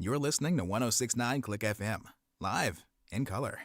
You're listening to 1069 Click FM, live in color.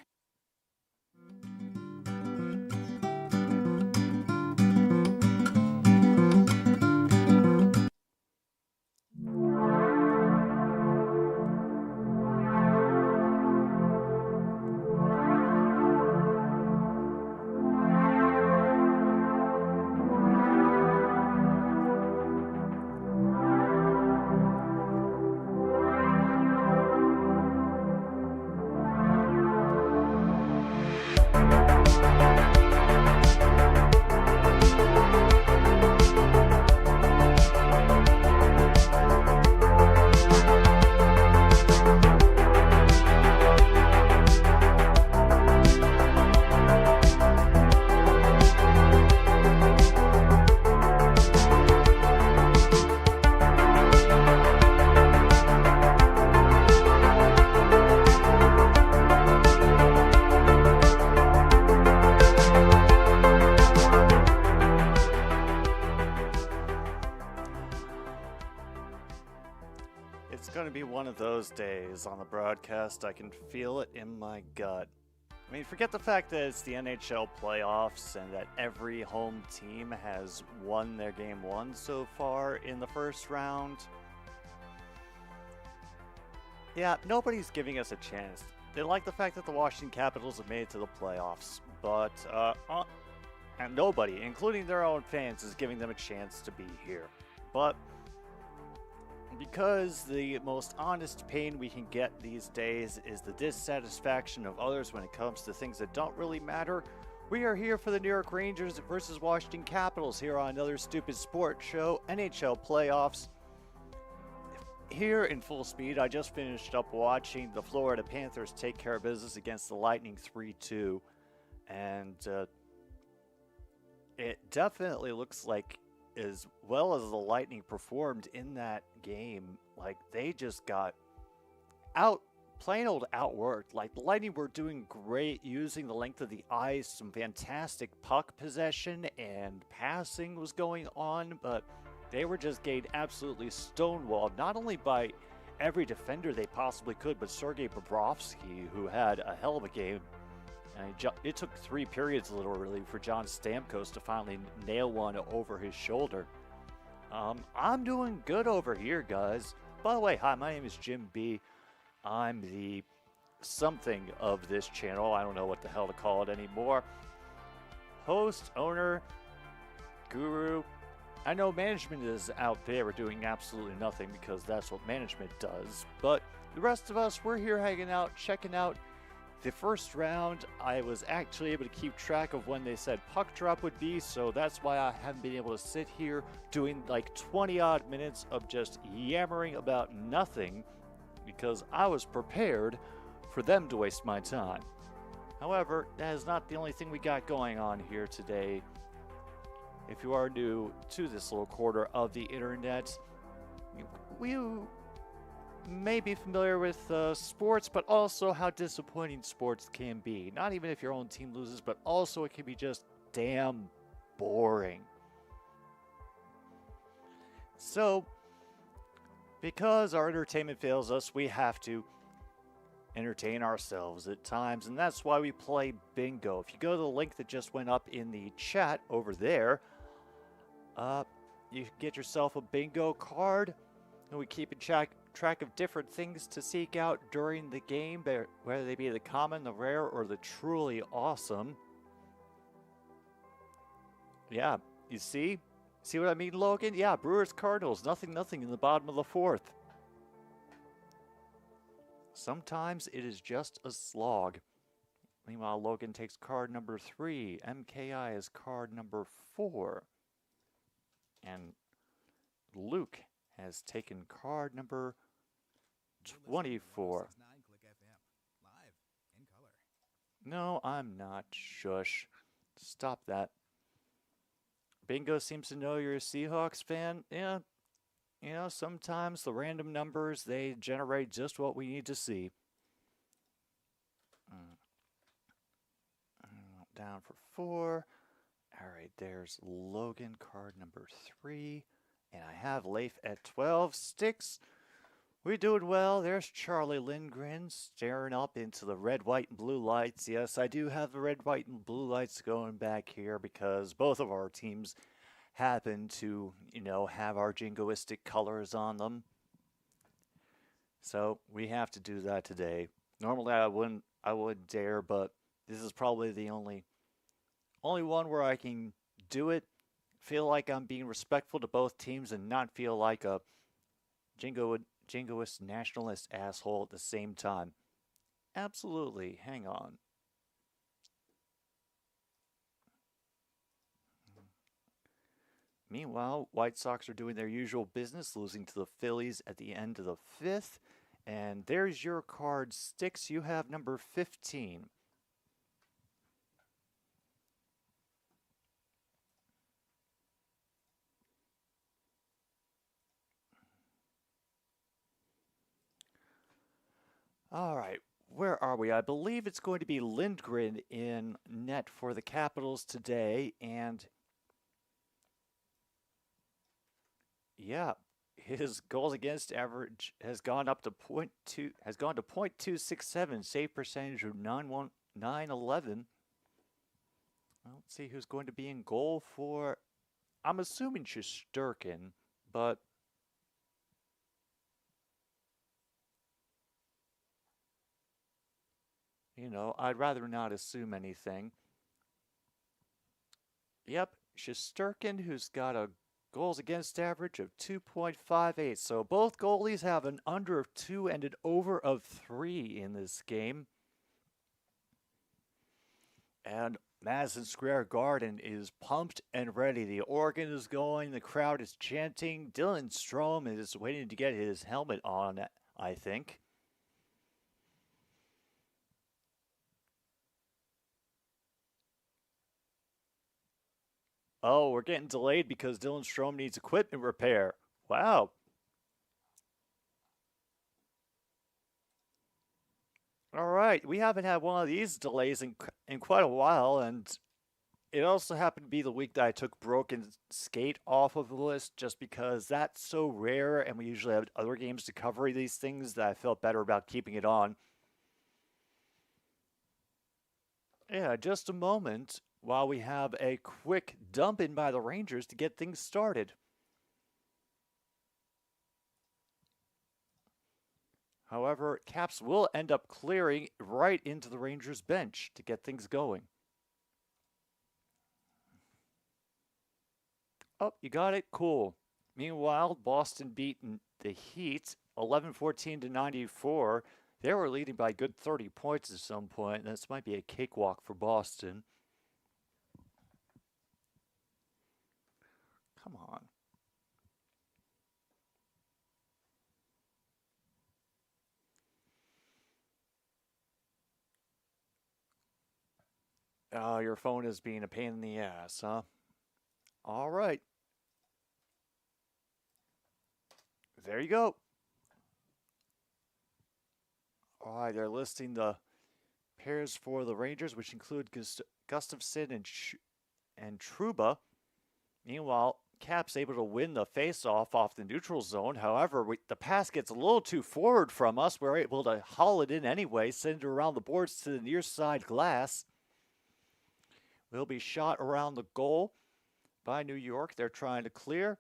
It's going to be one of those days on the broadcast. I can feel it in my gut. I mean, forget the fact that it's the NHL playoffs and that every home team has won their game one so far in the first round. Yeah, nobody's giving us a chance. They like the fact that the Washington Capitals have made it to the playoffs, but and nobody, including their own fans, is giving them a chance to be here. But because the most honest pain we can get these days is the dissatisfaction of others when it comes to things that don't really matter, we are here for the New York Rangers versus Washington Capitals here on another stupid sports show, NHL Playoffs. Here in full speed, I just finished up watching the Florida Panthers take care of business against the Lightning 3-2, and it definitely looks like, as well as the Lightning performed in that game, like they just got plain old outworked. Like the Lightning were doing great using the length of the ice, some fantastic puck possession and passing was going on, but they were just getting absolutely stonewalled, not only by every defender they possibly could, but Sergei Bobrovsky, who had a hell of a game. And it took 3 periods literally for John Stamkos to finally nail one over his shoulder. I'm doing good over here, guys. By the way, hi, my name is Jim B. I'm the something of this channel. I don't know what the hell to call it anymore. Host, owner, guru. I know management is out there doing absolutely nothing because that's what management does. But the rest of us, we're here hanging out, checking out the first round. I was actually able to keep track of when they said puck drop would be, so that's why I haven't been able to sit here doing like 20 odd minutes of just yammering about nothing because I was prepared for them to waste my time. However, that is not the only thing we got going on here today. If you are new to this little quarter of the internet, you may be familiar with sports, but also how disappointing sports can be. Not even if your own team loses, but also it can be just damn boring. So, because our entertainment fails us, we have to entertain ourselves at times, and that's why we play bingo. If you go to the link that just went up in the chat over there, you get yourself a bingo card, and we keep in track of different things to seek out during the game, whether they be the common, the rare, or the truly awesome. Yeah, you see? See what I mean, Logan? Yeah, Brewers Cardinals, nothing in the bottom of the fourth. Sometimes it is just a slog. Meanwhile, Logan takes card number 3. MKI is card number 4. And Luke has taken card number 24. No, I'm not. Shush. Stop that. Bingo seems to know you're a Seahawks fan. Yeah, you know, sometimes the random numbers, they generate just what we need to see. Down for 4. All right, there's Logan, card number 3. And I have Leif at 12. Sticks We're doing well. There's Charlie Lindgren staring up into the red, white, and blue lights. Yes, I do have the red, white, and blue lights going back here because both of our teams happen to, have our jingoistic colors on them. So we have to do that today. Normally I wouldn't dare, but this is probably the only one where I can do it, feel like I'm being respectful to both teams and not feel like a jingoist nationalist asshole at the same time. Absolutely. Hang on. Meanwhile, White Sox are doing their usual business, losing to the Phillies at the end of the fifth. And there's your card, Sticks. You have number 15. All right, where are we? I believe it's going to be Lindgren in net for the Capitals today, and yeah, his goals against average has gone up to .267, save percentage of 911. Well, let's see who's going to be in goal for. I'm assuming Shesterkin, but I'd rather not assume anything. Yep, Shesterkin, who's got a goals against average of 2.58. So both goalies have an under of 2 and an over of 3 in this game. And Madison Square Garden is pumped and ready. The organ is going, the crowd is chanting. Dylan Strome is waiting to get his helmet on, I think. Oh, we're getting delayed because Dylan Strome needs equipment repair. Wow. All right, we haven't had one of these delays in quite a while, and it also happened to be the week that I took Broken Skate off of the list just because that's so rare, and we usually have other games to cover these things that I felt better about keeping it on. Yeah, just a moment while we have a quick dump in by the Rangers to get things started. However, Caps will end up clearing right into the Rangers bench to get things going. Oh, you got it? Cool. Meanwhile, Boston beaten the Heat 11-14 to 94. They were leading by a good 30 points at some point. This might be a cakewalk for Boston. Come on. Oh, your phone is being a pain in the ass, huh? All right. There you go. All right, they're listing the pairs for the Rangers, which include Gustafsson and Trouba. Meanwhile, Cap's able to win the faceoff off the neutral zone. However, the pass gets a little too forward from us. We're able to haul it in anyway, send it around the boards to the near side glass. Will be shot around the goal by New York. They're trying to clear.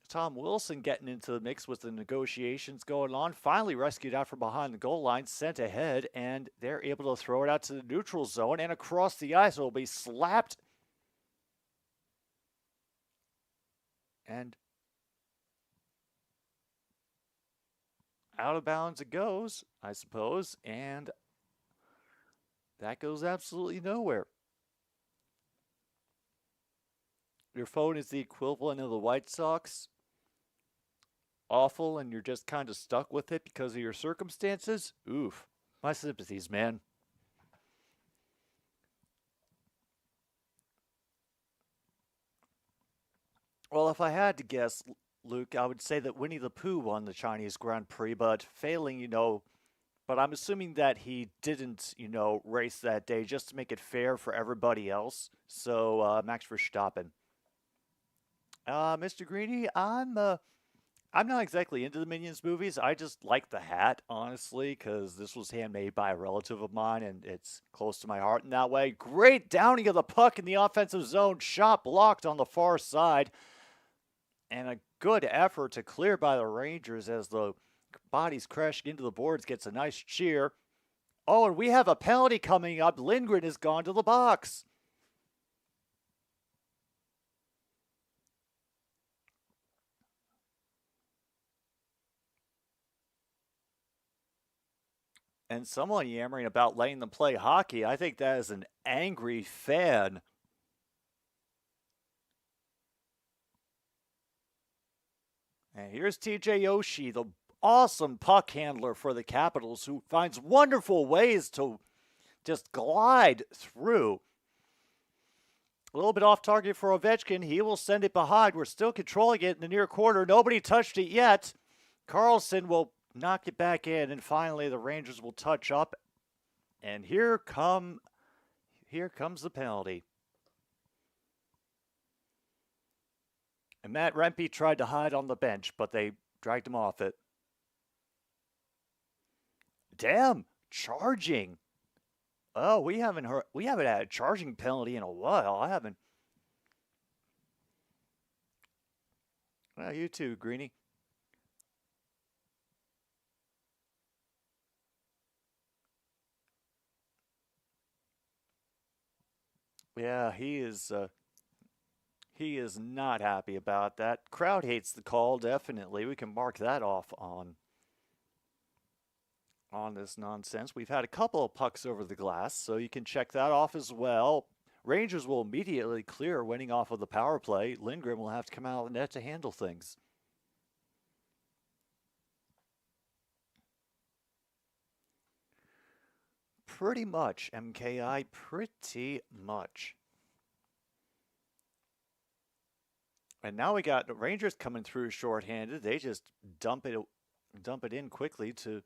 Tom Wilson getting into the mix with the negotiations going on. Finally rescued out from behind the goal line, sent ahead, and they're able to throw it out to the neutral zone and across the ice. It will be slapped. And out of bounds it goes, I suppose, and that goes absolutely nowhere. Your phone is the equivalent of the White Sox. Awful, and you're just kind of stuck with it because of your circumstances. Oof. My sympathies, man. Well, if I had to guess, Luke, I would say that Winnie the Pooh won the Chinese Grand Prix, but failing, but I'm assuming that he didn't, race that day just to make it fair for everybody else. So, Max Verstappen. Mr. Greeny, I'm not exactly into the Minions movies. I just like the hat, honestly, because this was handmade by a relative of mine and it's close to my heart in that way. Great downing of the puck in the offensive zone. Shot blocked on the far side. And a good effort to clear by the Rangers as the bodies crashing into the boards gets a nice cheer. Oh, and we have a penalty coming up. Lindgren has gone to the box. And someone yammering about letting them play hockey. I think that is an angry fan. And here's TJ Oshie, the awesome puck handler for the Capitals, who finds wonderful ways to just glide through. A little bit off target for Ovechkin. He will send it behind. We're still controlling it in the near corner. Nobody touched it yet. Karlsson will knock it back in, and finally the Rangers will touch up. And here comes the penalty. And Matt Rempe tried to hide on the bench, but they dragged him off it. Damn, charging. Oh, we haven't had a charging penalty in a while. I haven't. Well, you too, Greenie. Yeah, he is not happy about that. Crowd hates the call, definitely. We can mark that off on this nonsense. We've had a couple of pucks over the glass, so you can check that off as well. Rangers will immediately clear, winning off of the power play. Lindgren will have to come out of the net to handle things. Pretty much, MKI, pretty much. And now we got the Rangers coming through shorthanded. They just dump it in quickly to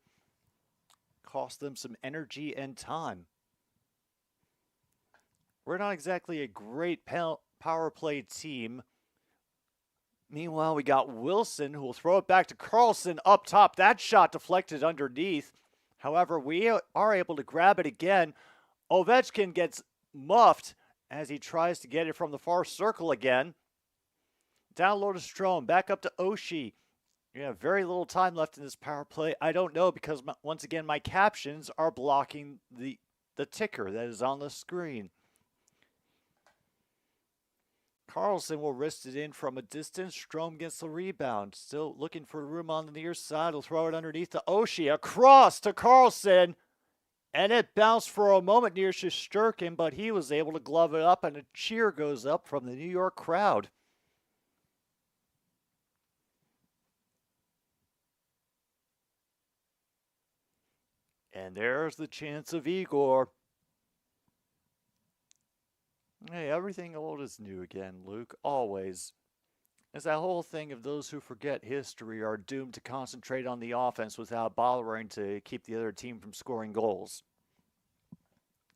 cost them some energy and time. We're not exactly a great power play team. Meanwhile, we got Wilson, who will throw it back to Karlsson up top. That shot deflected underneath. However, we are able to grab it again. Ovechkin gets muffed as he tries to get it from the far circle again. Down low to Strome, back up to Oshie. We have very little time left in this power play. I don't know because, once again, my captions are blocking the ticker that is on the screen. Karlsson will wrist it in from a distance. Strome gets the rebound. Still looking for room on the near side. He'll throw it underneath to Oshie. Across to Karlsson. And it bounced for a moment near Shesterkin, but he was able to glove it up, and a cheer goes up from the New York crowd. And there's the chance of Igor. Hey, everything old is new again, Luke. Always. It's that whole thing of those who forget history are doomed to concentrate on the offense without bothering to keep the other team from scoring goals.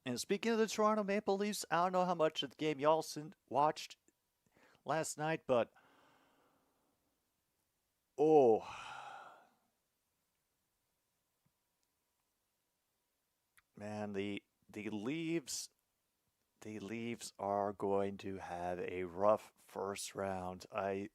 And speaking of the Toronto Maple Leafs, I don't know how much of the game y'all watched last night, but oh, man, the Leafs are going to have a rough first round. I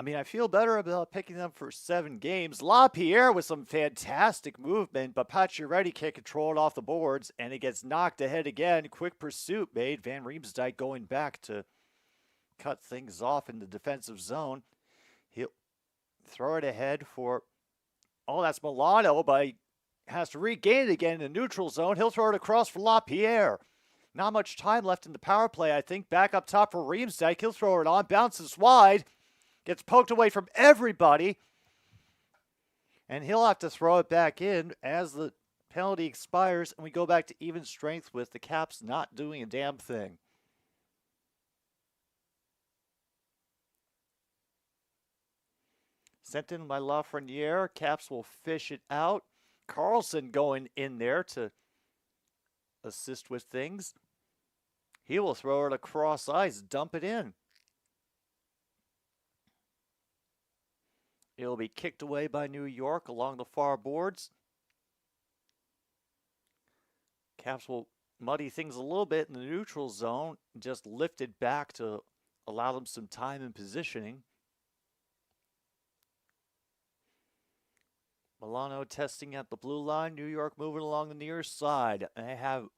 mean, I feel better about picking them for 7 games. LaPierre with some fantastic movement, but Pacioretty can't control it off the boards, and it gets knocked ahead again. Quick pursuit made. Van Riemsdyk going back to cut things off in the defensive zone. He'll throw it ahead for, oh, that's Milano, but he has to regain it again in the neutral zone. He'll throw it across for LaPierre. Not much time left in the power play, I think. Back up top for Riemsdyk. He'll throw it on. Bounces wide. Gets poked away from everybody. And he'll have to throw it back in as the penalty expires. And we go back to even strength with the Caps not doing a damn thing. Sent in by Lafreniere. Caps will fish it out. Karlsson going in there to assist with things. He will throw it across ice, dump it in. It'll be kicked away by New York along the far boards. Caps will muddy things a little bit in the neutral zone, just lift it back to allow them some time and positioning. Milano testing at the blue line. New York moving along the near side. They have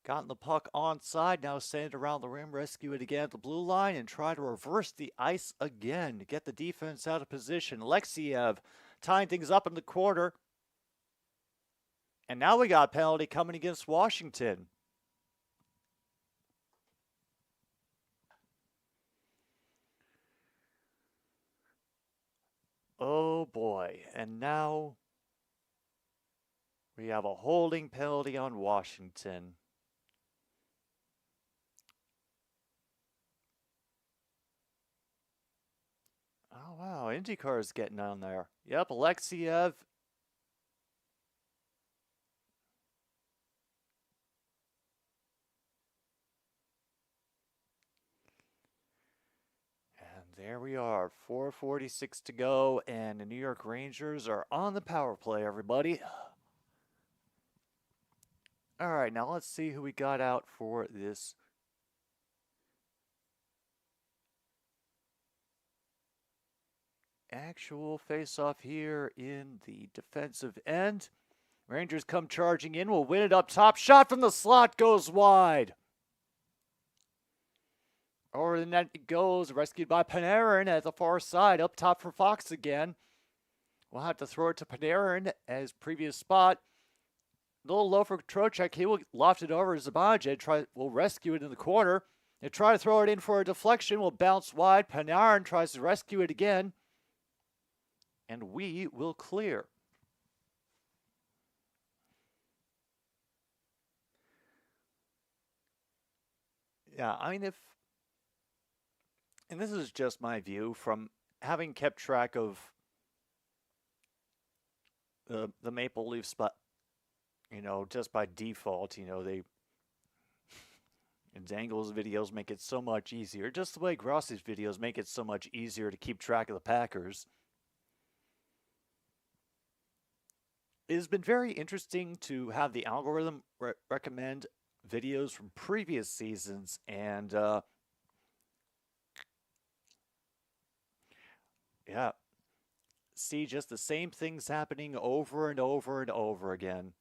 gotten the puck onside. Now send it around the rim. Rescue it again at the blue line and try to reverse the ice again to get the defense out of position. Alexiev tying things up in the corner. And now we got a penalty coming against Washington. Oh boy, and now we have a holding penalty on Washington. Oh wow, IndyCar is getting on there. Yep, Alexiev. There we are, 4:46 to go, and the New York Rangers are on the power play, everybody. All right, now let's see who we got out for this actual face-off here in the defensive end. Rangers come charging in, will win it up top. Shot from the slot goes wide. Over the net it goes, rescued by Panarin at the far side, up top for Fox again. We'll have to throw it to Panarin as previous spot. A little low for Trocheck. He will loft it over to Zibanejad. Will rescue it in the corner. They try to throw it in for a deflection. Will bounce wide. Panarin tries to rescue it again. And we will clear. Yeah, I mean, and this is just my view from having kept track of the Maple Leafs, but just by default, they Dangle's videos make it so much easier. Just the way Grossi's videos make it so much easier to keep track of the Packers. It has been very interesting to have the algorithm recommend videos from previous seasons and yeah, see just the same things happening over and over and over again.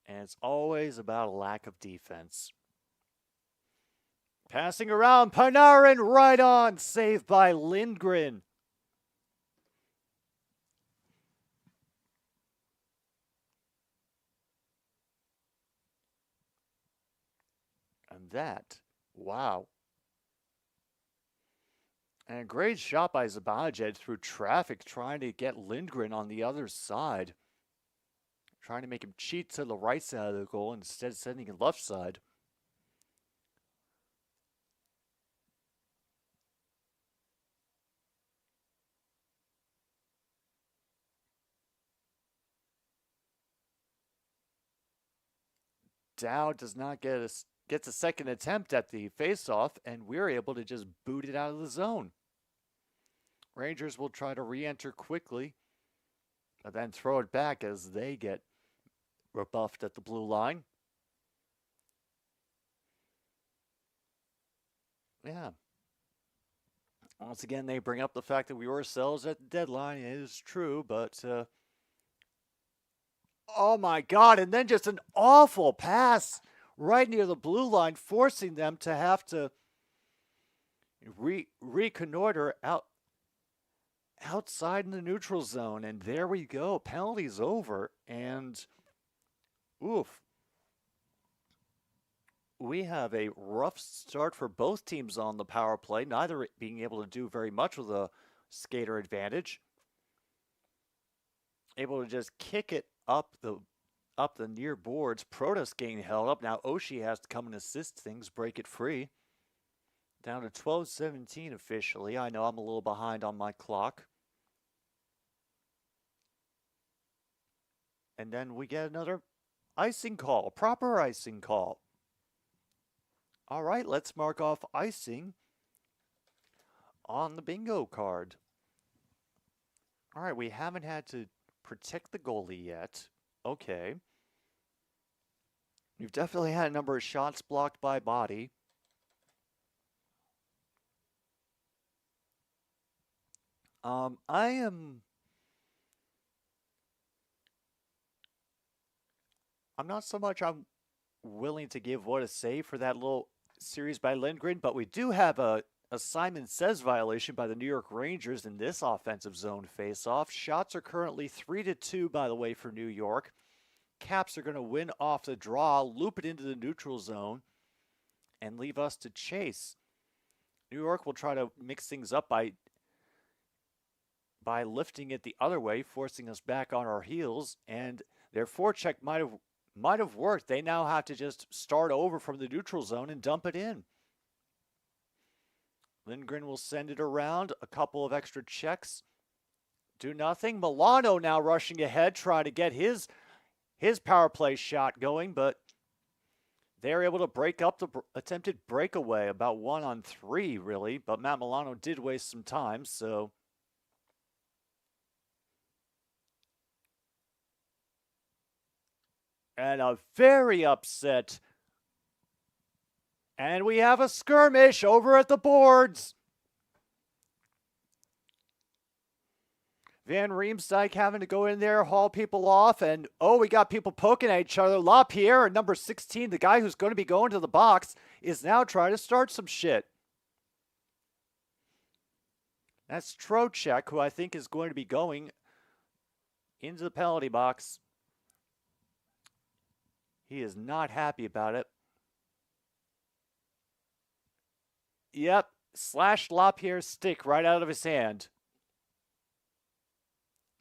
And it's always about a lack of defense. Passing around, Panarin right on, saved by Lindgren. And that, wow. And a great shot by Zibanejad through traffic, trying to get Lindgren on the other side. Trying to make him cheat to the right side of the goal instead of sending him left side. Dow does not gets a second attempt at the faceoff, and we're able to just boot it out of the zone. Rangers will try to re-enter quickly, but then throw it back as they get rebuffed at the blue line. Yeah. Once again, they bring up the fact that we were sellers at the deadline. It is true, but oh my God, and then just an awful pass right near the blue line, forcing them to have to reconnoiter outside in the neutral zone. And there we go. Penalty's over. And oof. We have a rough start for both teams on the power play, neither being able to do very much with a skater advantage. Able to just kick it up the near boards. Protas getting held up. Now Oshie has to come and assist things, break it free. Down to 12:17 officially. I know I'm a little behind on my clock. And then we get another icing call, proper icing call. All right, let's mark off icing on the bingo card. All right, we haven't had to protect the goalie yet. Okay. We've definitely had a number of shots blocked by body. I am. I'm not so much. I'm willing to give what a save for that little series by Lindgren, but we do have a Simon Says violation by the New York Rangers in this offensive zone faceoff. Shots are currently 3-2, by the way, for New York. Caps are going to win off the draw, loop it into the neutral zone, and leave us to chase. New York will try to mix things up by lifting it the other way, forcing us back on our heels, and their forecheck might have worked. They now have to just start over from the neutral zone and dump it in. Lindgren will send it around, a couple of extra checks. Do nothing. Milano now rushing ahead, trying to get his power play shot going, but they're able to break up the attempted breakaway, about 1-on-3, really. But Matt Milano did waste some time, so. And a very upset. And we have a skirmish over at the boards. Van Riemsdyk having to go in there, haul people off, and we got people poking at each other. LaPierre, number 16, the guy who's going to be going to the box, is now trying to start some shit. That's Trocheck, who I think is going to be going into the penalty box. He is not happy about it. Yep, slashed LaPierre's stick right out of his hand.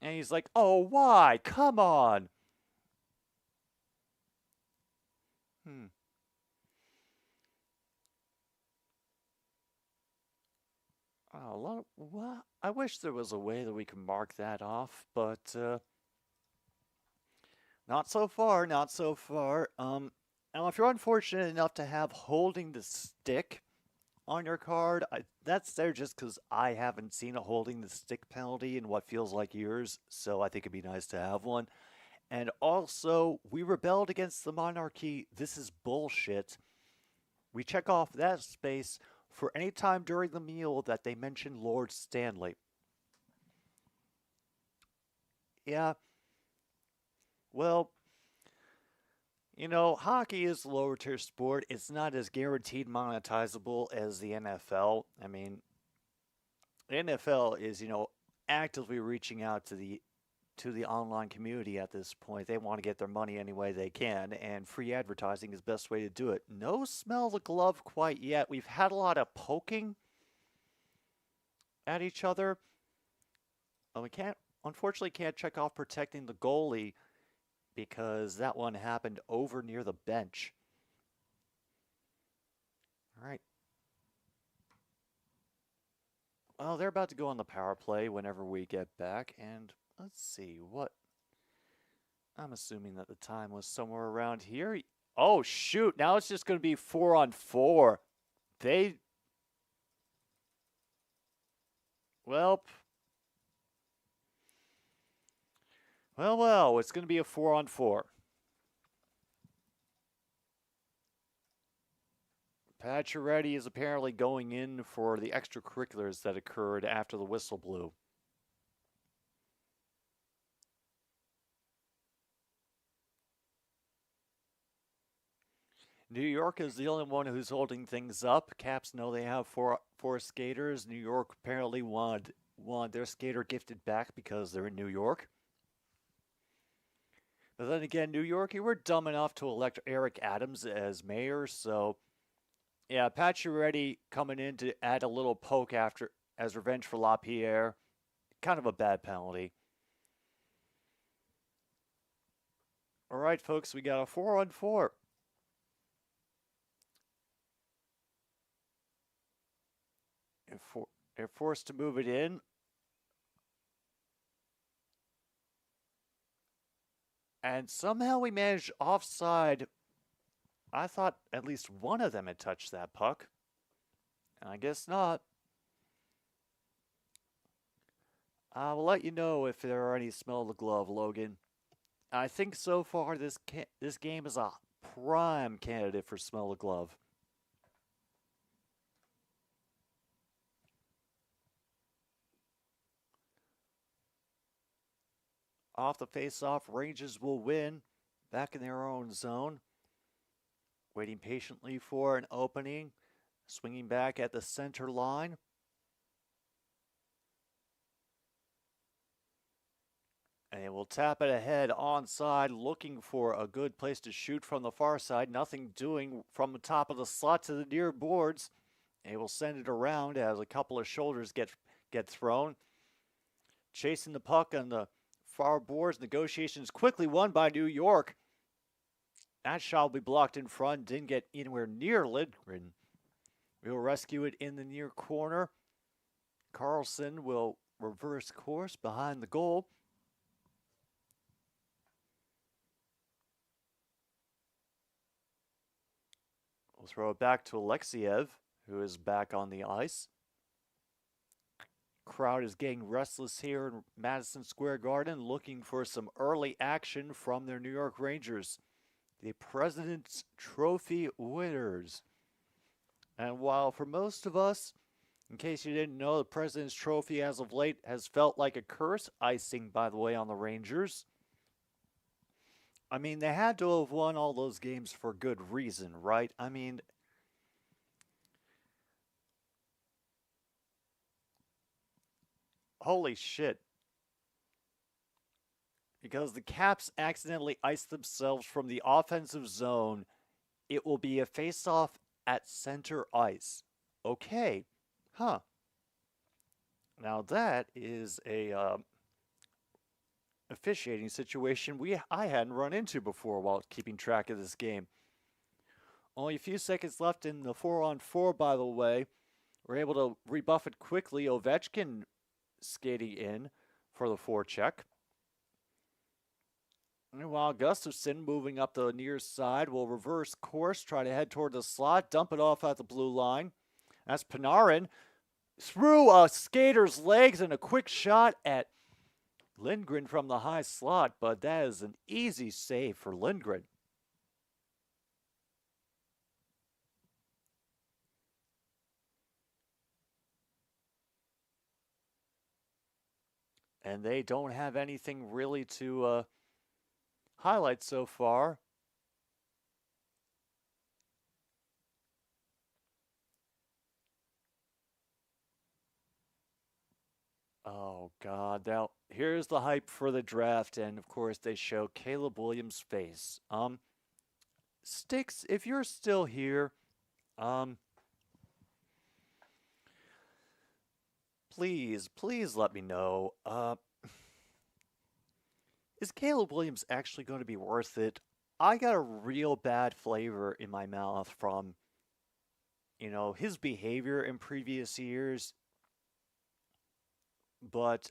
And he's like, oh, why? Come on. Well, I wish there was a way that we could mark that off, but not so far, not so far. Now, if you're unfortunate enough to have holding the stick on your card, that's there just because I haven't seen a holding the stick penalty in what feels like years, so I think it'd be nice to have one. And also, we rebelled against the monarchy. This is bullshit. We check off that space for any time during the meal that they mention Lord Stanley. Yeah. Well, you know, hockey is a lower tier sport. It's not as guaranteed monetizable as the NFL. I mean, the NFL is, actively reaching out to the online community at this point. They want to get their money any way they can, and free advertising is the best way to do it. No smell the glove quite yet. We've had a lot of poking at each other. We unfortunately can't check off protecting the goalie because that one happened over near the bench. All right. Well, they're about to go on the power play whenever we get back, and let's see what. I'm assuming that the time was somewhere around here. Oh, shoot. Now it's just going to be 4-on-4. Well, it's going to be a 4-on-4. Pacioretty is apparently going in for the extracurriculars that occurred after the whistle blew. New York is the only one who's holding things up. Caps know they have four skaters. New York apparently wanted their skater gifted back because they're in New York. But then again, New York, you were dumb enough to elect Eric Adams as mayor, so yeah, Pacioretty coming in to add a little poke as revenge for LaPierre. Kind of a bad penalty. All right, folks, we got a 4-on-4. They're forced to move it in. And somehow we managed offside. I thought at least one of them had touched that puck. And I guess not. I will let you know if there are any smell the glove, Logan. I think so far this game is a prime candidate for smell the glove. Off the face-off, Rangers will win. Back in their own zone. Waiting patiently for an opening. Swinging back at the center line. And we'll tap it ahead onside, looking for a good place to shoot from the far side. Nothing doing from the top of the slot to the near boards. And we'll send it around as a couple of shoulders get thrown. Chasing the puck on the far boards. Negotiations quickly won by New York. That shot will be blocked in front. Didn't get anywhere near Lindgren. We'll rescue it in the near corner. Carlson will reverse course behind the goal. We'll throw it back to Alexiev, who is back on the ice. Crowd is getting restless here in Madison Square Garden, looking for some early action from their New York Rangers, the President's Trophy winners. And while for most of us, in case you didn't know, the President's Trophy as of late has felt like a curse, icing, by the way, on the Rangers. I mean, they had to have won all those games for good reason, right? I mean, holy shit. Because the Caps accidentally iced themselves from the offensive zone, it will be a face-off at center ice. Okay. Huh. Now that is a officiating situation I hadn't run into before while keeping track of this game. Only a few seconds left in the 4-on-4, by the way. We're able to rebuff it quickly. Ovechkin skating in for the forecheck. Meanwhile, Gustafsson moving up the near side will reverse course, try to head toward the slot, dump it off at the blue line. That's Panarin through a skater's legs and a quick shot at Lindgren from the high slot, but that is an easy save for Lindgren. And they don't have anything really to highlight so far. Oh, God. Now, here's the hype for the draft, and of course, they show Caleb Williams' face. Sticks, if you're still here, please let me know. Is Caleb Williams actually going to be worth it? I got a real bad flavor in my mouth from, his behavior in previous years. But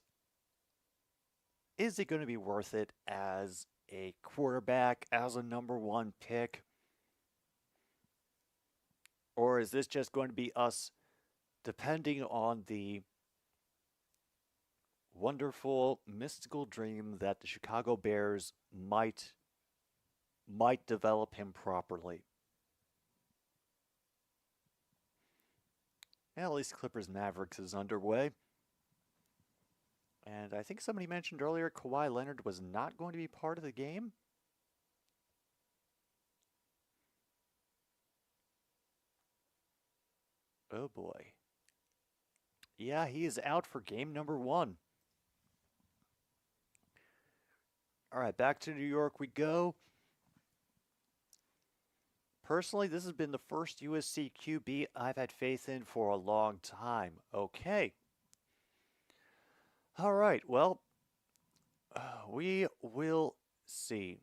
is it going to be worth it as a quarterback, as a number one pick? Or is this just going to be us depending on the wonderful, mystical dream that the Chicago Bears might develop him properly? And at least Clippers Mavericks is underway. And I think somebody mentioned earlier Kawhi Leonard was not going to be part of the game. Oh boy. Yeah, he is out for game number 1. All right, back to New York we go. Personally, this has been the first USC QB I've had faith in for a long time. Okay. All right, well, we will see.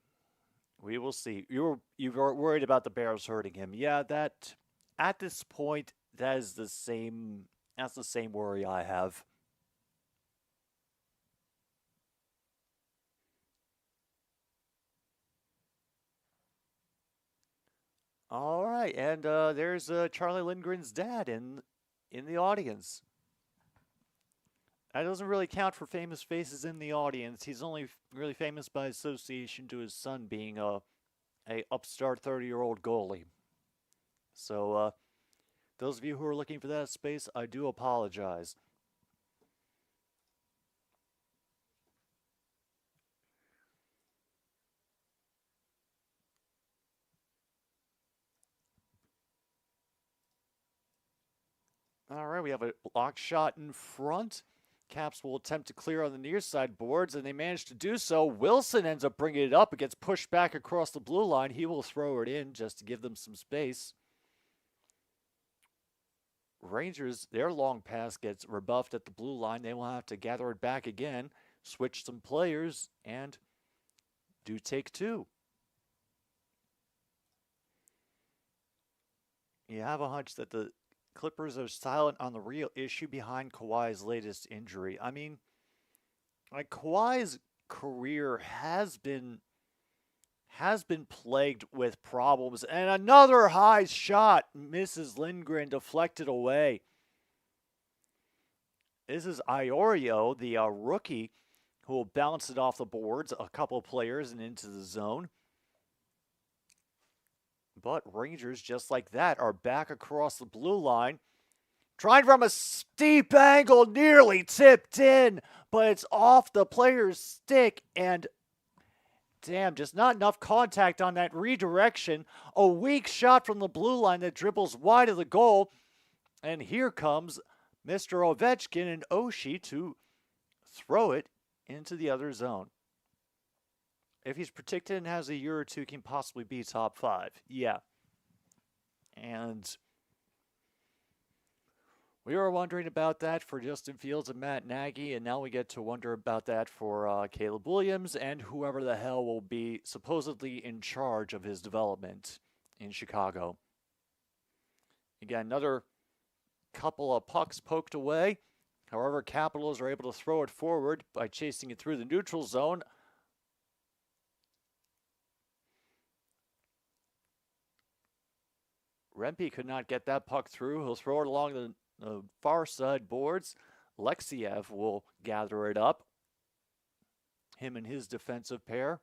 We will see. You were worried about the Bears hurting him. Yeah, that at this point, that's the same worry I have. All right, and there's Charlie Lindgren's dad in the audience. That doesn't really count for famous faces in the audience. He's only really famous by association to his son being a upstart 30-year-old goalie. So, those of you who are looking for that space, I do apologize. All right, we have a block shot in front. Caps will attempt to clear on the near side boards, and they manage to do so. Wilson ends up bringing it up. It gets pushed back across the blue line. He will throw it in just to give them some space. Rangers, their long pass gets rebuffed at the blue line. They will have to gather it back again, switch some players, and do take two. You have a hunch that the Clippers are silent on the real issue behind Kawhi's latest injury. I mean, like Kawhi's career has been plagued with problems, and another high shot misses Lindgren, deflected away. This is Iorio, the rookie, who will bounce it off the boards, a couple players, and into the zone. But Rangers, just like that, are back across the blue line. Trying from a steep angle, nearly tipped in, but it's off the player's stick, and damn, just not enough contact on that redirection. A weak shot from the blue line that dribbles wide of the goal. And here comes Mr. Ovechkin and Oshie to throw it into the other zone. If he's protected and has a year or two, can possibly be top 5. Yeah. And we were wondering about that for Justin Fields and Matt Nagy, and now we get to wonder about that for Caleb Williams and whoever the hell will be supposedly in charge of his development in Chicago. Again, another couple of pucks poked away. However, Capitals are able to throw it forward by chasing it through the neutral zone. Rempe could not get that puck through. He'll throw it along the far side boards. Lexiev will gather it up. Him and his defensive pair.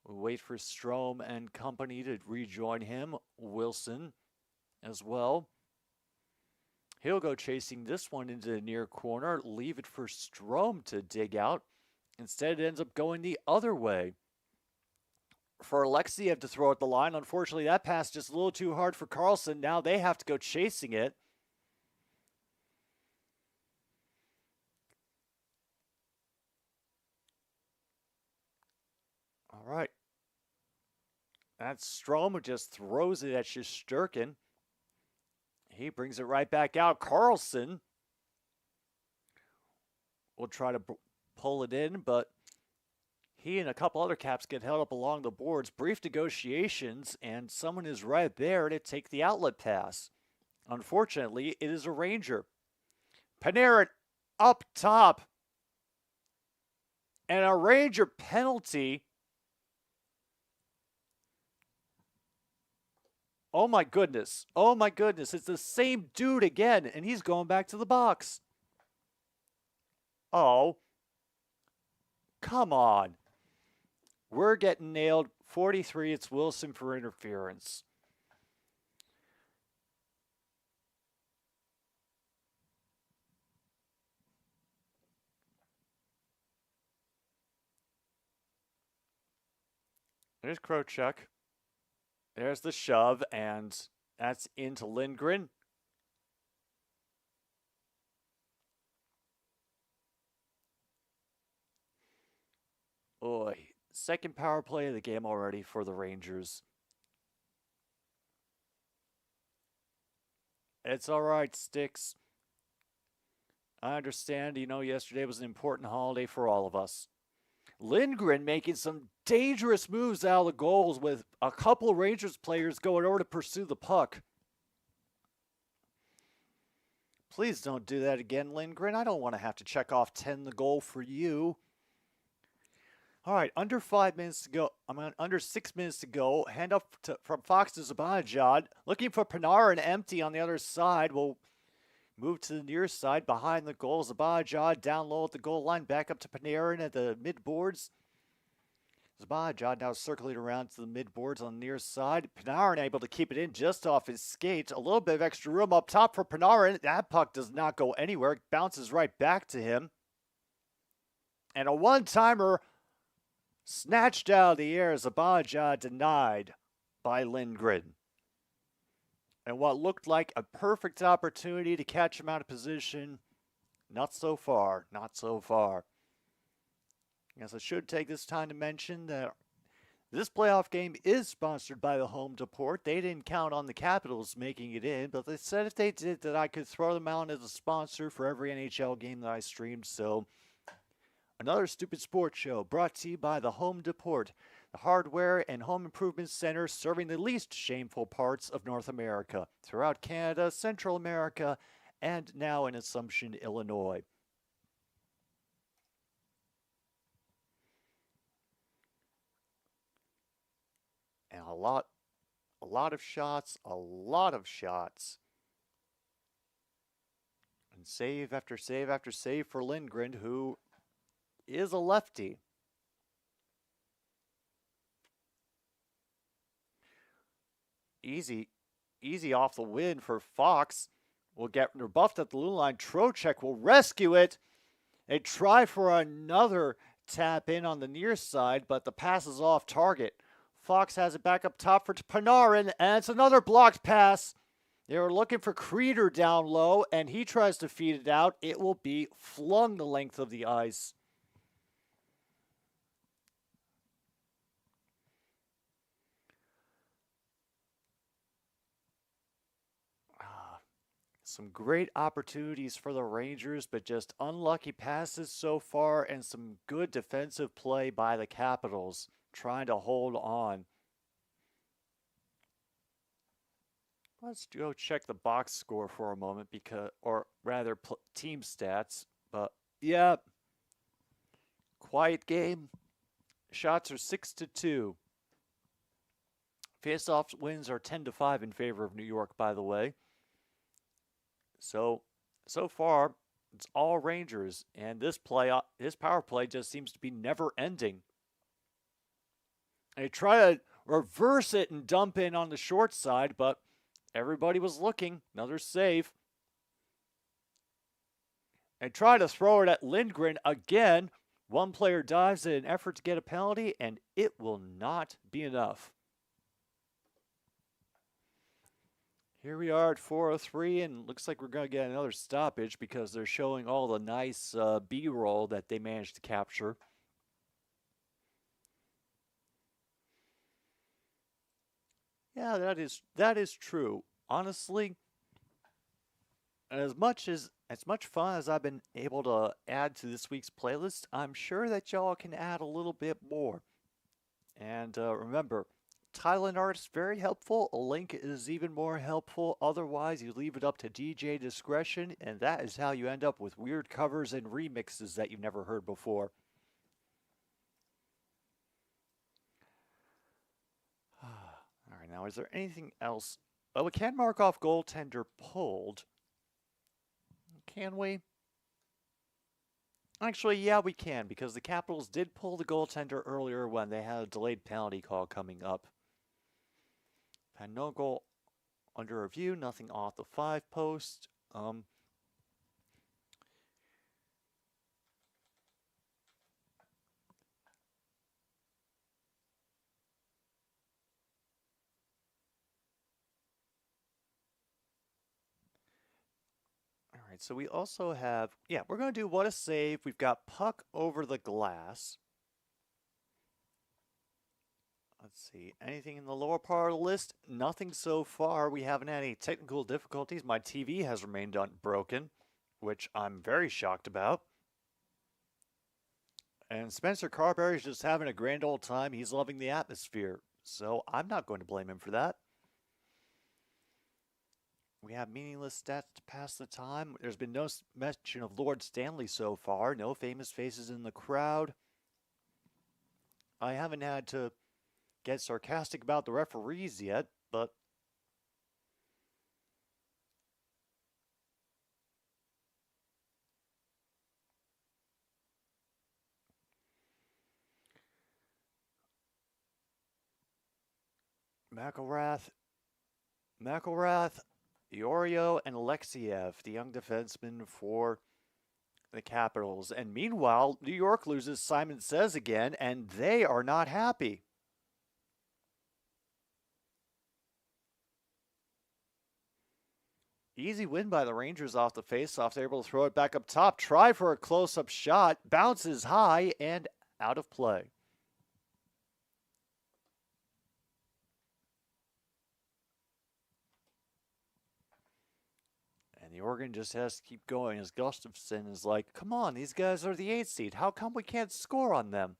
We'll wait for Strome and company to rejoin him. Wilson as well. He'll go chasing this one into the near corner. Leave it for Strome to dig out. Instead, it ends up going the other way for Alexiev to throw at the line. Unfortunately, that pass just a little too hard for Carlson. Now they have to go chasing it. All right. That's Strome who just throws it at Shesterkin. He brings it right back out. Carlson will try to pull it in, but he and a couple other Caps get held up along the boards. Brief negotiations, and someone is right there to take the outlet pass. Unfortunately, it is a Ranger. Panarin up top. And a Ranger penalty. Oh my goodness. Oh my goodness. It's the same dude again, and he's going back to the box. Oh. Come on. We're getting nailed. 43, it's Wilson for interference. There's Krochuk. There's the shove, and that's into Lindgren. Oy. Second power play of the game already for the Rangers. It's all right, Sticks. I understand, yesterday was an important holiday for all of us. Lindgren making some dangerous moves out of the goals with a couple Rangers players going over to pursue the puck. Please don't do that again, Lindgren. I don't want to have to check off 10 the goal for you. All right, under 5 minutes to go. Under 6 minutes to go. Hand up from Fox to Zibanejad. Looking for Panarin empty on the other side. Will Move to the near side behind the goal. Zabajad down low at the goal line. Back up to Panarin at the mid boards. Zabajad now circling around to the mid boards on the near side. Panarin able to keep it in just off his skates. A little bit of extra room up top for Panarin. That puck does not go anywhere. It bounces right back to him. And a one-timer snatched out of the air. Zabajad denied by Lindgren. And what looked like a perfect opportunity to catch him out of position, not so far, not so far. Yes, I should take this time to mention that this playoff game is sponsored by the Home Depot. They didn't count on the Capitals making it in, but they said if they did that I could throw them out as a sponsor for every NHL game that I streamed. So another stupid sports show brought to you by the Home Depot, the hardware and home improvement center serving the least shameful parts of North America, throughout Canada, Central America, and now in Assumption, Illinois. And a lot of shots, And save after save after save for Lindgren, who is a lefty. Easy off the win for Fox. Will get rebuffed at the blue line. Trocheck will rescue it. They try for another tap in on the near side, but the pass is off target. Fox has it back up top for Panarin, and it's another blocked pass. They were looking for Creeder down low, and he tries to feed it out. It will be flung the length of the ice. Some great opportunities for the Rangers, but just unlucky passes so far and some good defensive play by the Capitals trying to hold on. Let's go check the box score for a moment, team stats. But yeah, quiet game. Shots are 6-2. Face-off wins are 10-5 in favor of New York, by the way. So far, it's all Rangers, and this power play just seems to be never ending. They try to reverse it and dump in on the short side, but everybody was looking. Another save. They try to throw it at Lindgren again. One player dives in an effort to get a penalty, and it will not be enough. Here we are at 4:03, and looks like we're going to get another stoppage because they're showing all the nice B-roll that they managed to capture. Yeah, that is true. Honestly, as much fun as I've been able to add to this week's playlist, I'm sure that y'all can add a little bit more. And remember, Thailand art is very helpful. A link is even more helpful. Otherwise, you leave it up to DJ discretion, and that is how you end up with weird covers and remixes that you've never heard before. All right, now is there anything else? Oh, we can mark off goaltender pulled. Can we? Actually, yeah, we can, because the Capitals did pull the goaltender earlier when they had a delayed penalty call coming up. Had no goal under review, nothing off the 5 post. All right, so we also have, we're going to do what a save. We've got puck over the glass. Let's see, anything in the lower part of the list? Nothing so far. We haven't had any technical difficulties. My TV has remained unbroken, which I'm very shocked about. And Spencer Carberry's just having a grand old time. He's loving the atmosphere, so I'm not going to blame him for that. We have meaningless stats to pass the time. There's been no mention of Lord Stanley so far. No famous faces in the crowd. I haven't had to get sarcastic about the referees yet, but McElrath, Iorio, and Alexiev, the young defenseman for the Capitals. And meanwhile, New York loses Simon Says again, and they are not happy. Easy win by the Rangers off the faceoff. They're able to throw it back up top. Try for a close-up shot. Bounces high and out of play. And the Oregon just has to keep going as Gustafson is like, come on, these guys are the 8th seed. How come we can't score on them?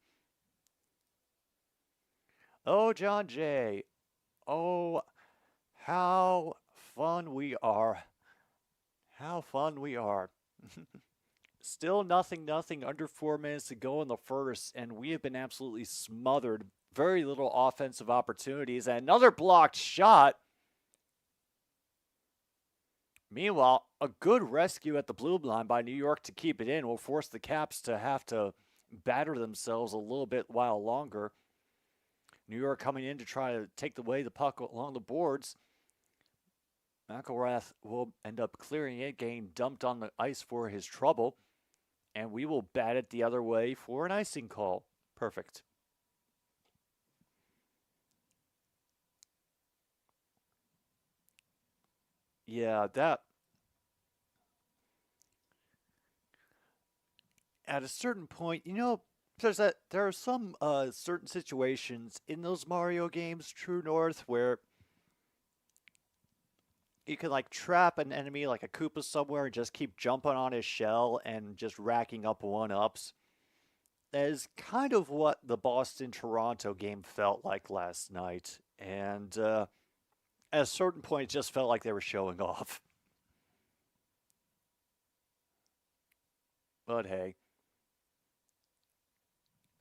Oh, John Jay. Oh, how fun we are. How fun we are. Still nothing, under 4 minutes to go in the first, and we have been absolutely smothered. Very little offensive opportunities, and another blocked shot. Meanwhile, a good rescue at the blue line by New York to keep it in will force the Caps to have to batter themselves a little bit while longer. New York coming in to try to take away the puck along the boards. McElrath will end up clearing it, getting dumped on the ice for his trouble. And we will bat it the other way for an icing call. Perfect. Yeah, that. At a certain point, there are some certain situations in those Mario games, True North, where you can like trap an enemy like a Koopa somewhere and just keep jumping on his shell and just racking up 1-ups. That is kind of what the Boston-Toronto game felt like last night. And at a certain point, it just felt like they were showing off. But hey,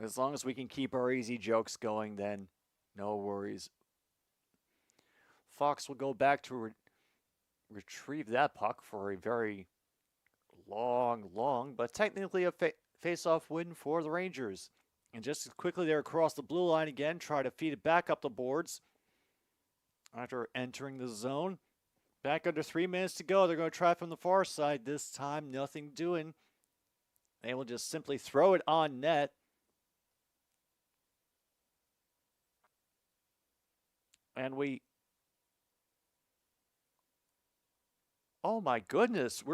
as long as we can keep our easy jokes going, then no worries. Fox will go back to retrieve that puck for a very long, but technically a face-off win for the Rangers. And just as quickly they're across the blue line again, try to feed it back up the boards. After entering the zone, back under 3 minutes to go, they're going to try from the far side. This time, nothing doing. They will just simply throw it on net. And oh my goodness,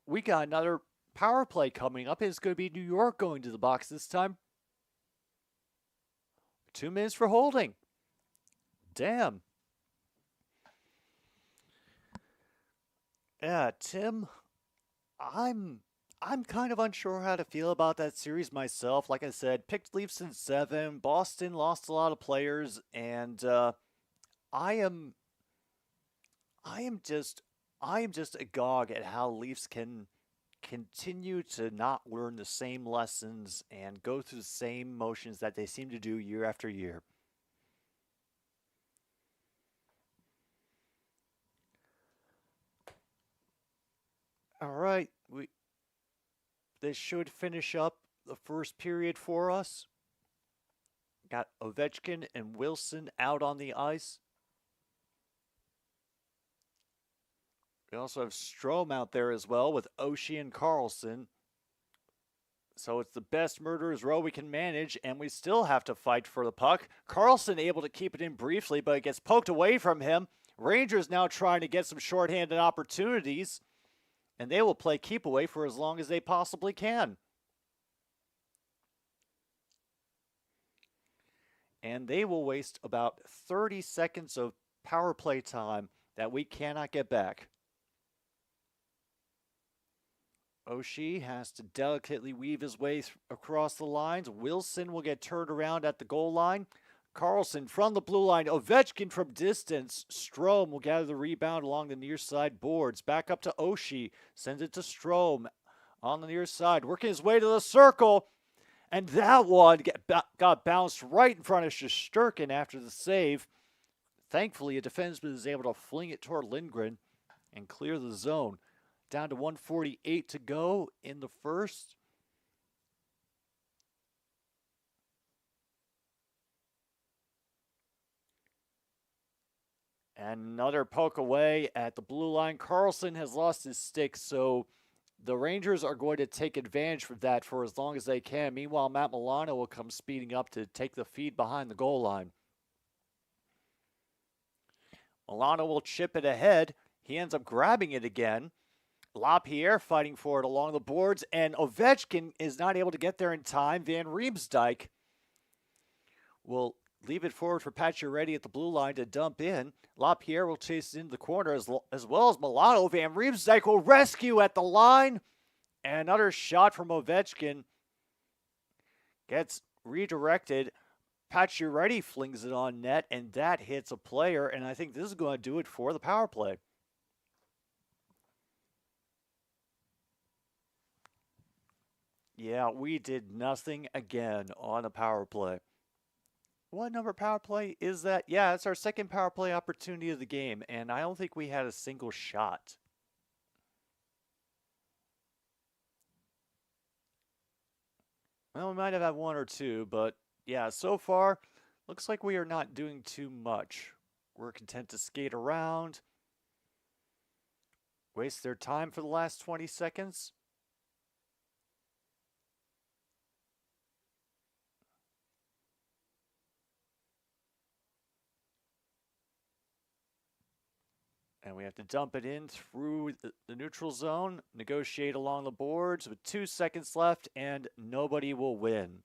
we got another power play coming up. It's going to be New York going to the box this time. 2 minutes for holding. Damn. Yeah, Tim, I'm kind of unsure how to feel about that series myself. Like I said, picked Leafs in 7. Boston lost a lot of players, and I am just agog at how Leafs can continue to not learn the same lessons and go through the same motions that they seem to do year after year. All right, they should finish up the first period for us. Got Ovechkin and Wilson out on the ice. We also have Strome out there as well with Oshie and Karlsson. So it's the best murderer's row we can manage, and we still have to fight for the puck. Karlsson able to keep it in briefly, but it gets poked away from him. Rangers now trying to get some shorthanded opportunities, and they will play keep away for as long as they possibly can. And they will waste about 30 seconds of power play time that we cannot get back. Oshie has to delicately weave his way across the lines. Wilson will get turned around at the goal line. Karlsson from the blue line. Ovechkin from distance. Strome will gather the rebound along the near side boards. Back up to Oshie. Sends it to Strome on the near side. Working his way to the circle. And that one got bounced right in front of Shesterkin after the save. Thankfully, a defenseman is able to fling it toward Lindgren and clear the zone. Down to 1:48 to go in the first. And another poke away at the blue line. Carlson has lost his stick, so the Rangers are going to take advantage of that for as long as they can. Meanwhile, Matt Milano will come speeding up to take the feed behind the goal line. Milano will chip it ahead. He ends up grabbing it again. LaPierre fighting for it along the boards, and Ovechkin is not able to get there in time. Van Riemsdyk will leave it forward for Pacioretty at the blue line to dump in. LaPierre will chase it into the corner as well as Milano. Van Riemsdyk will rescue at the line. And another shot from Ovechkin gets redirected. Pacioretty flings it on net, and that hits a player. And I think this is going to do it for the power play. Yeah, we did nothing again on a power play. What number power play is that? Yeah, it's our second power play opportunity of the game, and I don't think we had a single shot. Well, we might have had one or two, but yeah, so far, looks like we are not doing too much. We're content to skate around, waste their time for the last 20 seconds. And we have to dump it in through the neutral zone, negotiate along the boards with 2 seconds left, and nobody will win.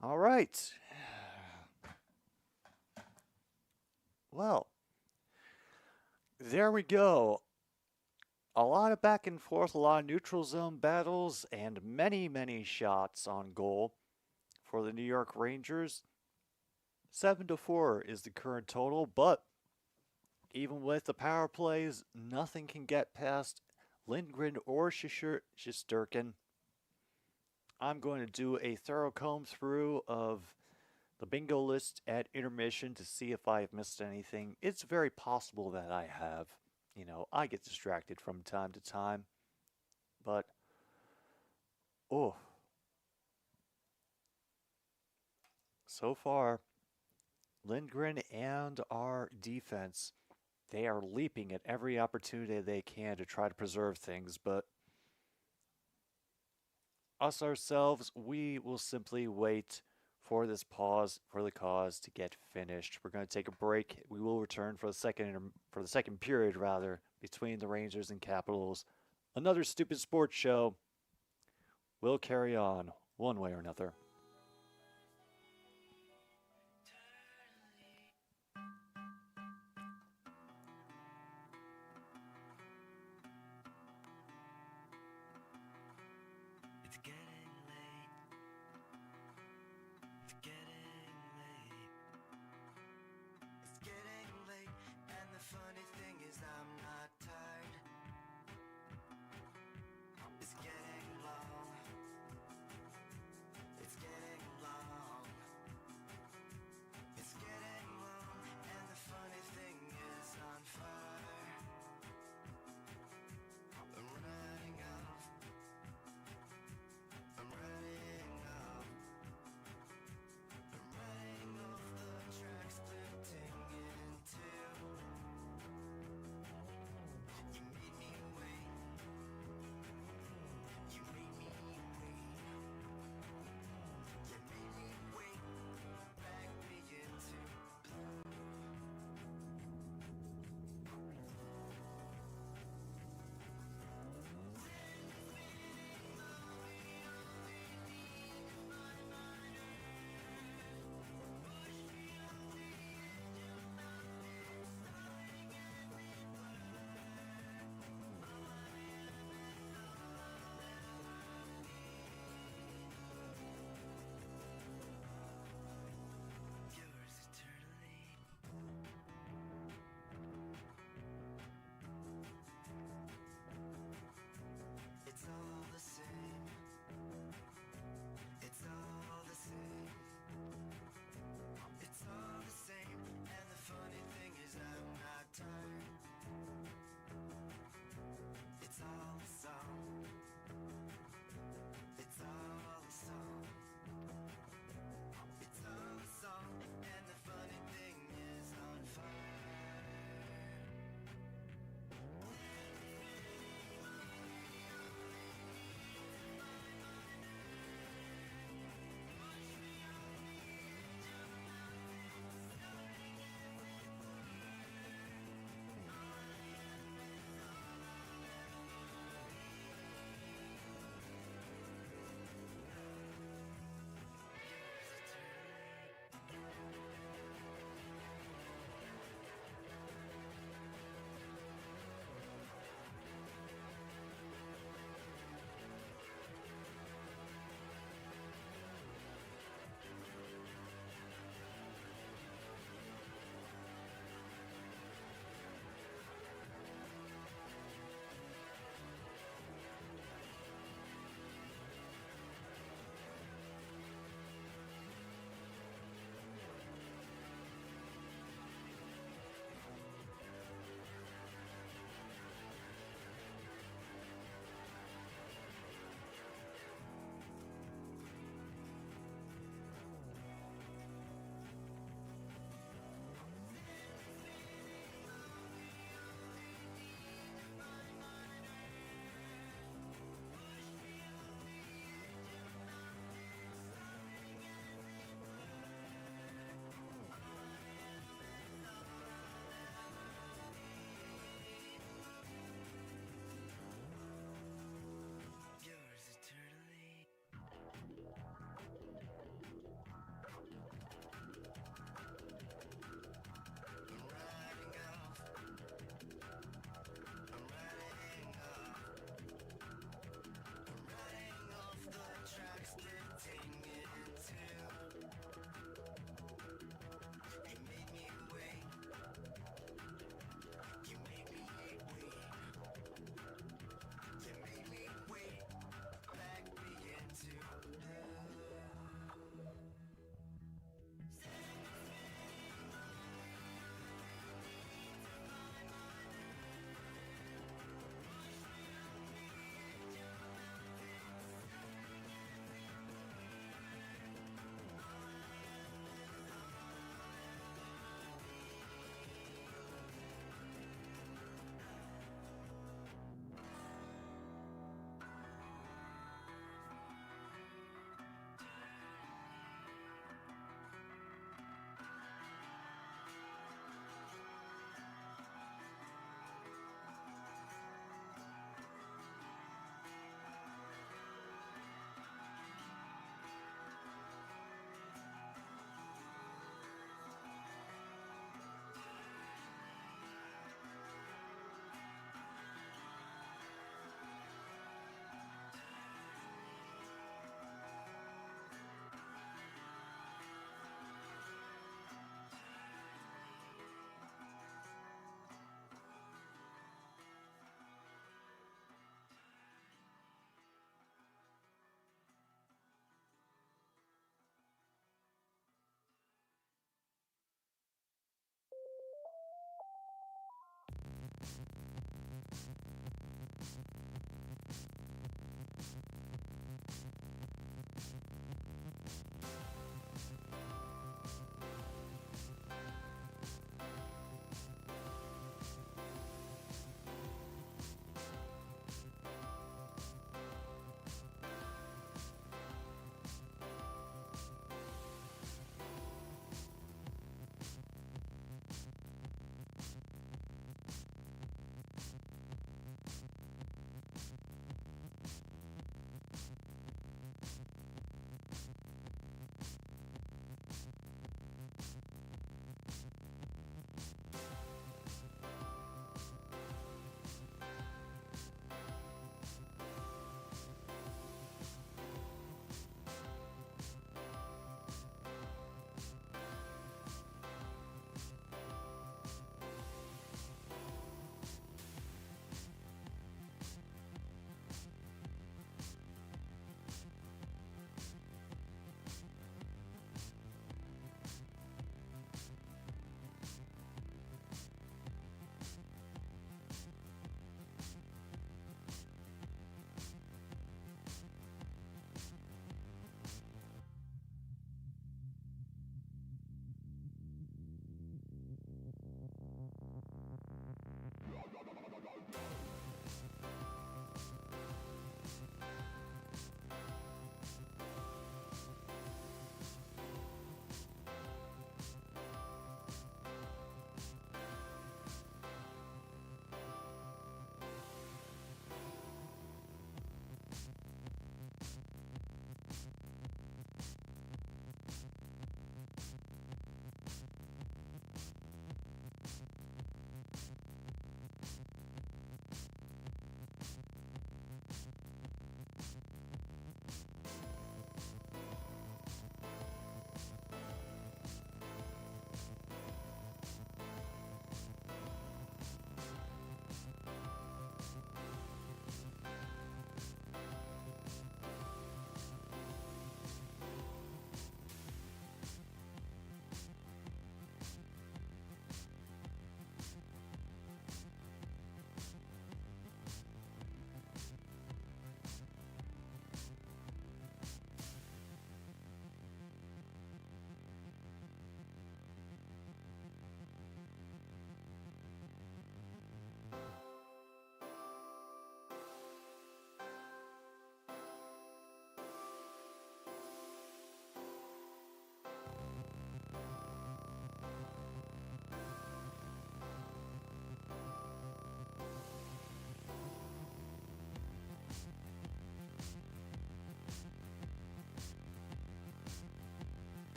All right. Well, there we go. A lot of back and forth, a lot of neutral zone battles, and many, many shots on goal for the New York Rangers. 7-4 is the current total, but even with the power plays, nothing can get past Lindgren or Shesterkin. I'm going to do a thorough comb through of the bingo list at intermission to see if I have missed anything. It's very possible that I have. You know, I get distracted from time to time. But, so far, Lindgren and our defense, they are leaping at every opportunity they can to try to preserve things, but us ourselves, we will simply wait for this pause for the cause to get finished. We're going to take a break. We will return for the second period between the Rangers and Capitals. Another stupid sports show will carry on one way or another.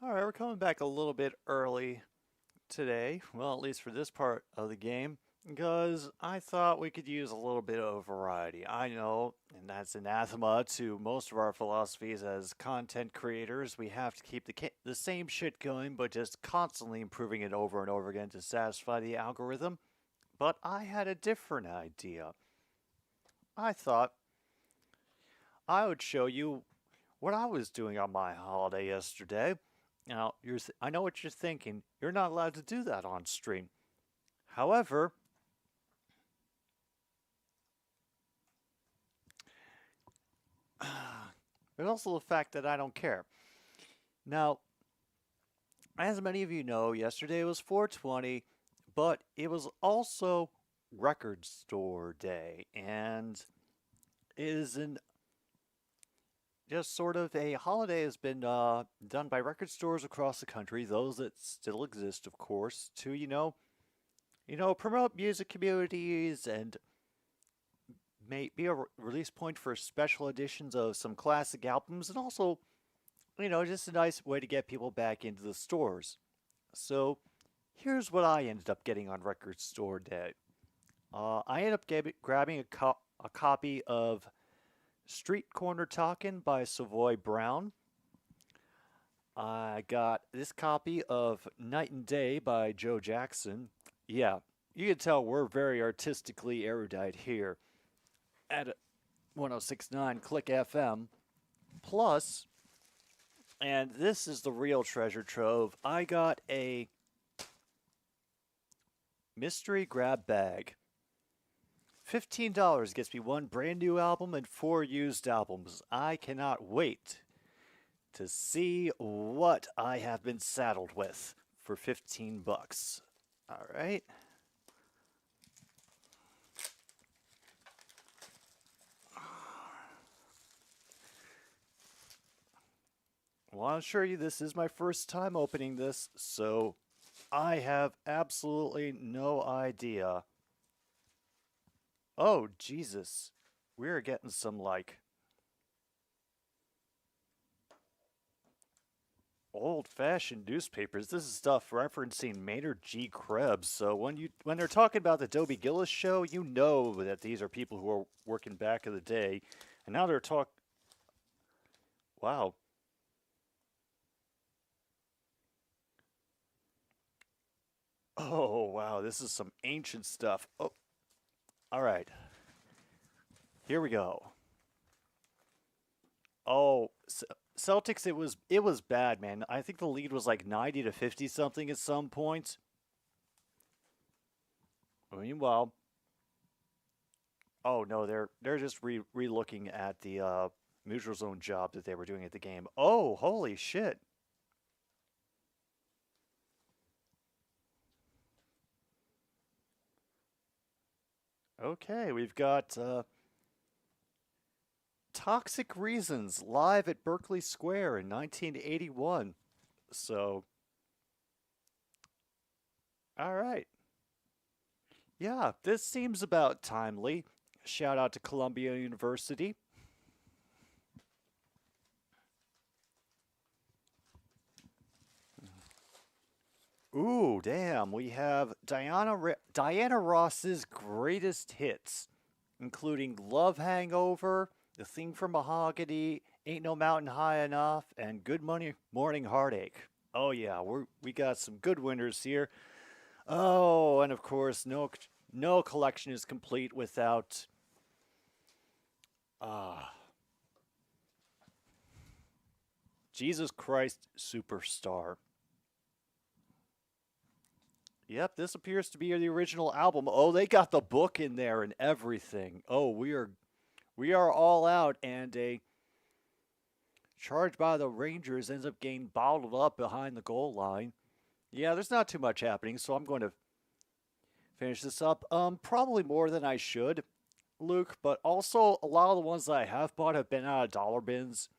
All right, we're coming back a little bit early today. Well, at least for this part of the game, because I thought we could use a little bit of variety. I know, and that's anathema to most of our philosophies as content creators. We have to keep the same shit going, but just constantly improving it over and over again to satisfy the algorithm. But I had a different idea. I thought I would show you what I was doing on my holiday yesterday. Now, I know what you're thinking. You're not allowed to do that on stream. However, there's also the fact that I don't care. Now, as many of you know, yesterday was 420, but it was also Record Store Day, and it is an just sort of a holiday has been done by record stores across the country, those that still exist, of course, to promote music communities and may be a release point for special editions of some classic albums, and also, just a nice way to get people back into the stores. So, here's what I ended up getting on Record Store Day. I ended up grabbing a copy of Street Corner Talkin' by Savoy Brown. I got this copy of Night and Day by Joe Jackson. Yeah, you can tell we're very artistically erudite here at 1069 Click FM. Plus, and this is the real treasure trove, I got a mystery grab bag. $15 gets me one brand new album and 4 used albums. I cannot wait to see what I have been saddled with for $15. All right. Well, I'll assure you this is my first time opening this, so I have absolutely no idea. Oh, Jesus. We're getting some, old-fashioned newspapers. This is stuff referencing Maynard G. Krebs. So when they're talking about the Dobie Gillis show, you know that these are people who are working back in the day. And now they're Wow. Oh, wow. This is some ancient stuff. Oh. All right. Here we go. Oh, Celtics, it was bad, man. I think the lead was like 90 to 50 something at some point. Meanwhile, oh no, they're just re-looking at the neutral zone job that they were doing at the game. Oh, holy shit. Okay, we've got Toxic Reasons live at Berkeley Square in 1981. So, all right. Yeah, this seems about timely. Shout out to Columbia University. Ooh, damn. We have Diana Ross's greatest hits, including Love Hangover, The Thing from Mahogany, Ain't No Mountain High Enough, and Good Morning Heartache. Oh yeah, we got some good winners here. Oh, and of course, no collection is complete without Jesus Christ Superstar. Yep, this appears to be the original album. Oh, they got the book in there and everything. Oh, we are all out, and a charge by the Rangers ends up getting bottled up behind the goal line. Yeah, there's not too much happening, so I'm going to finish this up. Probably more than I should, Luke, but also a lot of the ones that I have bought have been out of dollar bins.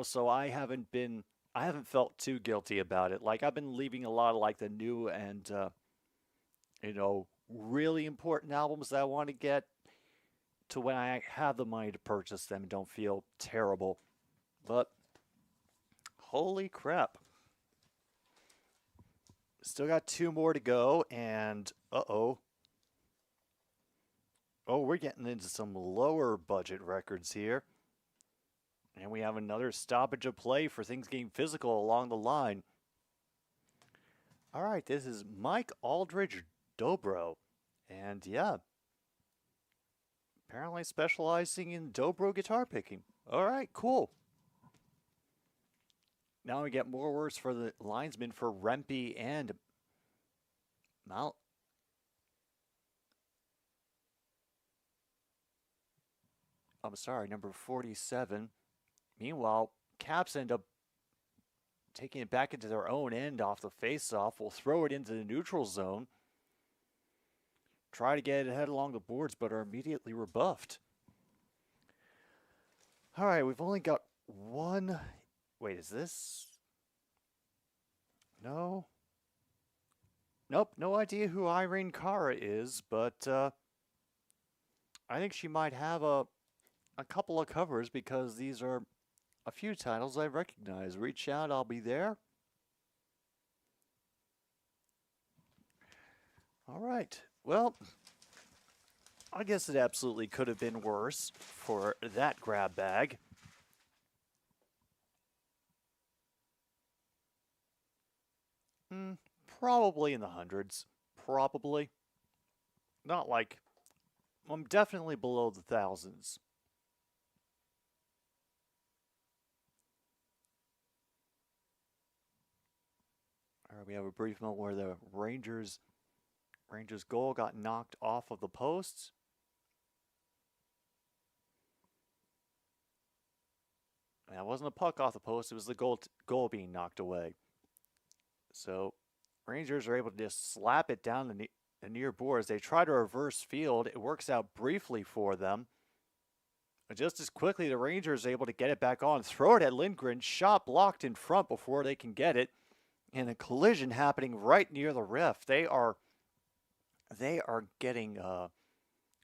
So I haven't felt too guilty about it. Like, I've been leaving a lot of like the new and really important albums that I want to get to when I have the money to purchase them and don't feel terrible. But holy crap. Still got 2 more to go, and uh-oh. Oh, we're getting into some lower budget records here. And we have another stoppage of play for things getting physical along the line. All right, this is Mike Aldridge Dobro. And yeah, apparently specializing in dobro guitar picking. All right, cool. Now we get more words for the linesmen for Rempe and Mount. I'm sorry, number 47. Meanwhile, Caps end up taking it back into their own end off the face-off. Will throw it into the neutral zone. Try to get ahead along the boards, but are immediately rebuffed. All right, we've only got one. Wait, is this? No. Nope, no idea who Irene Cara is, but I think she might have a couple of covers because these are a few titles I recognize. Reach Out, I'll Be There. All right. Well, I guess it absolutely could have been worse for that grab bag. Probably in the hundreds. Probably. Not like... I'm definitely below the thousands. All right, we have a brief moment where the Rangers' goal got knocked off of the posts. That wasn't a puck off the post, it was the goal being knocked away. So Rangers are able to just slap it down the near boards. They try to reverse field. It works out briefly for them. Just as quickly, the Rangers are able to get it back on, throw it at Lindgren, shot blocked in front before they can get it, and a collision happening right near the ref. They are getting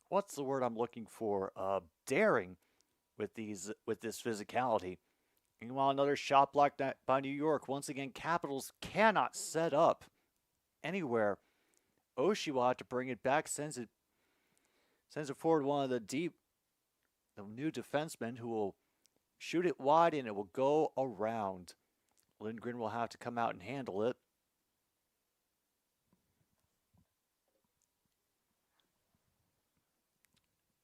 what's the word I'm looking for? Daring with this physicality. Meanwhile, another shot blocked by New York. Once again, Capitals cannot set up anywhere. Oshie will have to bring it back, sends it forward one of the new defensemen who will shoot it wide and it will go around. Lindgren will have to come out and handle it.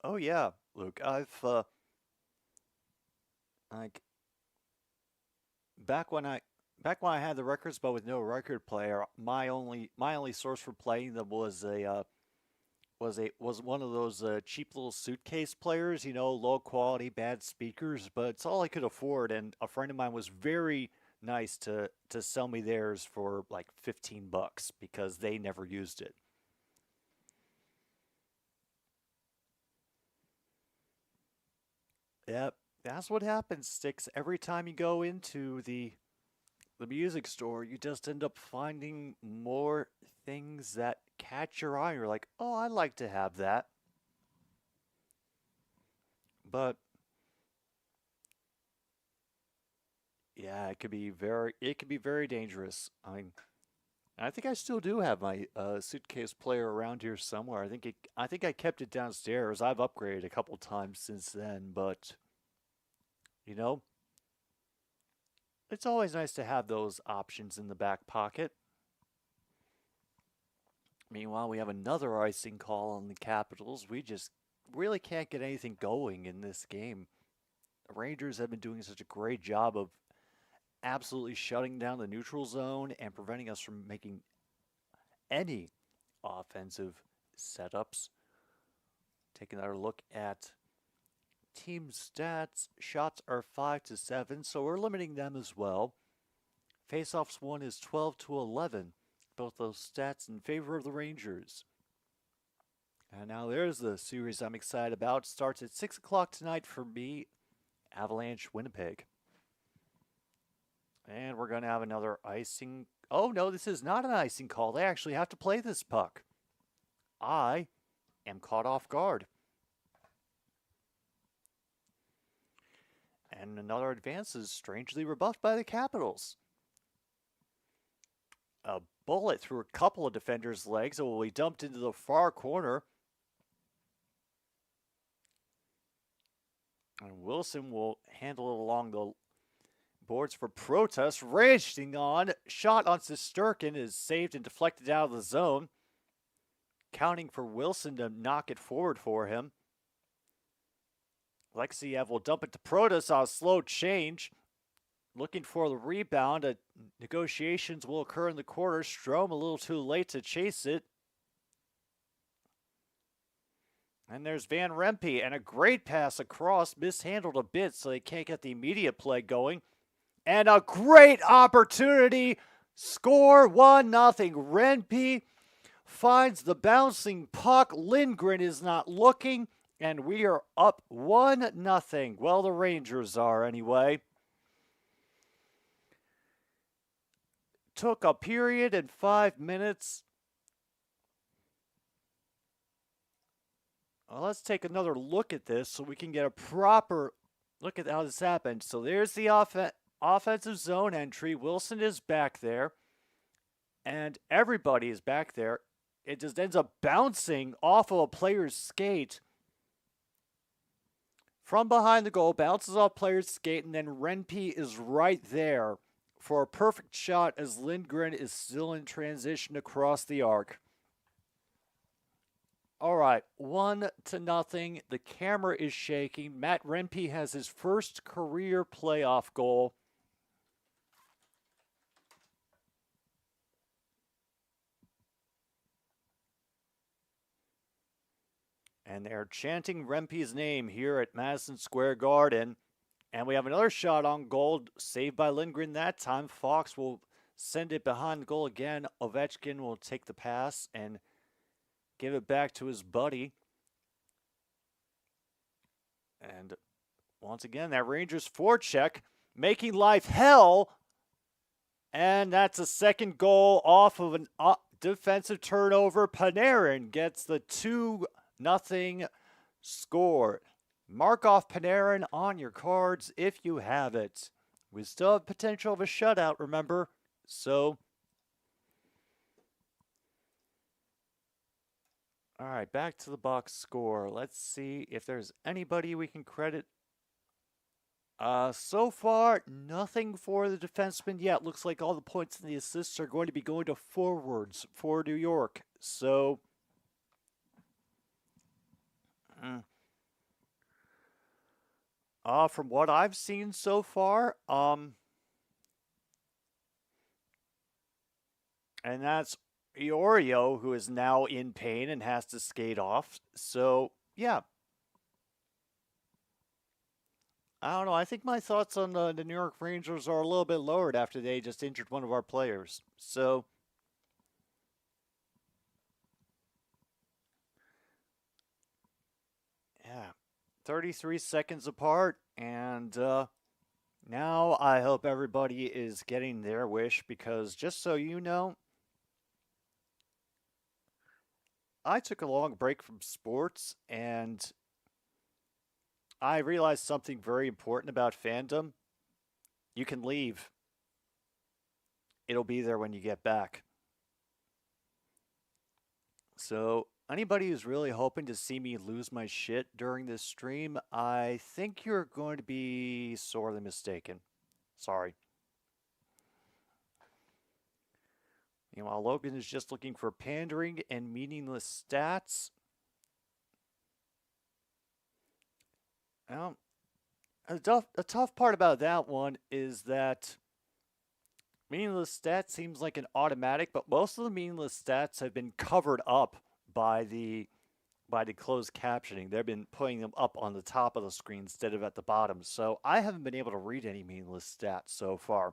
Oh yeah, Luke, I've back when I had the records but with no record player, my only source for playing them was one of those cheap little suitcase players, low quality, bad speakers, but it's all I could afford, and a friend of mine was very nice to sell me theirs for like $15 because they never used it. Yep, that's what happens, Sticks. Every time you go into the music store, you just end up finding more things that catch your eye. You're like, oh, I'd like to have that. But yeah, it could be very dangerous. I think I still do have my suitcase player around here somewhere. I think I kept it downstairs. I've upgraded a couple times since then, but it's always nice to have those options in the back pocket. Meanwhile, we have another icing call on the Capitals. We just really can't get anything going in this game. The Rangers have been doing such a great job of absolutely shutting down the neutral zone and preventing us from making any offensive setups. Take another look at team stats. Shots are 5-7, so we're limiting them as well. Faceoffs won is 12-11. Both those stats in favor of the Rangers. And now there's the series I'm excited about. Starts at 6 o'clock tonight for me, Avalanche Winnipeg. And we're going to have another icing. Oh, no, this is not an icing call. They actually have to play this puck. I am caught off guard. And another advance is strangely rebuffed by the Capitals. A bullet through a couple of defenders' legs. It will be dumped into the far corner. And Wilson will handle it along the boards for protest. Raging on. Shot on Shesterkin is saved and deflected out of the zone. Counting for Wilson to knock it forward for him. Alexeyev will dump it to Protas on a slow change. Looking for the rebound. Negotiations will occur in the corner. Strome a little too late to chase it. And there's Van Rempe, and a great pass across. Mishandled a bit, so they can't get the immediate play going. And a great opportunity. Score 1-0. Rempe finds the bouncing puck. Lindgren is not looking, and we are up 1-0. Well, the Rangers are anyway. Took a period and 5 minutes. Well, let's take another look at this so we can get a proper look at how this happened. So there's the offensive zone entry. Wilson is back there, and everybody is back there. It just ends up bouncing off of a player's skate from behind the goal, bounces off player's skate, and then Rempe is right there for a perfect shot as Lindgren is still in transition across the arc. All right, 1-0. The camera is shaking. Matt Rempe has his first career playoff goal. And they're chanting Rempe's name here at Madison Square Garden. And we have another shot on goal, saved by Lindgren that time. Fox will send it behind the goal again. Ovechkin will take the pass and give it back to his buddy. And once again, that Rangers forecheck making life hell. And that's a second goal off of a defensive turnover. Panarin gets the 2-0 score. Mark off Panarin on your cards if you have it. We still have potential of a shutout, remember? So, all right, back to the box score. Let's see if there's anybody we can credit. So far, nothing for the defenseman yet. Looks like all the points and the assists are going to be going to forwards for New York. So, from what I've seen so far, and that's Iorio, who is now in pain and has to skate off. So, yeah. I don't know. I think my thoughts on the New York Rangers are a little bit lowered after they just injured one of our players. So, yeah. 33 seconds apart, and now I hope everybody is getting their wish, because just so you know, I took a long break from sports, and I realized something very important about fandom. You can leave. It'll be there when you get back. So, anybody who's really hoping to see me lose my shit during this stream, I think you're going to be sorely mistaken. Sorry. Meanwhile, Logan is just looking for pandering and meaningless stats. Well, the tough part about that one is that meaningless stats seems like an automatic, but most of the meaningless stats have been covered up by the closed captioning. They've been putting them up on the top of the screen instead of at the bottom. So I haven't been able to read any meaningless stats so far.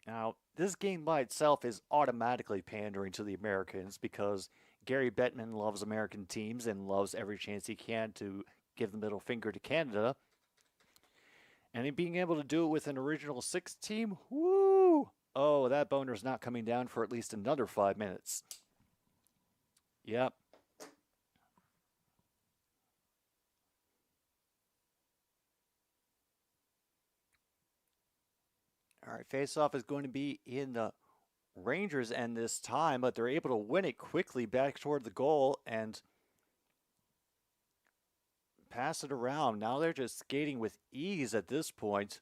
Now, this game by itself is automatically pandering to the Americans because Gary Bettman loves American teams and loves every chance he can to give the middle finger to Canada. And in being able to do it with an original 6 team, woo! Oh, that boner's not coming down for at least another 5 minutes. Yep. All right, face-off is going to be in the Rangers' end this time, but they're able to win it quickly back toward the goal and pass it around. Now they're just skating with ease at this point.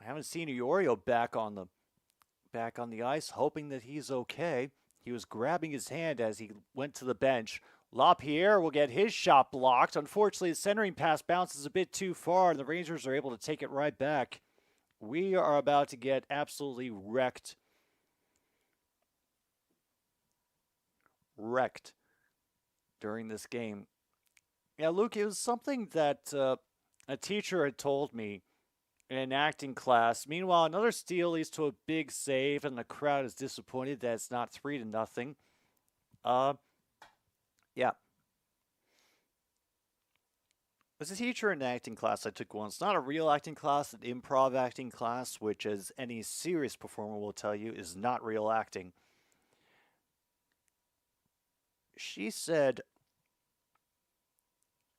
I haven't seen Iorio back on the ice, hoping that he's okay. He was grabbing his hand as he went to the bench. LaPierre will get his shot blocked. Unfortunately, the centering pass bounces a bit too far, and the Rangers are able to take it right back. We are about to get absolutely wrecked. Wrecked during this game. Yeah, Luke, it was something that a teacher had told me in an acting class. Meanwhile, another steal leads to a big save, and the crowd is disappointed that it's not 3-0. Yeah. As a teacher in an acting class I took once, not a real acting class, an improv acting class, which, as any serious performer will tell you, is not real acting. She said,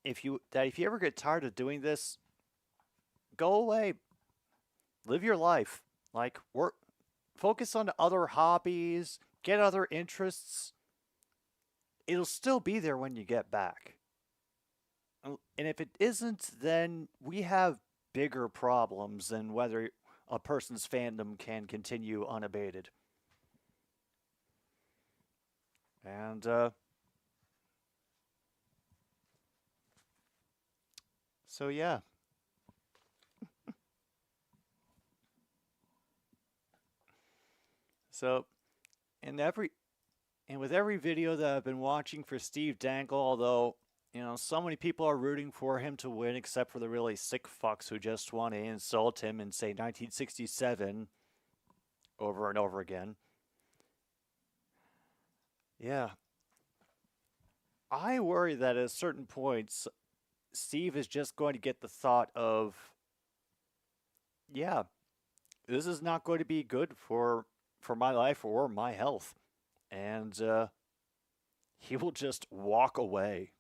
if you ever get tired of doing this, go away. Live your life. Like, focus on other hobbies, get other interests. It'll still be there when you get back. And if it isn't, then we have bigger problems than whether a person's fandom can continue unabated. And, so yeah. So, and with every video that I've been watching for Steve Dangle, although, so many people are rooting for him to win, except for the really sick fucks who just want to insult him and say 1967 over and over again. Yeah. I worry that at certain points, Steve is just going to get the thought of, yeah, this is not going to be good for my life or my health. And he will just walk away.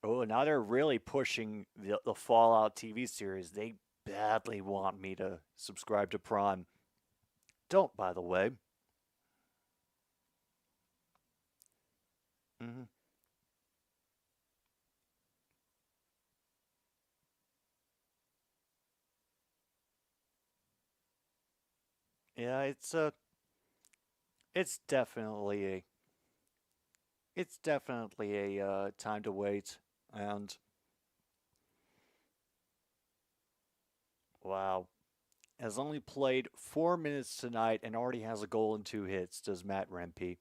Oh, now they're really pushing the Fallout TV series. They badly want me to subscribe to Prime. Don't, by the way. Mm-hmm. Yeah, it's definitely a time to wait. And wow, has only played 4 minutes tonight and already has a goal and 2 hits. Does Matt Rempe?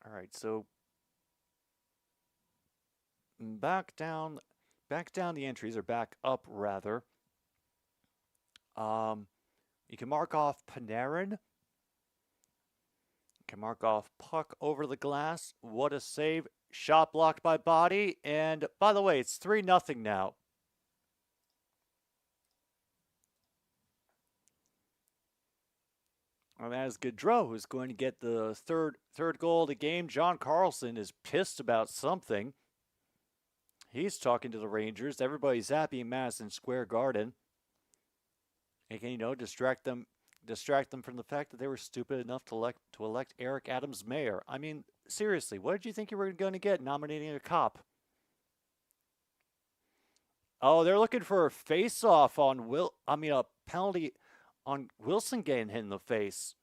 All right, so back down the entries, or back up rather. You can mark off Panarin. You can mark off puck over the glass. What a save. Shot blocked by Body. And by the way, it's 3-0 now. And that is Gaudreau, who's going to get the third goal of the game. John Carlson is pissed about something. He's talking to the Rangers. Everybody's happy in Madison Square Garden. And can, distract them from the fact that they were stupid enough to elect Eric Adams mayor. I mean, seriously, what did you think you were going to get nominating a cop? Oh, they're looking for a face-off on a penalty on Wilson getting hit in the face.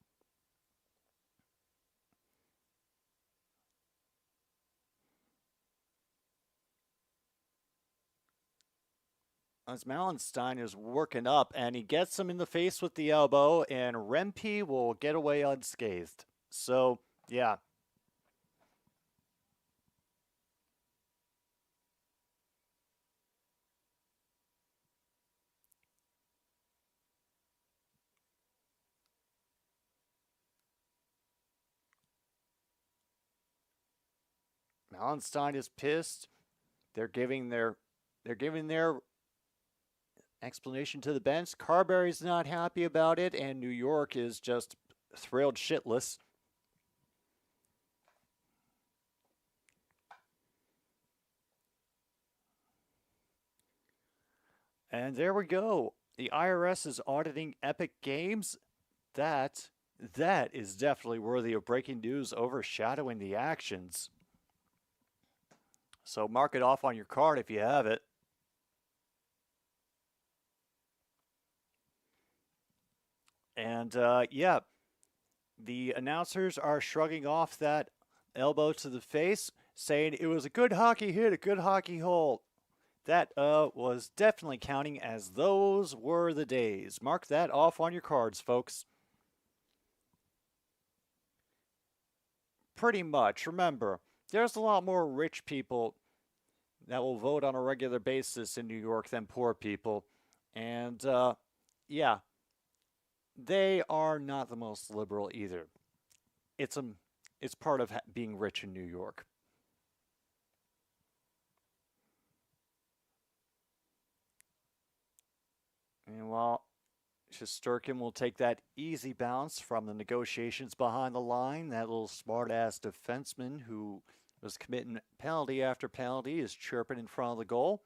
As Malenstein is working up, and he gets him in the face with the elbow, and Rempe will get away unscathed. So, yeah. Malenstein is pissed. They're giving their explanation to the bench. Carberry's not happy about it, and New York is just thrilled shitless. And there we go. The IRS is auditing Epic Games. That is definitely worthy of breaking news overshadowing the actions. So mark it off on your card if you have it. And yeah, the announcers are shrugging off that elbow to the face, saying it was a good hockey hit, a good hockey hold. That was definitely counting as those were the days. Mark that off on your cards, folks. Pretty much. Remember, there's a lot more rich people that will vote on a regular basis in New York than poor people. And yeah, they are not the most liberal either. It's part of being rich in New York. And while Shesterkin will take that easy bounce from the negotiations behind the line, that little smart-ass defenseman who was committing penalty after penalty is chirping in front of the goal.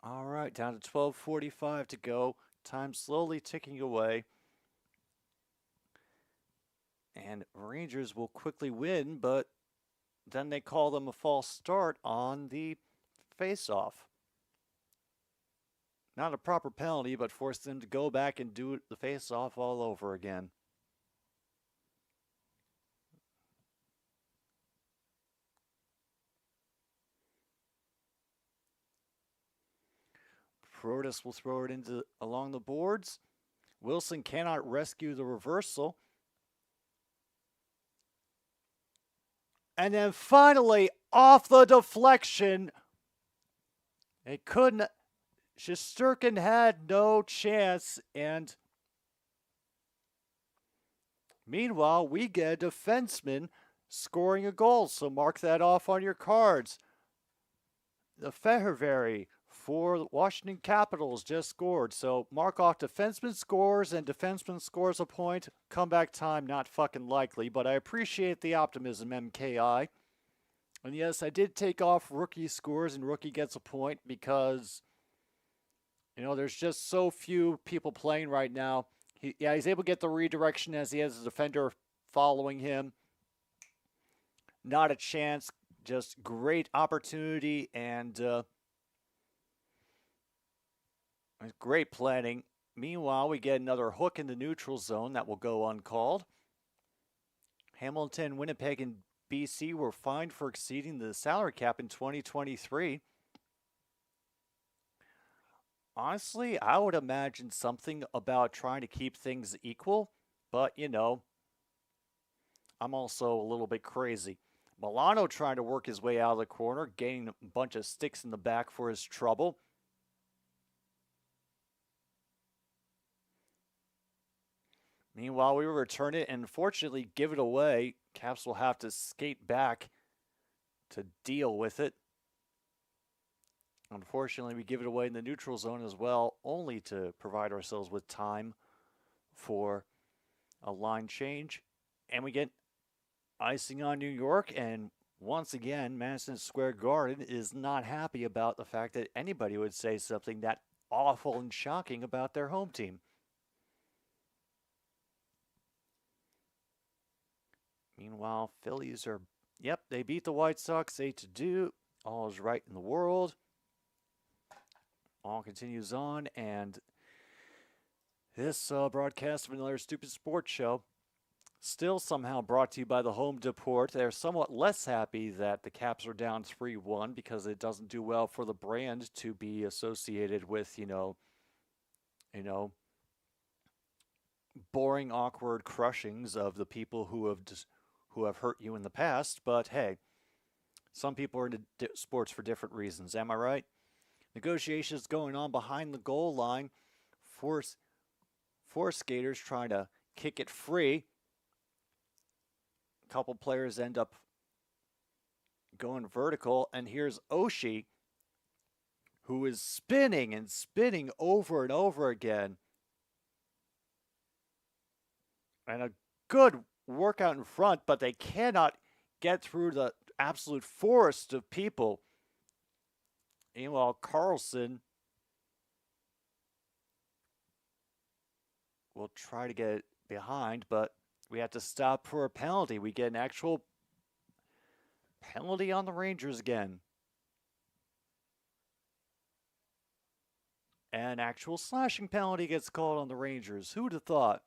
All right, down to 12:45 to go. Time slowly ticking away. And Rangers will quickly win, but then they call them a false start on the face-off. Not a proper penalty, but force them to go back and do the face-off all over again. Protas will throw it along the boards. Wilson cannot rescue the reversal. And then finally, off the deflection, it couldn't. Shesterkin had no chance, and meanwhile, we get a defenseman scoring a goal. So mark that off on your cards. The Fehervary for the Washington Capitals just scored. So mark off defenseman scores, and defenseman scores a point. Comeback time, not fucking likely, but I appreciate the optimism, MKI. And yes, I did take off rookie scores and rookie gets a point because, you know, there's just so few people playing right now. He's able to get the redirection as he has a defender following him. Not a chance, just great opportunity and great planning. Meanwhile, we get another hook in the neutral zone that will go uncalled. Hamilton, Winnipeg, and BC were fined for exceeding the salary cap in 2023. Honestly, I would imagine something about trying to keep things equal, but, you know, I'm also a little bit crazy. Milano trying to work his way out of the corner, gaining a bunch of sticks in the back for his trouble. Meanwhile, we will return it and unfortunately give it away. Caps will have to skate back to deal with it. Unfortunately, we give it away in the neutral zone as well, only to provide ourselves with time for a line change. And we get icing on New York, and once again, Madison Square Garden is not happy about the fact that anybody would say something that awful and shocking about their home team. Meanwhile, Phillies are, yep, they beat the White Sox 8-2. All is right in the world. All continues on, and this broadcast of another Stupid Sports Show still somehow brought to you by the Home Depot. They're somewhat less happy that the Caps are down 3-1 because it doesn't do well for the brand to be associated with, you know, boring, awkward crushings of the people who have hurt you in the past. But hey, some people are into sports for different reasons. Am I right? Negotiations going on behind the goal line. Four skaters trying to kick it free. A couple players end up going vertical, and here's Oshie who is spinning and spinning over and over again. And a good workout in front, but they cannot get through the absolute forest of people. Meanwhile, Carlson will try to get behind, but we have to stop for a penalty. We get an actual penalty on the Rangers again. An actual slashing penalty gets called on the Rangers. Who would have thought?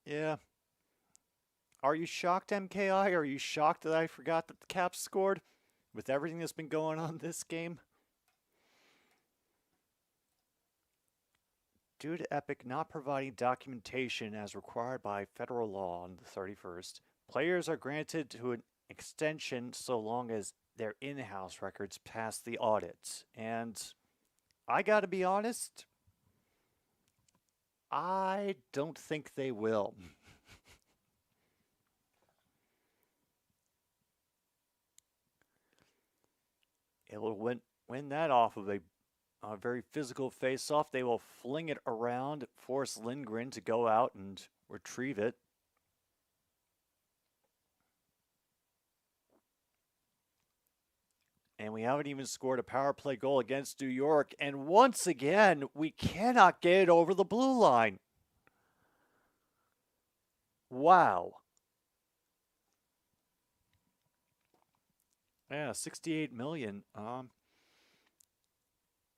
Yeah. Are you shocked, MKI? Are you shocked that I forgot that the Caps scored with everything that's been going on this game? Due to Epic not providing documentation as required by federal law on the 31st, players are granted to an extension so long as their in-house records pass the audit. And I gotta be honest, I don't think they will. It will win that off of a very physical face-off. They will fling it around, force Lindgren to go out and retrieve it. And we haven't even scored a power play goal against New York. And once again, we cannot get it over the blue line. Wow. Yeah, 68 million.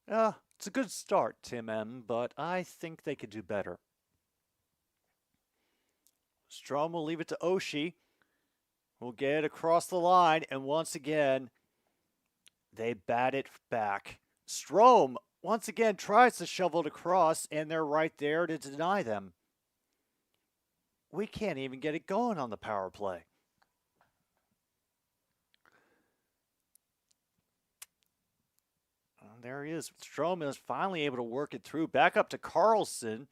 It's a good start, Tim M, but I think they could do better. Strome will leave it to Oshie. We'll get it across the line, and once again, they bat it back. Strome, once again, tries to shovel it across, and they're right there to deny them. We can't even get it going on the power play. There he is. Strome is finally able to work it through. Back up to Karlsson.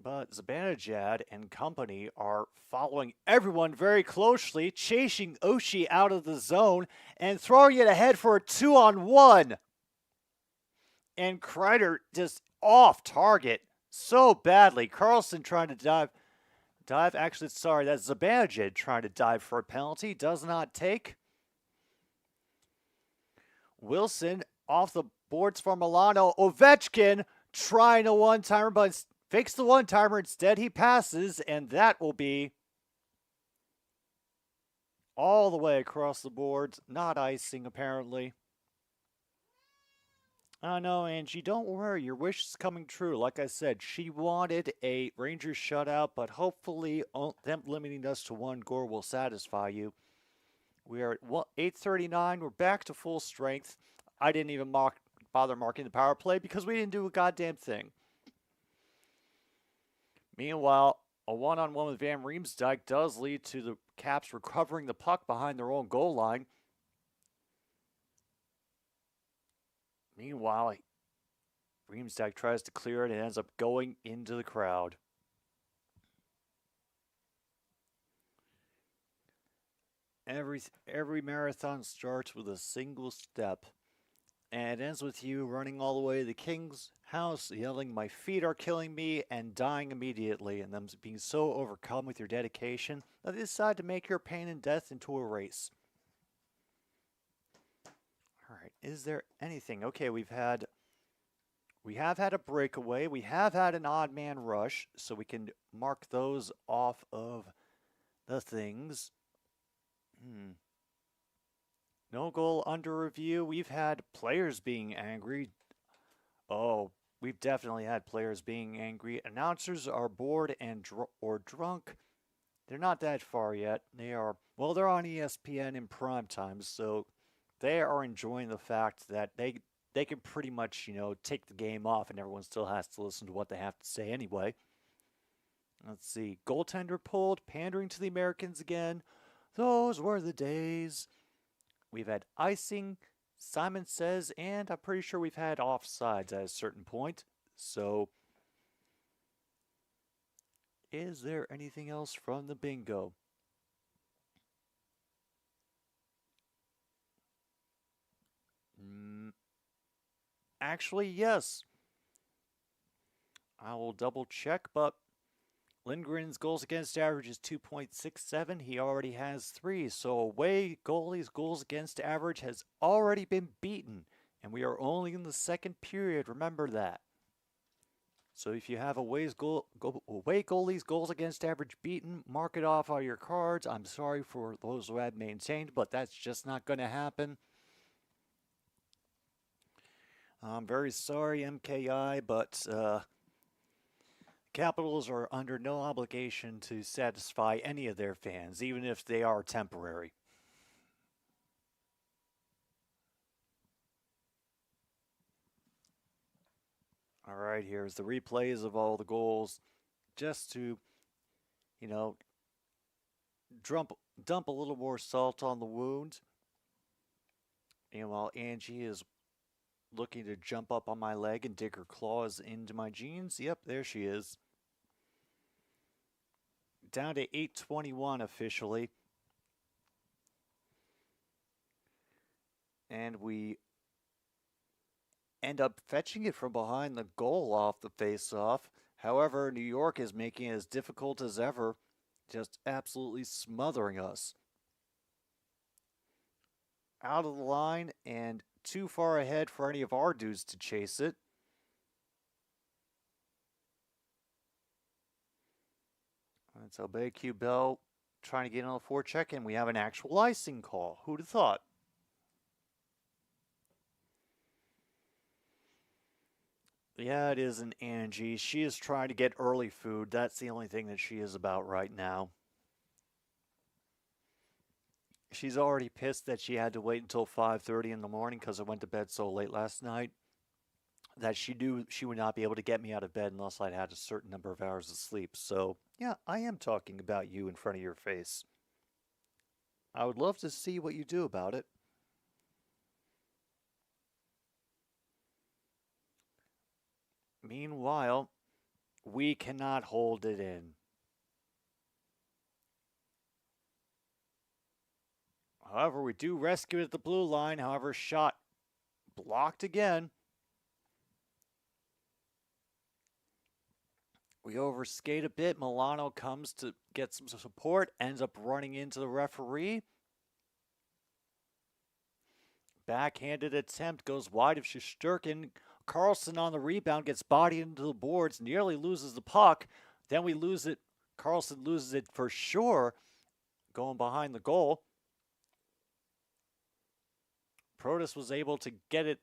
But Zibanejad and company are following everyone very closely, chasing Oshie out of the zone and throwing it ahead for a 2-on-1. And Kreider just off target so badly. Karlsson trying to dive. Actually, sorry, that's Zibanejad trying to dive for a penalty. Does not take. Wilson off the boards for Milano. Ovechkin trying a one-timer, but fakes the one-timer. Instead, he passes, and that will be all the way across the boards. Not icing, apparently. I know, Angie, don't worry. Your wish is coming true. Like I said, she wanted a Rangers shutout, but hopefully them limiting us to one goal will satisfy you. We are at 8:39. We're back to full strength. I didn't even bother marking the power play because we didn't do a goddamn thing. Meanwhile, a one-on-one with Van Riemsdyk does lead to the Caps recovering the puck behind their own goal line. Meanwhile, Riemsdyk tries to clear it and ends up going into the crowd. Every marathon starts with a single step, and it ends with you running all the way to the King's house, yelling, "My feet are killing me," and dying immediately, and them being so overcome with your dedication that they decide to make your pain and death into a race. All right, is there anything? Okay, we have had a breakaway. We have had an odd man rush, so we can mark those off of the things. No goal under review. We've had players being angry. Oh, we've definitely had players being angry. Announcers are bored and or drunk. They're not that far yet. They're on ESPN in prime time, so they are enjoying the fact that they can pretty much, take the game off and everyone still has to listen to what they have to say anyway. Let's see. Goaltender pulled, pandering to the Americans again. Those were the days. We've had icing, Simon says, and I'm pretty sure we've had offsides at a certain point. So, is there anything else from the bingo? Actually, yes. I will double check, but Lindgren's goals against average is 2.67. He already has 3. So away goalie's goals against average has already been beaten. And we are only in the second period. Remember that. So if you have away goalie's goals against average beaten, mark it off on your cards. I'm sorry for those who have maintained, but that's just not going to happen. I'm very sorry, MKI, but Capitals are under no obligation to satisfy any of their fans, even if they are temporary. All right, here's the replays of all the goals, just to, dump a little more salt on the wound. And while Angie is looking to jump up on my leg and dig her claws into my jeans, yep, there she is. Down to 8:21 officially. And we end up fetching it from behind the goal off the face-off. However, New York is making it as difficult as ever, just absolutely smothering us. Out of the line and too far ahead for any of our dudes to chase it. And so BQ Bell trying to get on the forecheck, and we have an actual icing call. Who'd have thought? Yeah, it is an Angie. She is trying to get early food. That's the only thing that she is about right now. She's already pissed that she had to wait until 5:30 in the morning because I went to bed so late last night that she knew she would not be able to get me out of bed unless I'd had a certain number of hours of sleep. So, yeah, I am talking about you in front of your face. I would love to see what you do about it. Meanwhile, we cannot hold it in. However, we do rescue it at the blue line. However, shot blocked again. We overskate a bit. Milano comes to get some support, ends up running into the referee. Backhanded attempt goes wide of Shesterkin. Carlson on the rebound gets bodied into the boards, nearly loses the puck. Then we lose it. Carlson loses it for sure, going behind the goal. Protas was able to get it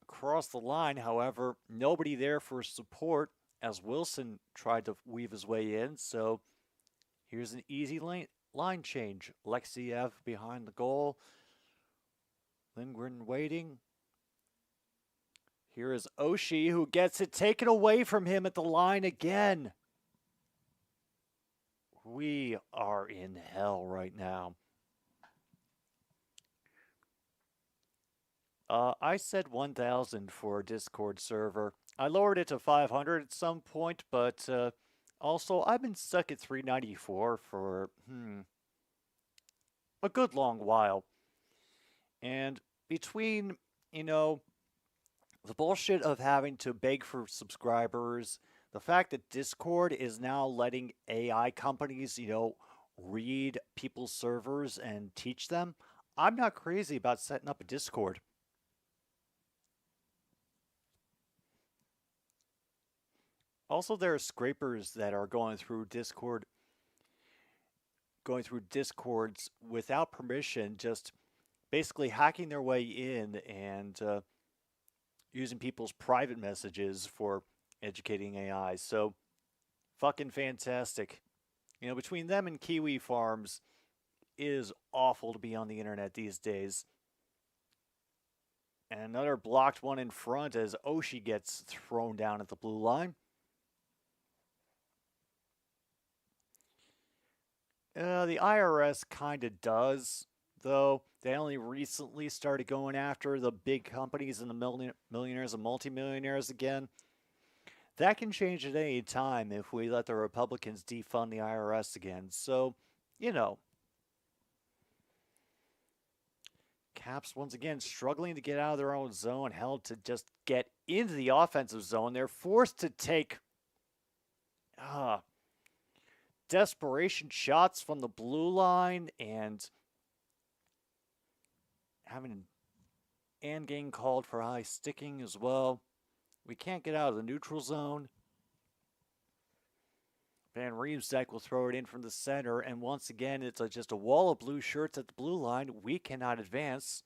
across the line. However, nobody there for support as Wilson tried to weave his way in. So here's an easy line change. Alexiev behind the goal. Lindgren waiting. Here is Oshie, who gets it taken away from him at the line again. We are in hell right now. I said 1,000 for a Discord server. I lowered it to 500 at some point, but also I've been stuck at 394 for a good long while. And between, the bullshit of having to beg for subscribers, the fact that Discord is now letting AI companies, read people's servers and teach them, I'm not crazy about setting up a Discord. Also, there are scrapers that are going through Discords without permission, just basically hacking their way in and using people's private messages for educating AI. So, fucking fantastic. Between them and Kiwi Farms, it is awful to be on the internet these days. And another blocked one in front as Oshie gets thrown down at the blue line. The IRS kind of does, though. They only recently started going after the big companies and the millionaires and multimillionaires again. That can change at any time if we let the Republicans defund the IRS again. So, Caps once again struggling to get out of their own zone, held to just get into the offensive zone. They're forced to take desperation shots from the blue line and having and getting called for high sticking as well. We can't get out of the neutral zone. Van Riemsdyk will throw it in from the center, and once again, it's just a wall of blue shirts at the blue line. We cannot advance.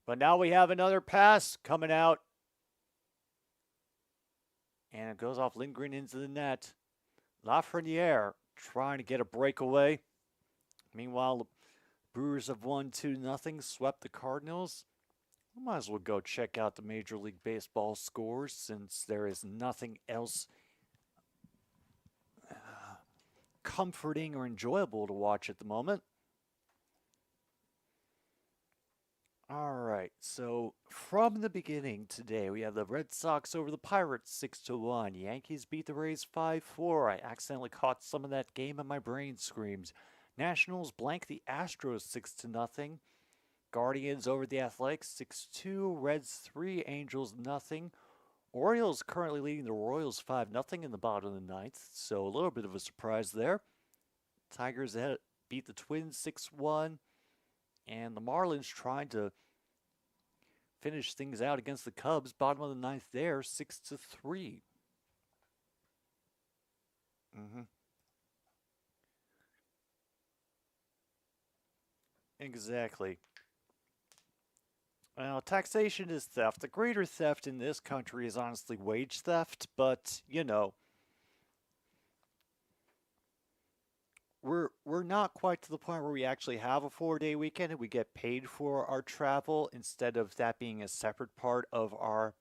But now we have another pass coming out. And it goes off Lindgren into the net. Lafreniere trying to get a breakaway. Meanwhile, the Brewers have won 2-0, swept the Cardinals. We might as well go check out the Major League Baseball scores since there is nothing else comforting or enjoyable to watch at the moment. All right, so from the beginning today, we have the Red Sox over the Pirates 6-1. Yankees beat the Rays 5-4. I accidentally caught some of that game and my brain screams. Nationals blank the Astros 6-0. Guardians over the Athletics 6-2. Reds 3, Angels nothing. Orioles currently leading the Royals 5-0 in the bottom of the ninth, so a little bit of a surprise there. Tigers beat the Twins 6-1, and the Marlins trying to finish things out against the Cubs, bottom of the ninth there, 6-3. Exactly. Well, taxation is theft. The greater theft in this country is honestly wage theft, but, you know, we're not quite to the point where we actually have a 4-day weekend and we get paid for our travel instead of that being a separate part of our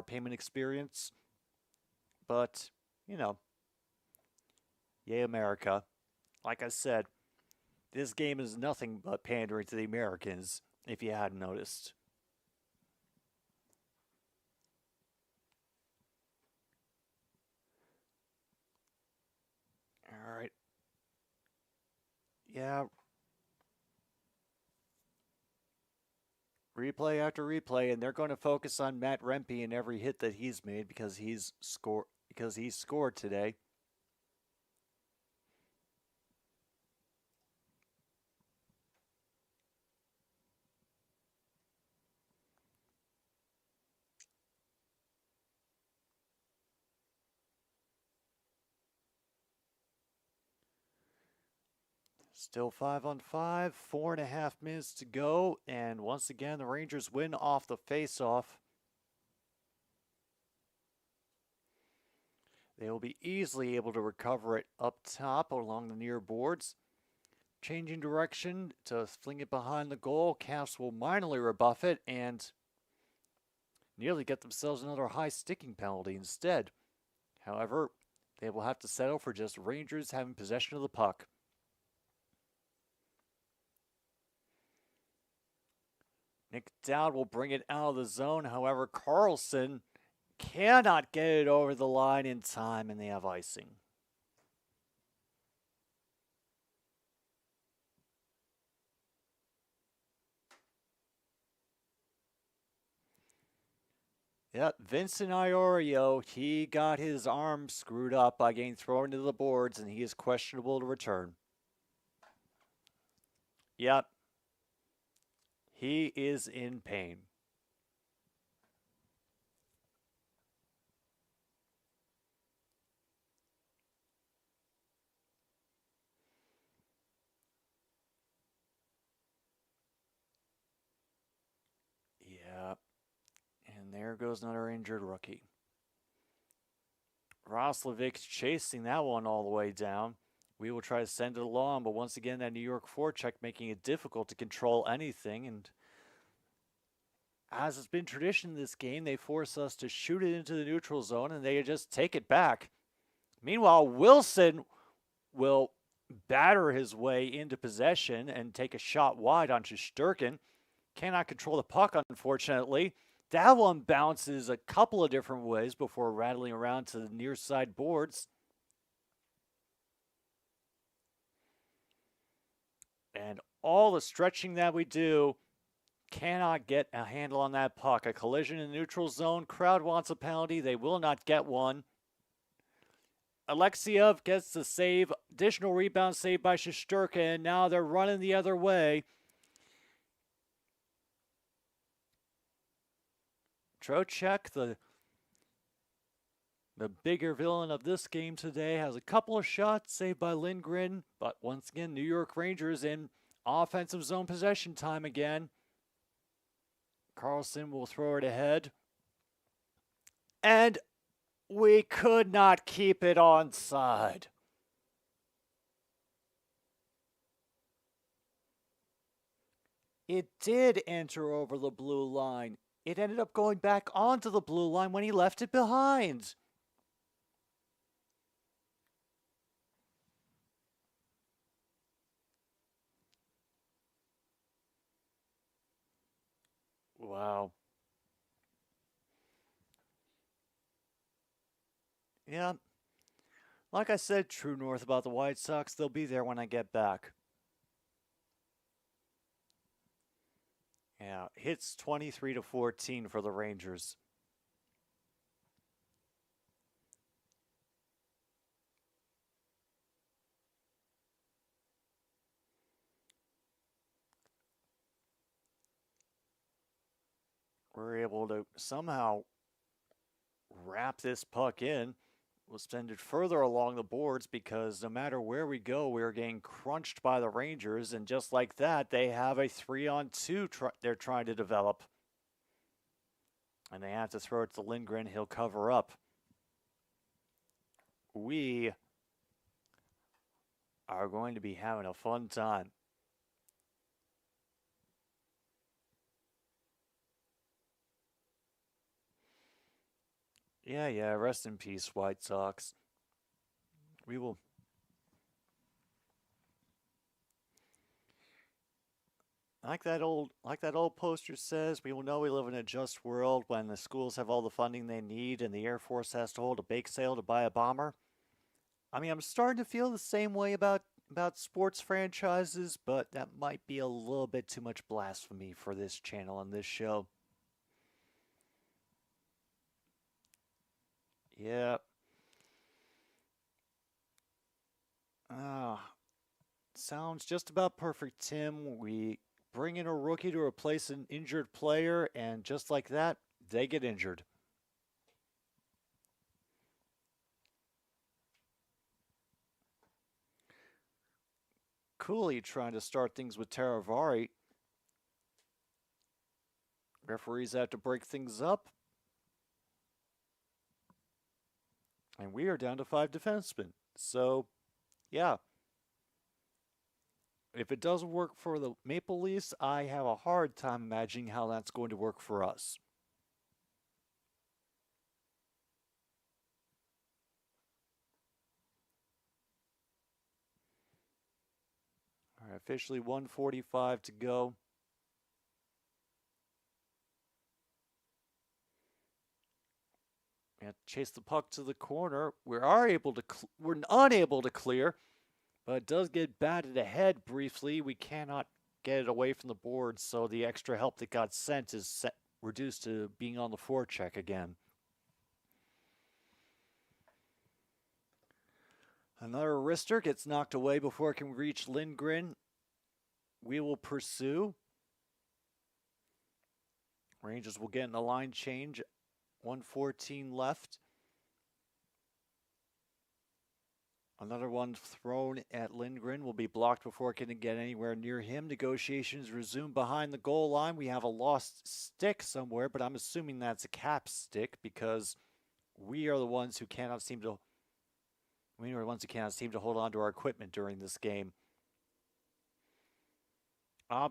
payment experience. But, you know, yay America. Like I said, this game is nothing but pandering to the Americans, if you hadn't noticed. All right. Yeah. Replay after replay, and they're going to focus on Matt Rempe and every hit that he's made because he's scored today. Still 5-on-5, 4.5 minutes to go, and once again the Rangers win off the face-off. They will be easily able to recover it up top along the near boards. Changing direction to fling it behind the goal. Caps will minorly rebuff it and nearly get themselves another high sticking penalty instead. However, they will have to settle for just Rangers having possession of the puck. Nick Dowd will bring it out of the zone. However, Carlson cannot get it over the line in time, and they have icing. Yep, Vincent Iorio, he got his arm screwed up by getting thrown into the boards, and he is questionable to return. Yep. He is in pain. Yeah. And there goes another injured rookie. Roslovic's chasing that one all the way down. We will try to send it along, but once again, that New York forecheck making it difficult to control anything. And as has been tradition in this game, they force us to shoot it into the neutral zone, and they just take it back. Meanwhile, Wilson will batter his way into possession and take a shot wide on Shesterkin. Cannot control the puck, unfortunately. That one bounces a couple of different ways before rattling around to the near side boards. And all the stretching that we do, cannot get a handle on that puck. A collision in the neutral zone. Crowd wants a penalty. They will not get one. Alexeyev gets the save. Additional rebound saved by Shesterkin, and now they're running the other way. Trocheck, the bigger villain of this game today, has a couple of shots saved by Lindgren, but once again, New York Rangers in offensive zone possession time again. Carlson will throw it ahead. And we could not keep it onside. It did enter over the blue line. It ended up going back onto the blue line when he left it behind. Wow. Yeah. Like I said, true north about the White Sox, they'll be there when I get back. Yeah, hits 23-14 for the Rangers. We're able to somehow wrap this puck in. We'll send it further along the boards because no matter where we go, we're getting crunched by the Rangers. And just like that, they have a 3-on-2 they're trying to develop. And they have to throw it to Lindgren. He'll cover up. We are going to be having a fun time. Yeah, rest in peace, White Sox. We will. Like that old poster says, we will know we live in a just world when the schools have all the funding they need and the Air Force has to hold a bake sale to buy a bomber. I mean, I'm starting to feel the same way about sports franchises, but that might be a little bit too much blasphemy for this channel and this show. Yeah. Sounds just about perfect, Tim. We bring in a rookie to replace an injured player, and just like that, they get injured. Cooley trying to start things with Taravari. Referees have to break things up. And we are down to 5 defensemen. So, yeah. If it doesn't work for the Maple Leafs, I have a hard time imagining how that's going to work for us. All right, officially 1:45 to go. We have to chase the puck to the corner. We're unable to clear, but it does get batted ahead briefly. We cannot get it away from the board, so the extra help that got sent is reduced to being on the forecheck again. Another wrister gets knocked away before it can reach Lindgren. We will pursue. Rangers will get in the line change. 1:14 left. Another one thrown at Lindgren will be blocked before it can get anywhere near him. Negotiations resume behind the goal line. We have a lost stick somewhere, but I'm assuming that's a cap stick because we are the ones who cannot seem to hold on to our equipment during this game.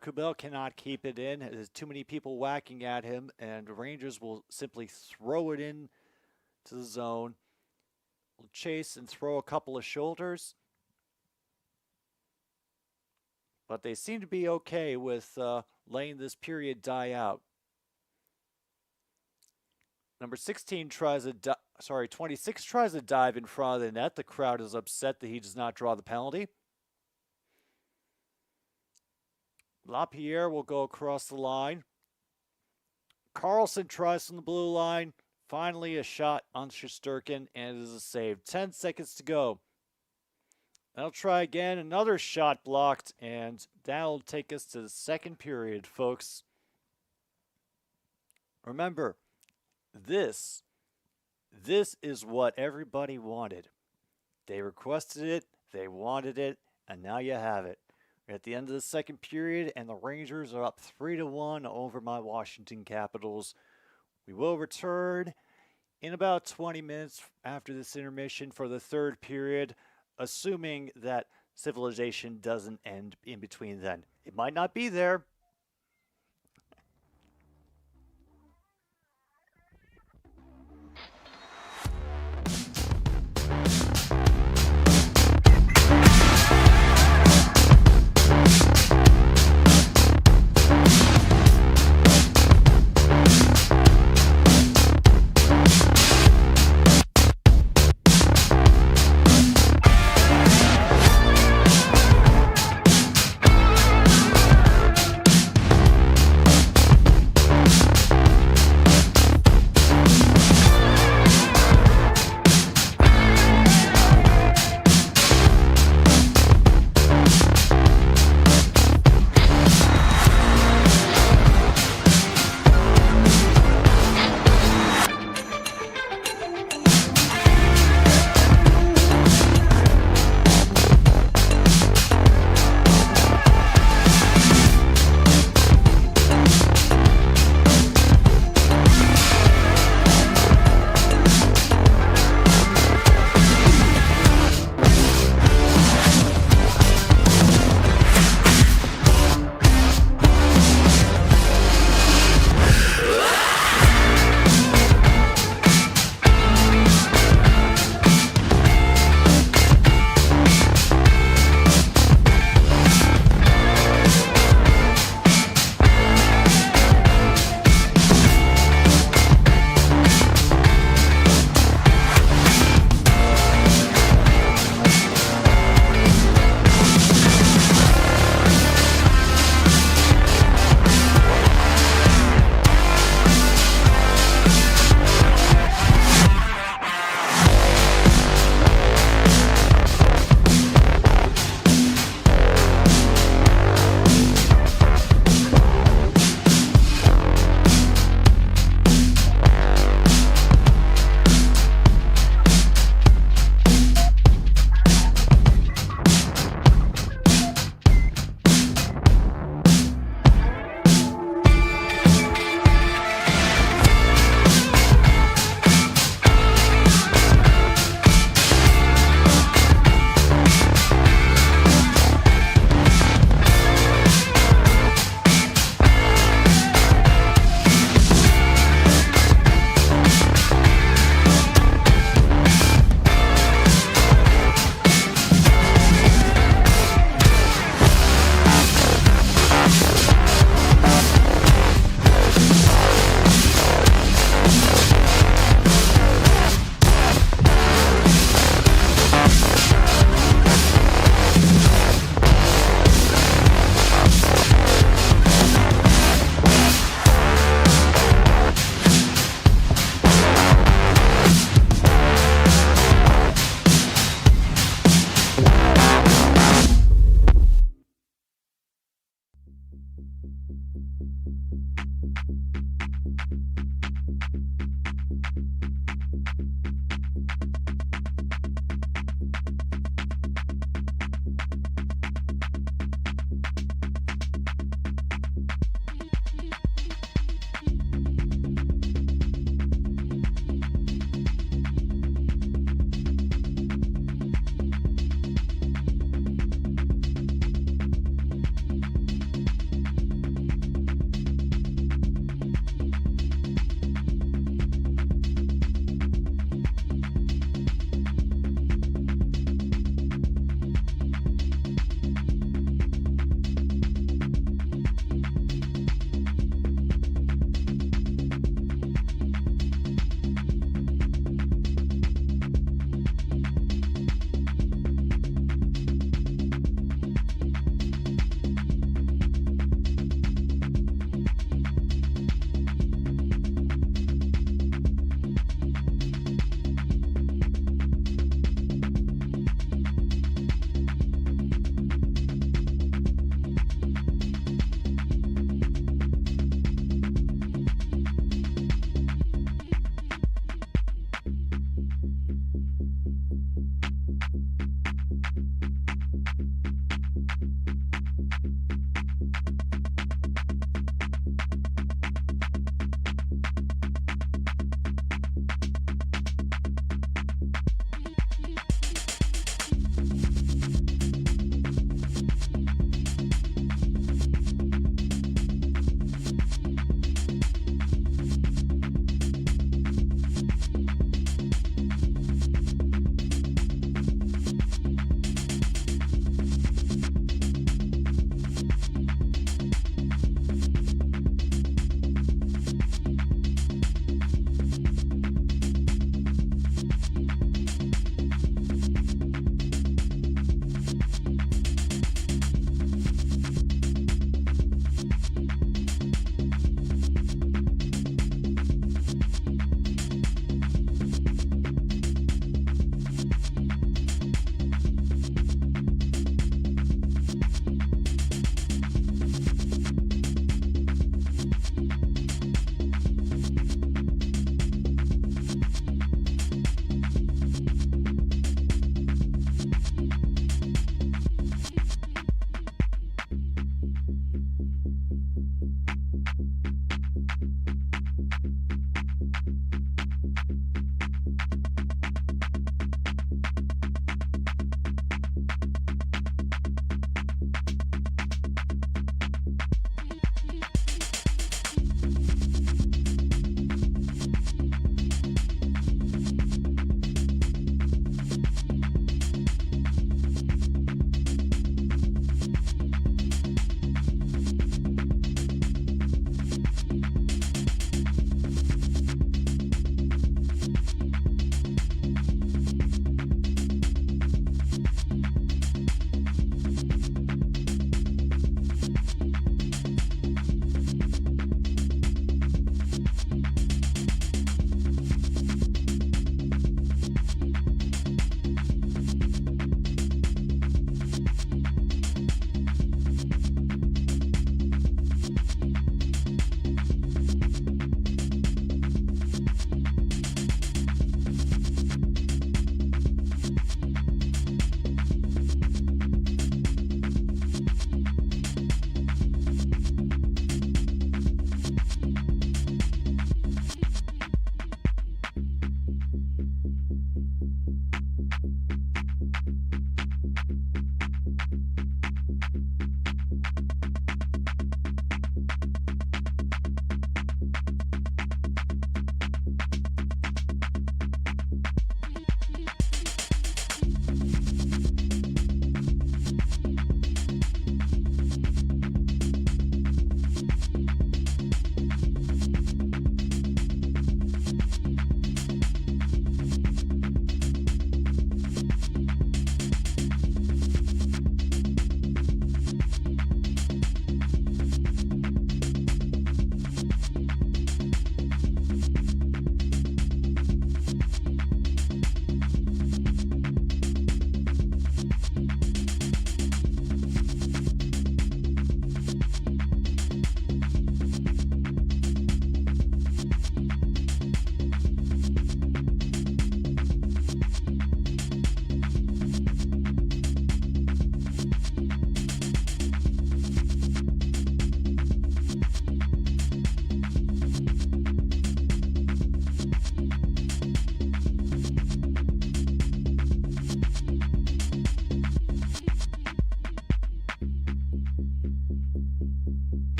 Kubel cannot keep it in. There's too many people whacking at him, and the Rangers will simply throw it in to the zone. We'll chase and throw a couple of shoulders. But they seem to be okay with letting this period die out. Number 26 tries to dive in front of the net. The crowd is upset that he does not draw the penalty. LaPierre will go across the line. Carlson tries from the blue line. Finally, a shot on Shesterkin, and it is a save. 10 seconds to go. They'll try again. Another shot blocked, and that'll take us to the second period, folks. Remember, this is what everybody wanted. They requested it, they wanted it, and now you have it. We're at the end of the second period, and the Rangers are up 3-1 over my Washington Capitals. We will return in about 20 minutes after this intermission for the third period, assuming that civilization doesn't end in between then. It might not be there.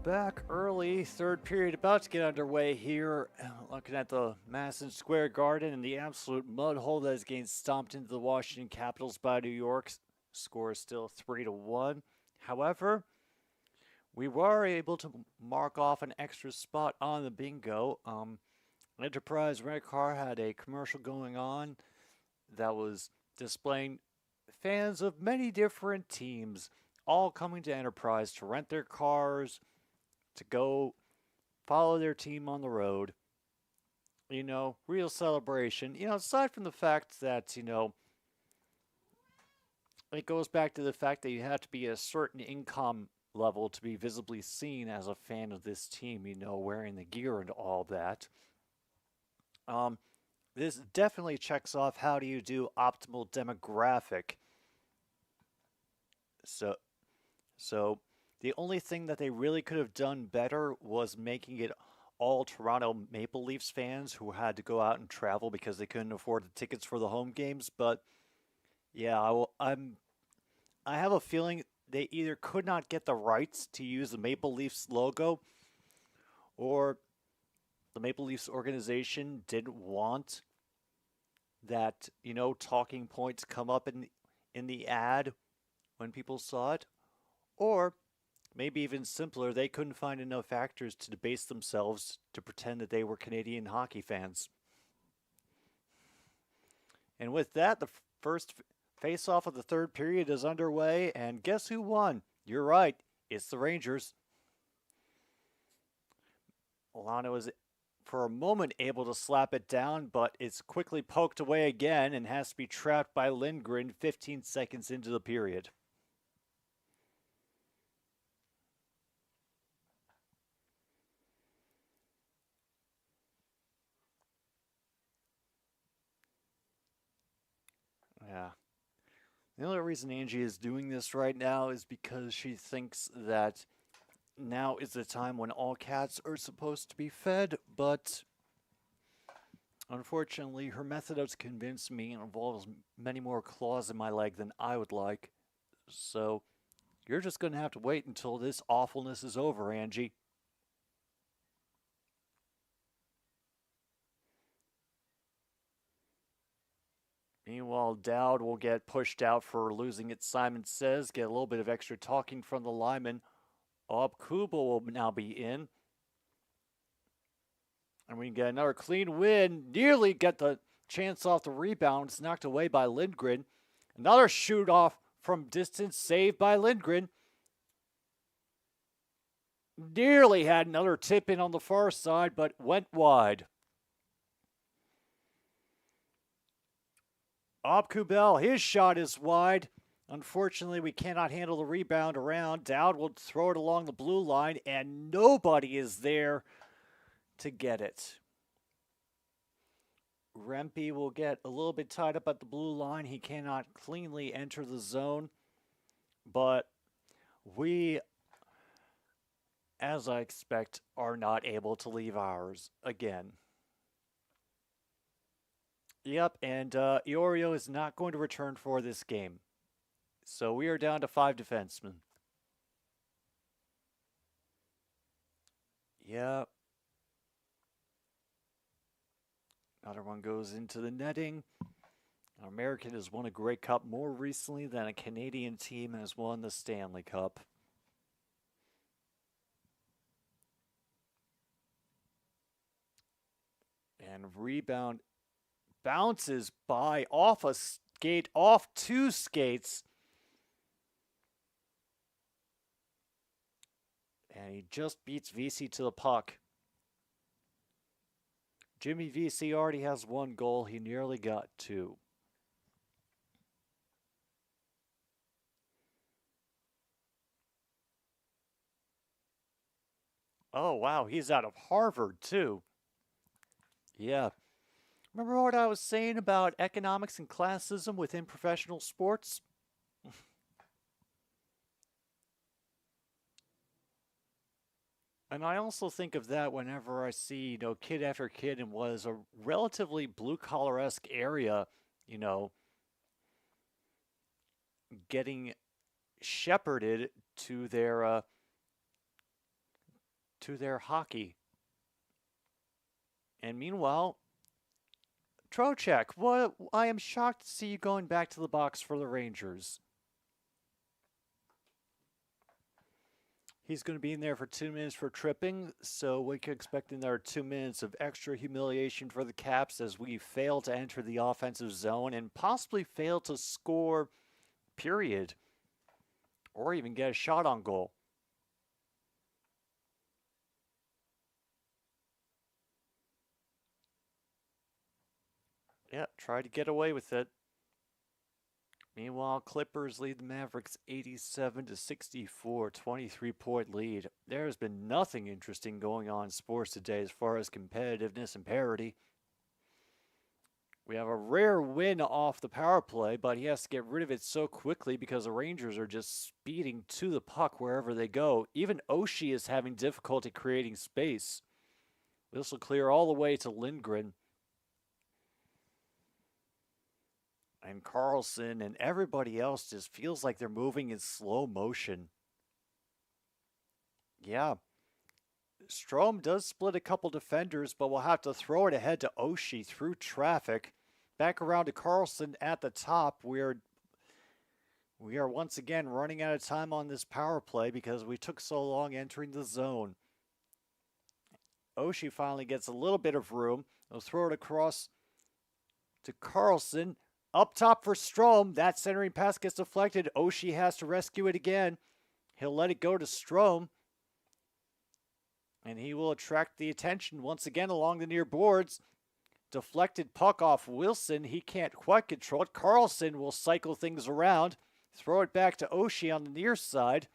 back early, third period about to get underway here. Looking at the Madison Square Garden and the absolute mud hole that is getting stomped into the Washington Capitals by New York. Score is still 3-1. However, we were able to mark off an extra spot on the bingo. Enterprise Rent-A-Car had a commercial going on that was displaying fans of many different teams all coming to Enterprise to rent their cars, to go follow their team on the road. You know, real celebration. You know, aside from the fact that, you know, it goes back to the fact that you have to be a certain income level to be visibly seen as a fan of this team, you know, wearing the gear and all that. This definitely checks off how do you do optimal demographic. So the only thing that they really could have done better was making it all Toronto Maple Leafs fans who had to go out and travel because they couldn't afford the tickets for the home games. But yeah, I have a feeling they either could not get the rights to use the Maple Leafs logo, or the Maple Leafs organization didn't want that, you know, talking points come up in the ad when people saw it. Or maybe even simpler, they couldn't find enough actors to debase themselves to pretend that they were Canadian hockey fans. And with that, the first face-off of the third period is underway, and guess who won? You're right, it's the Rangers. Milano is, for a moment, able to slap it down, but it's quickly poked away again and has to be trapped by Lindgren 15 seconds into the period. Yeah. The only reason Angie is doing this right now is because she thinks that now is the time when all cats are supposed to be fed, but unfortunately her method of convincing me involves many more claws in my leg than I would like. So you're just going to have to wait until this awfulness is over, Angie. Meanwhile, Dowd will get pushed out for losing it, Simon says. Get a little bit of extra talking from the lineman. Kuba will now be in. And we can get another clean win. Nearly get the chance off the rebound. It's knocked away by Lindgren. Another shoot off from distance, saved by Lindgren. Nearly had another tip in on the far side, but went wide. Kubel, his shot is wide. Unfortunately, we cannot handle the rebound around. Dowd will throw it along the blue line, and nobody is there to get it. Rempe will get a little bit tied up at the blue line. He cannot cleanly enter the zone. But we, as I expect, are not able to leave ours again. Yep, and Iorio is not going to return for this game. So we are down to 5 defensemen. Yeah. Another one goes into the netting. An American has won a Grey Cup more recently than a Canadian team has won the Stanley Cup. And rebound bounces by off a skate, off 2 skates. And he just beats VC to the puck. Jimmy VC already has 1 goal. He nearly got 2. Oh, wow. He's out of Harvard, too. Yeah. Remember what I was saying about economics and classism within professional sports? And I also think of that whenever I see, you know, kid after kid in what is a relatively blue-collar-esque area, you know, getting shepherded to their to their hockey. And meanwhile, Trocheck, what? I am shocked to see you going back to the box for the Rangers. He's going to be in there for 2 minutes for tripping, so we can expect another 2 minutes of extra humiliation for the Caps as we fail to enter the offensive zone and possibly fail to score, period, or even get a shot on goal. Yeah, try to get away with it. Meanwhile, Clippers lead the Mavericks 87-64, 23-point lead. There has been nothing interesting going on in sports today as far as competitiveness and parity. We have a rare win off the power play, but he has to get rid of it so quickly because the Rangers are just speeding to the puck wherever they go. Even Oshie is having difficulty creating space. This will clear all the way to Lindgren. And Carlson and everybody else just feels like they're moving in slow motion. Yeah. Strome does split a couple defenders, but we'll have to throw it ahead to Oshie through traffic. Back around to Carlson at the top. We are once again running out of time on this power play because we took so long entering the zone. Oshie finally gets a little bit of room. They'll throw it across to Carlson. Up top for Strome. That centering pass gets deflected. Oshie has to rescue it again. He'll let it go to Strome. And he will attract the attention once again along the near boards. Deflected puck off Wilson. He can't quite control it. Carlson will cycle things around. Throw it back to Oshie on the near side.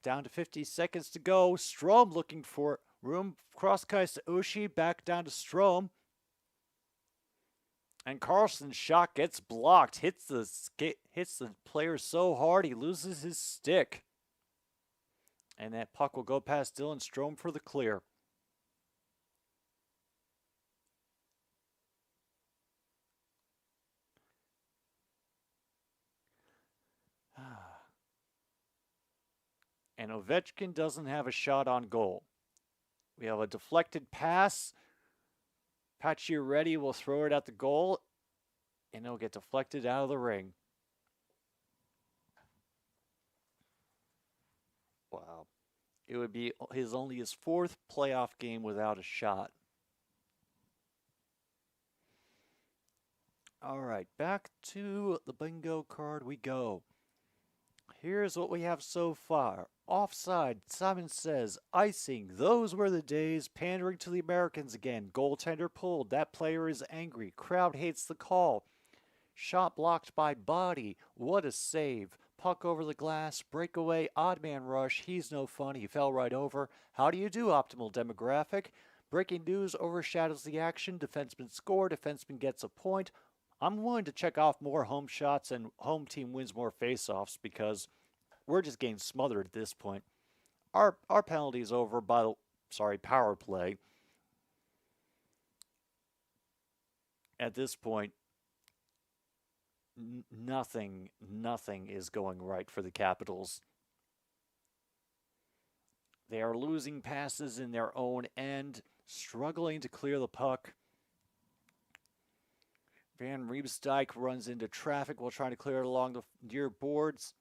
Down to 50 seconds to go. Strome looking for room. Cross ice to Oshie. Back down to Strome. And Carlson's shot gets blocked. Hits the player so hard he loses his stick. And that puck will go past Dylan Strome for the clear. And Ovechkin doesn't have a shot on goal. We have a deflected pass. Pacioretty will throw it at the goal, and it'll get deflected out of the ring. Wow. It would be only his fourth playoff game without a shot. All right, back to the bingo card we go. Here's what we have so far. Offside, Simon says. Icing, those were the days. Pandering to the Americans again. Goaltender pulled. That player is angry. Crowd hates the call. Shot blocked by Body. What a save. Puck over the glass. Breakaway. Odd man rush. He's no fun. He fell right over. How do you do, optimal demographic? Breaking news overshadows the action. Defenseman score. Defenseman gets a point. I'm willing to check off more home shots and home team wins more faceoffs because we're just getting smothered at this point. Our penalty is over by power play. At this point, nothing is going right for the Capitals. They are losing passes in their own end, struggling to clear the puck. Van Riemsdyk runs into traffic while trying to clear it along the near boards.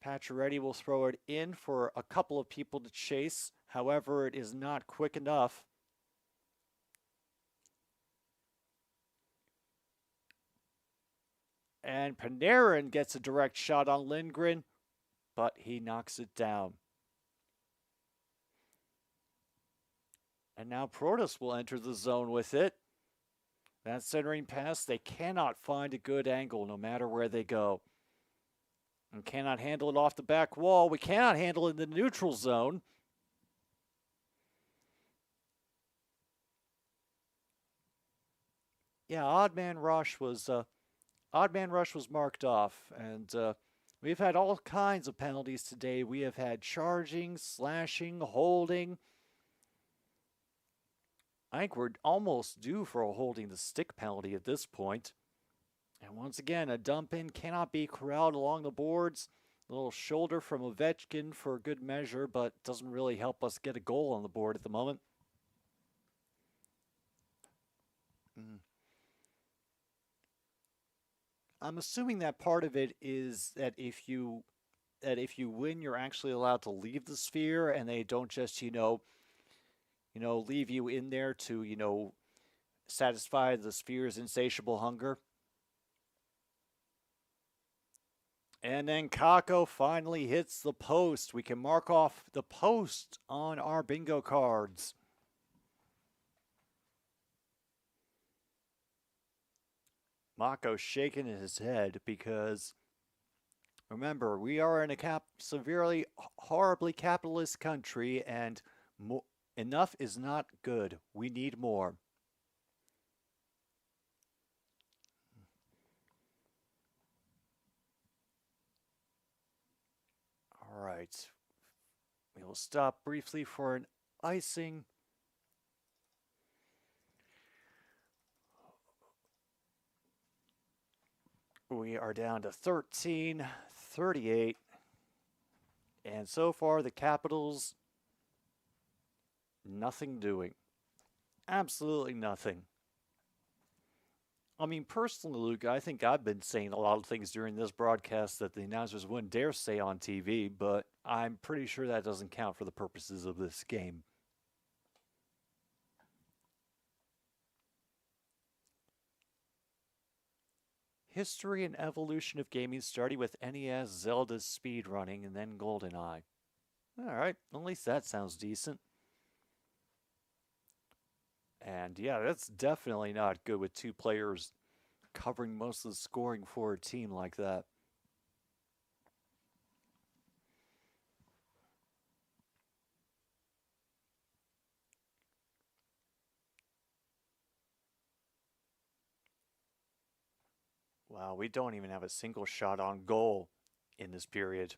Pacioretty will throw it in for a couple of people to chase. However, it is not quick enough. And Panarin gets a direct shot on Lindgren, but he knocks it down. And now Protas will enter the zone with it. That centering pass, they cannot find a good angle no matter where they go. And cannot handle it off the back wall. We cannot handle it in the neutral zone. Yeah, odd man rush was marked off, and we've had all kinds of penalties today. We have had charging, slashing, holding. I think we're almost due for a holding the stick penalty at this point. And once again, a dump in cannot be corralled along the boards. A little shoulder from Ovechkin for good measure, but doesn't really help us get a goal on the board at the moment. I'm assuming that part of it is that if you win, you're actually allowed to leave the sphere, and they don't just leave you in there to satisfy the sphere's insatiable hunger. And then Kako finally hits the post. We can mark off the post on our bingo cards. Mako shaking his head because, remember, we are in a severely, horribly capitalist country, and enough is not good. We need more. All right. We will stop briefly for an icing. We are down to 13-38. And so far, the Capitals, nothing doing. Absolutely nothing. I mean, personally, Luke, I think I've been saying a lot of things during this broadcast that the announcers wouldn't dare say on TV, but I'm pretty sure that doesn't count for the purposes of this game. History and evolution of gaming starting with NES, Zelda's speedrunning, and then GoldenEye. Alright, at least that sounds decent. And yeah, that's definitely not good with two players covering most of the scoring for a team like that. Wow, we don't even have a single shot on goal in this period.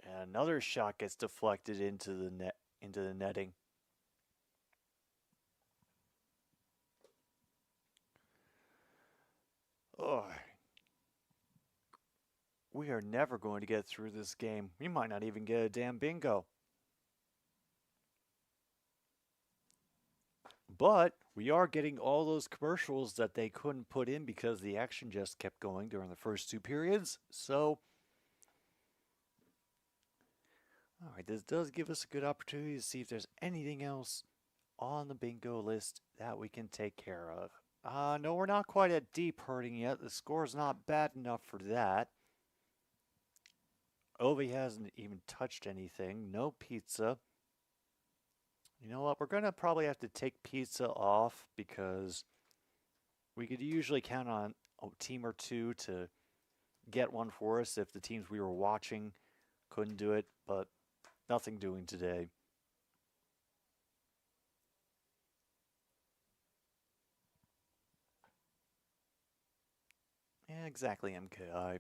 And another shot gets deflected into the netting. Oh, we are never going to get through this game. We might not even get a damn bingo. But we are getting all those commercials that they couldn't put in because the action just kept going during the first two periods. So, all right, this does give us a good opportunity to see if there's anything else on the bingo list that we can take care of. No, we're not quite at deep hurting yet. The score's not bad enough for that. Ovi hasn't even touched anything. No pizza. You know what? We're going to probably have to take pizza off because we could usually count on a team or two to get one for us if the teams we were watching couldn't do it, but nothing doing today. Yeah, exactly, MKI.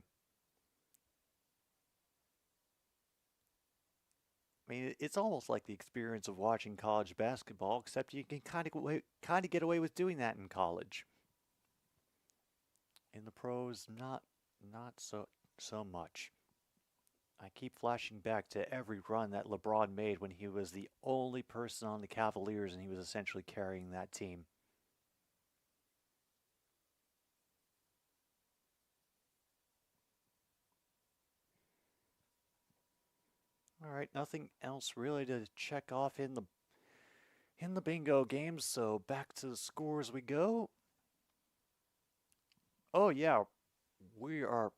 I mean, it's almost like the experience of watching college basketball, except you can kind of get away with doing that in college. In the pros, not so much. I keep flashing back to every run that LeBron made when he was the only person on the Cavaliers and he was essentially carrying that team. All right, nothing else really to check off in the bingo games, so back to the scores we go. Oh yeah, we are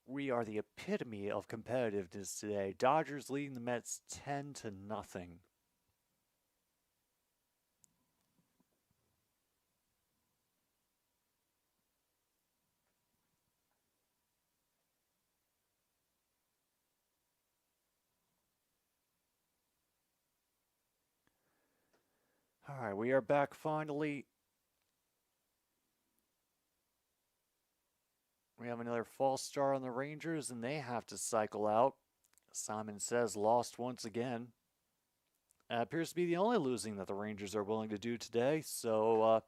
the epitome of competitiveness today. Dodgers leading the Mets 10-0. All right, we are back finally. We have another false start on the Rangers, and they have to cycle out. Simon Says lost once again. appears to be the only losing that the Rangers are willing to do today. So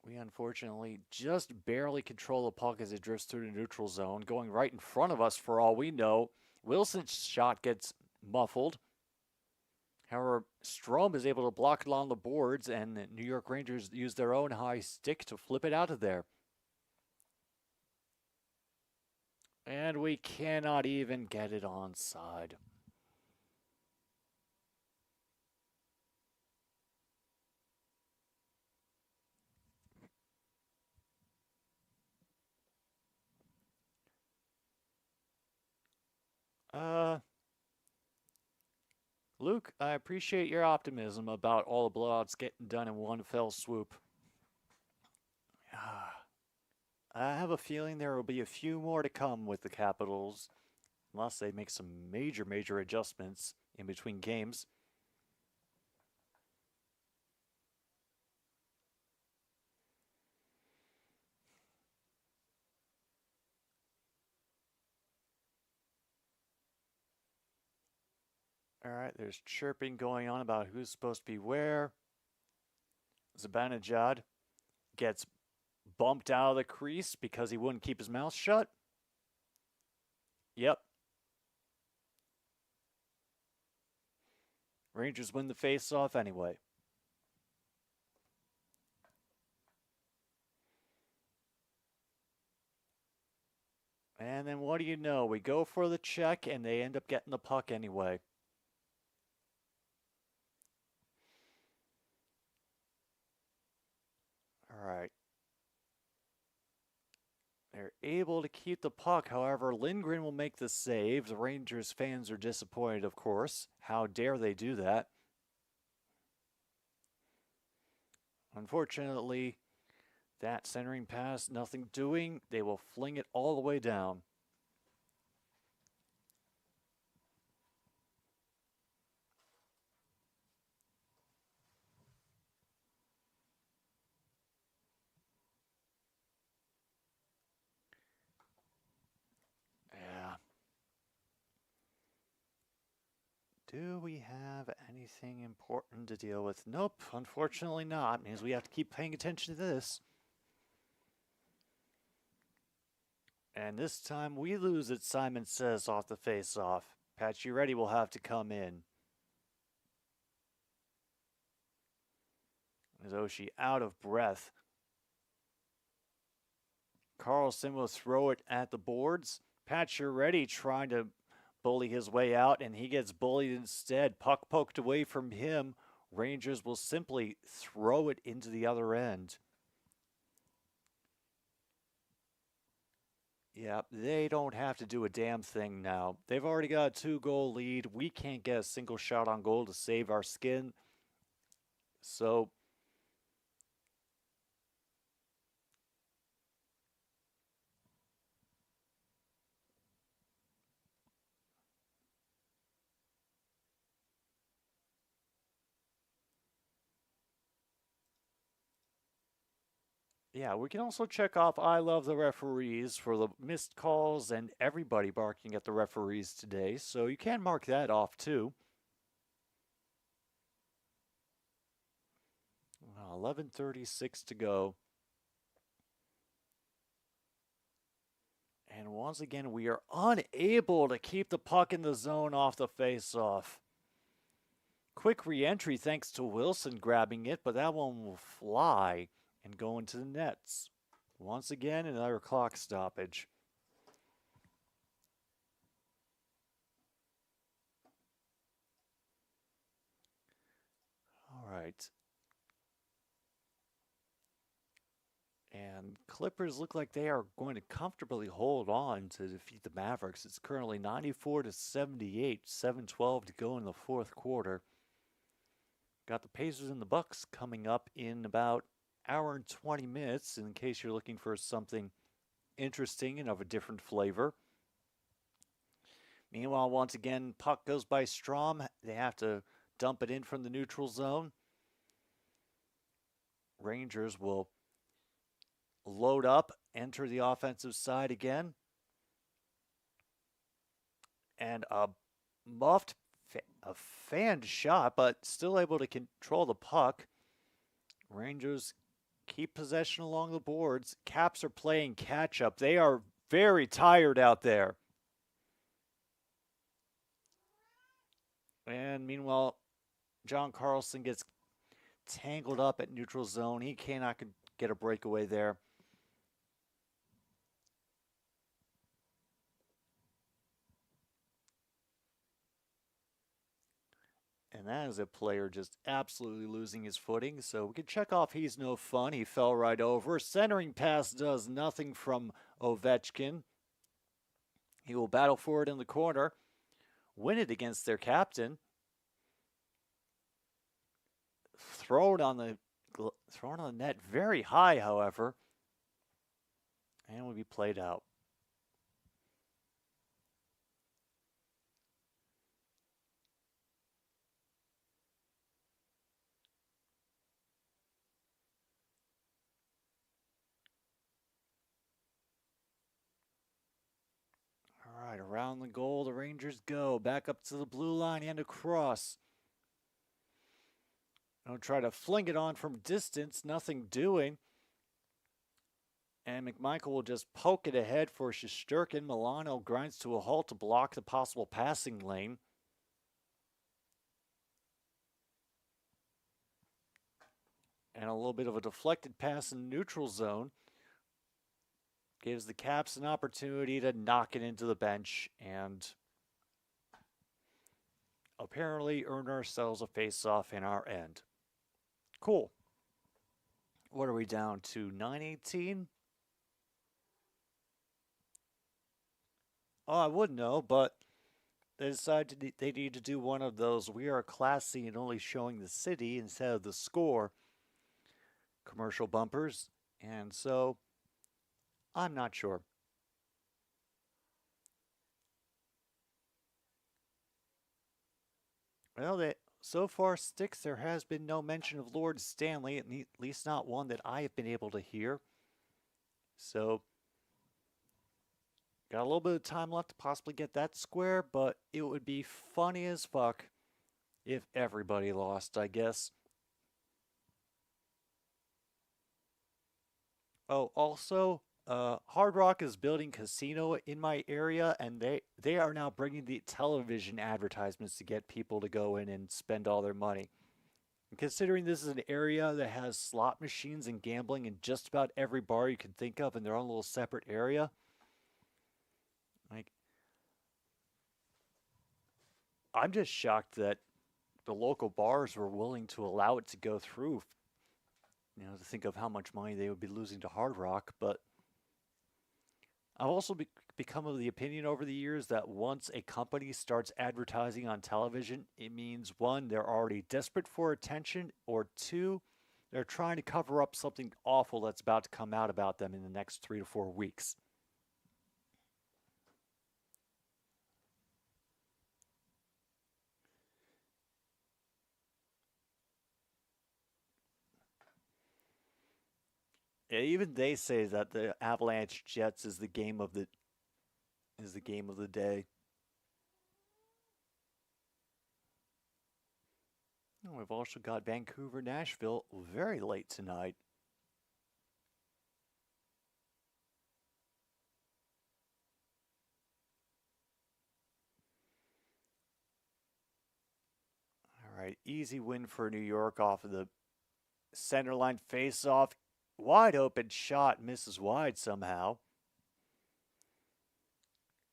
we unfortunately just barely control the puck as it drifts through the neutral zone, going right in front of us for all we know. Wilson's shot gets muffled. However, Strome is able to block it on the boards, and the New York Rangers use their own high stick to flip it out of there. And we cannot even get it onside. Luke, I appreciate your optimism about all the blowouts getting done in one fell swoop. I have a feeling there will be a few more to come with the Capitals, unless they make some major adjustments in between games. All right, there's chirping going on about who's supposed to be where. Zibanejad gets bumped out of the crease because he wouldn't keep his mouth shut. Yep. Rangers win the face-off anyway. And then what do you know? We go for the check, and they end up getting the puck anyway. All right. They're able to keep the puck. However, Lindgren will make the save. The Rangers fans are disappointed, of course. How dare they do that? Unfortunately, that centering pass, nothing doing. They will fling it all the way down. Yeah. Do we have anything important to deal with? Nope, unfortunately not. Means we have to keep paying attention to this. And this time we lose it, Simon says off the face-off. Pacioretty will have to come in. Is Oshie out of breath? Carlson will throw it at the boards. Pacioretty trying to bully his way out, and he gets bullied instead. Puck poked away from him. Rangers will simply throw it into the other end. Yeah, they don't have to do a damn thing now. They've already got a 2-goal lead. We can't get a single shot on goal to save our skin. So yeah, we can also check off I love the referees for the missed calls and everybody barking at the referees today. So you can mark that off too. 11:36 to go. And once again, we are unable to keep the puck in the zone off the face-off. Quick re-entry thanks to Wilson grabbing it, but that one will fly and go into the nets. Once again, another clock stoppage. All right. And Clippers look like they are going to comfortably hold on to defeat the Mavericks. It's currently 94-78, 7:12 to go in the fourth quarter. Got the Pacers and the Bucks coming up in about an hour and 20 minutes, in case you're looking for something interesting and of a different flavor. Meanwhile, once again, puck goes by Strome. They have to dump it in from the neutral zone. Rangers will load up, enter the offensive side again. And a muffed a fanned shot, but still able to control the puck. Rangers keep possession along the boards. Caps are playing catch up. They are very tired out there. And meanwhile, John Carlson gets tangled up at neutral zone. He cannot get a breakaway there. And that is a player just absolutely losing his footing. So we can check off he's no fun. He fell right over. Centering pass does nothing from Ovechkin. He will battle for it in the corner. Win it against their captain. Thrown on the net very high, however. And will be played out. All right, around the goal, the Rangers go. Back up to the blue line and across. They'll try to fling it on from distance, nothing doing. And McMichael will just poke it ahead for Shesterkin. Milano grinds to a halt to block the possible passing lane. And a little bit of a deflected pass in neutral zone gives the Caps an opportunity to knock it into the bench and apparently earn ourselves a face-off in our end. Cool. What are we down to? 9:18? Oh, I wouldn't know, but they decided they need to do one of those "we are classy and only showing the city instead of the score" commercial bumpers, and so I'm not sure. Well, so far, Sticks, there has been no mention of Lord Stanley, at least not one that I have been able to hear. So, got a little bit of time left to possibly get that square, but it would be funny as fuck if everybody lost, I guess. Oh, also, Hard Rock is building casino in my area, and they are now bringing the television advertisements to get people to go in and spend all their money. And considering this is an area that has slot machines and gambling in just about every bar you can think of in their own little separate area, like, I'm just shocked that the local bars were willing to allow it to go through. To think of how much money they would be losing to Hard Rock, but I've also become of the opinion over the years that once a company starts advertising on television, it means one, they're already desperate for attention, or two, they're trying to cover up something awful that's about to come out about them in the next 3 to 4 weeks. Yeah, even they say that the Avalanche Jets is the game of the day. We've also got Vancouver, Nashville very late tonight. All right, easy win for New York off of the center line face-off. Wide open shot, misses wide somehow.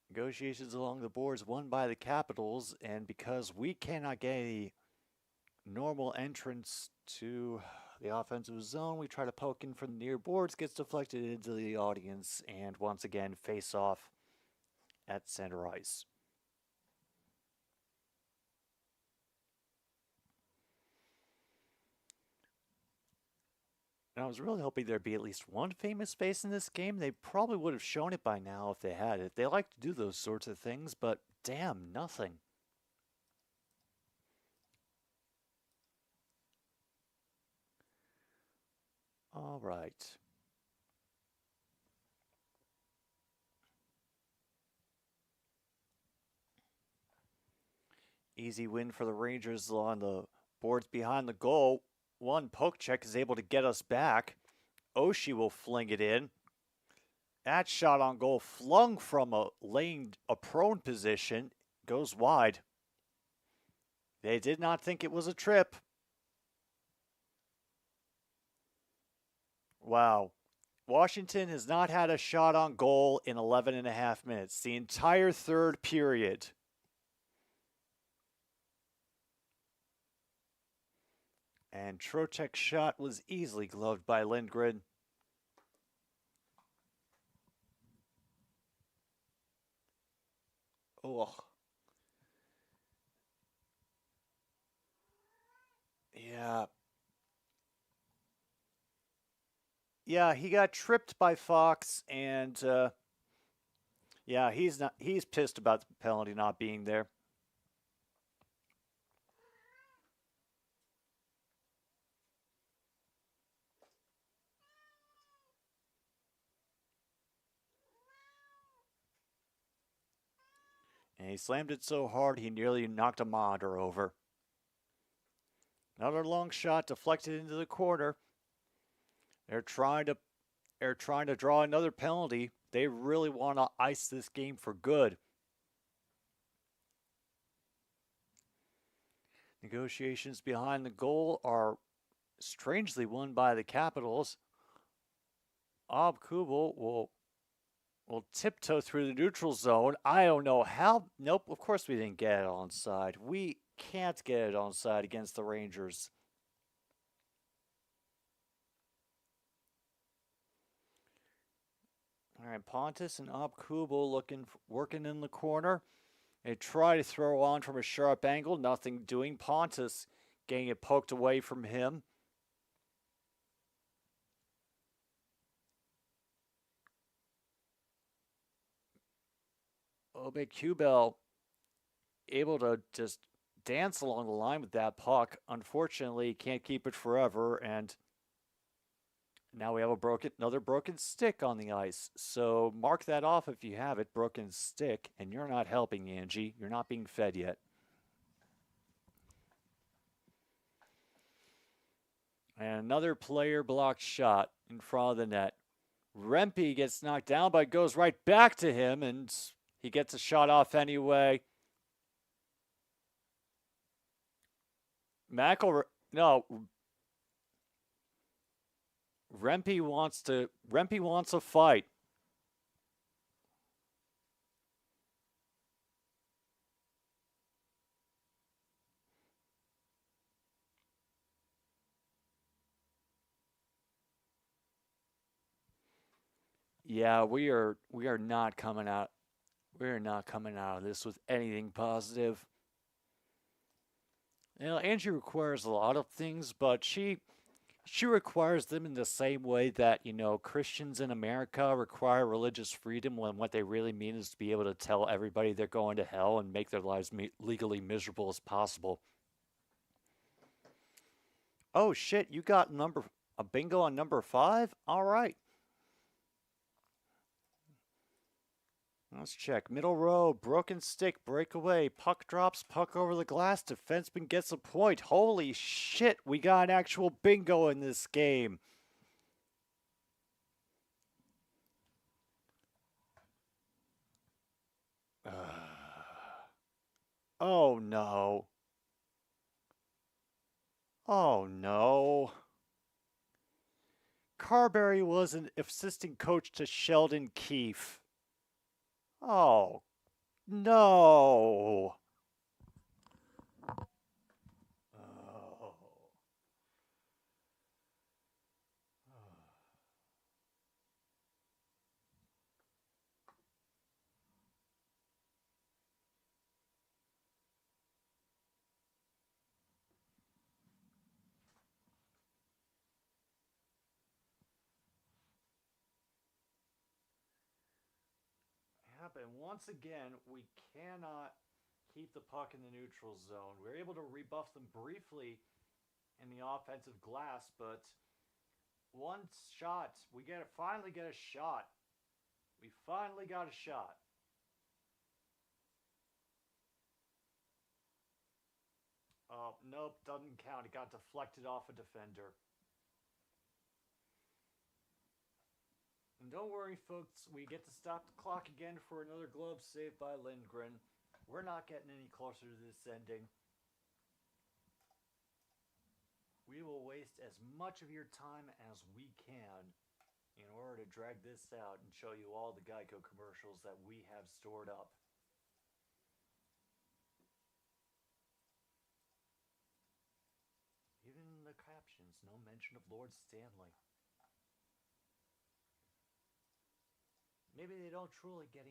Negotiations along the boards won by the Capitals, and because we cannot get a normal entrance to the offensive zone, we try to poke in from the near boards, gets deflected into the audience, and once again face off at center ice. And I was really hoping there'd be at least one famous face in this game. They probably would have shown it by now if they had it. They like to do those sorts of things, but damn, nothing. All right. Easy win for the Rangers on the boards behind the goal. One poke check is able to get us back. Oshie will fling it in. That shot on goal flung from a prone position goes wide. They did not think it was a trip. Wow. Washington has not had a shot on goal in 11 and a half minutes, the entire third period. And Trocheck's shot was easily gloved by Lindgren. Oh. Yeah. Yeah, he got tripped by Fox, and yeah, he's pissed about the penalty not being there. And he slammed it so hard he nearly knocked a monitor over. Another long shot deflected into the corner. They're trying to draw another penalty. They really want to ice this game for good. Negotiations behind the goal are strangely won by the Capitals. Ob Kubel will tiptoe through the neutral zone. I don't know how. Nope, of course we didn't get it onside. We can't get it onside against the Rangers. All right, Pontus and Ob Kubel working in the corner. They try to throw on from a sharp angle. Nothing doing. Pontus getting it poked away from him. Obe Kubel able to just dance along the line with that puck. Unfortunately, can't keep it forever, and now we have another broken stick on the ice. So mark that off if you have it, broken stick, and you're not helping, Angie. You're not being fed yet. And another player blocked shot in front of the net. Rempe gets knocked down, but goes right back to him, and he gets a shot off anyway. Rempe wants a fight. Yeah, we are not coming out. We are not coming out of this with anything positive. You know, Angie requires a lot of things, but she requires them in the same way that, you know, Christians in America require religious freedom when what they really mean is to be able to tell everybody they're going to hell and make their lives legally miserable as possible. Oh shit, you got a bingo on number 5? All right. Let's check. Middle row, broken stick, breakaway, puck drops, puck over the glass, defenseman gets a point. Holy shit, we got an actual bingo in this game. Oh no. Oh no. Carberry was an assistant coach to Sheldon Keefe. Oh, no. Oh. And once again, we cannot keep the puck in the neutral zone. We're able to rebuff them briefly in the offensive glass, but one shot, finally get a shot. We finally got a shot. Nope, doesn't count. It got deflected off a defender. And don't worry, folks, we get to stop the clock again for another glove saved by Lindgren. We're not getting any closer to this ending. We will waste as much of your time as we can in order to drag this out and show you all the Geico commercials that we have stored up. Even in the captions, no mention of Lord Stanley. Maybe they don't truly get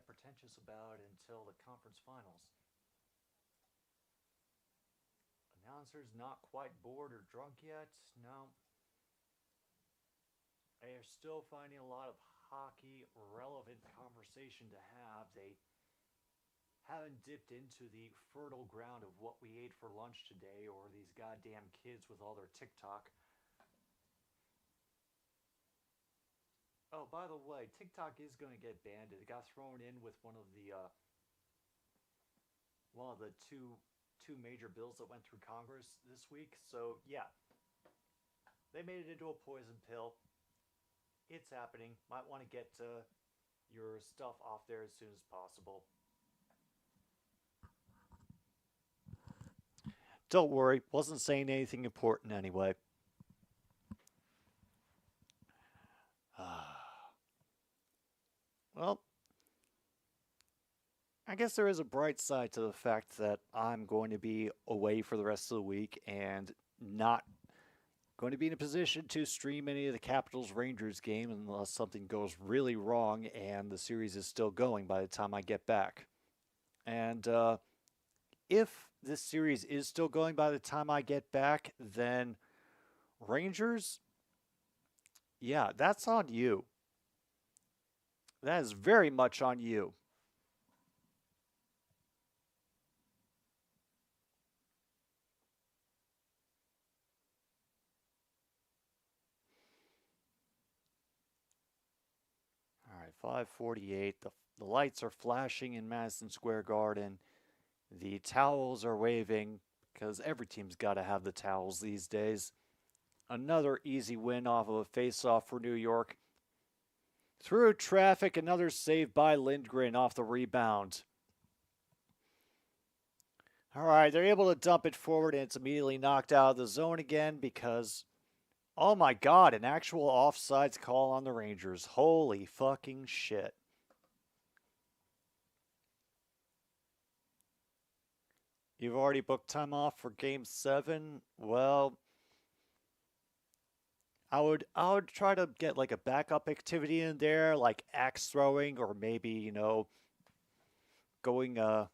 pretentious about it until the conference finals. Announcers not quite bored or drunk yet? No. They are still finding a lot of hockey relevant conversation to have. They haven't dipped into the fertile ground of what we ate for lunch today or these goddamn kids with all their TikTok. Oh, by the way, TikTok is going to get banned. It got thrown in with one of the two major bills that went through Congress this week. So yeah, they made it into a poison pill. It's happening. Might want to get your stuff off there as soon as possible. Don't worry, wasn't saying anything important anyway. Well, I guess there is a bright side to the fact that I'm going to be away for the rest of the week and not going to be in a position to stream any of the Capitals Rangers game unless something goes really wrong and the series is still going by the time I get back. And if this series is still going by the time I get back, then Rangers, yeah, that's on you. That is very much on you. All right, 5:48. The lights are flashing in Madison Square Garden. The towels are waving because every team's got to have the towels these days. Another easy win off of a face-off for New York. Through traffic, another save by Lindgren off the rebound. All right, they're able to dump it forward, and it's immediately knocked out of the zone again because, oh my God, an actual offsides call on the Rangers. Holy fucking shit. You've already booked time off for Game 7? Well, I would try to get like a backup activity in there, like axe throwing, or maybe going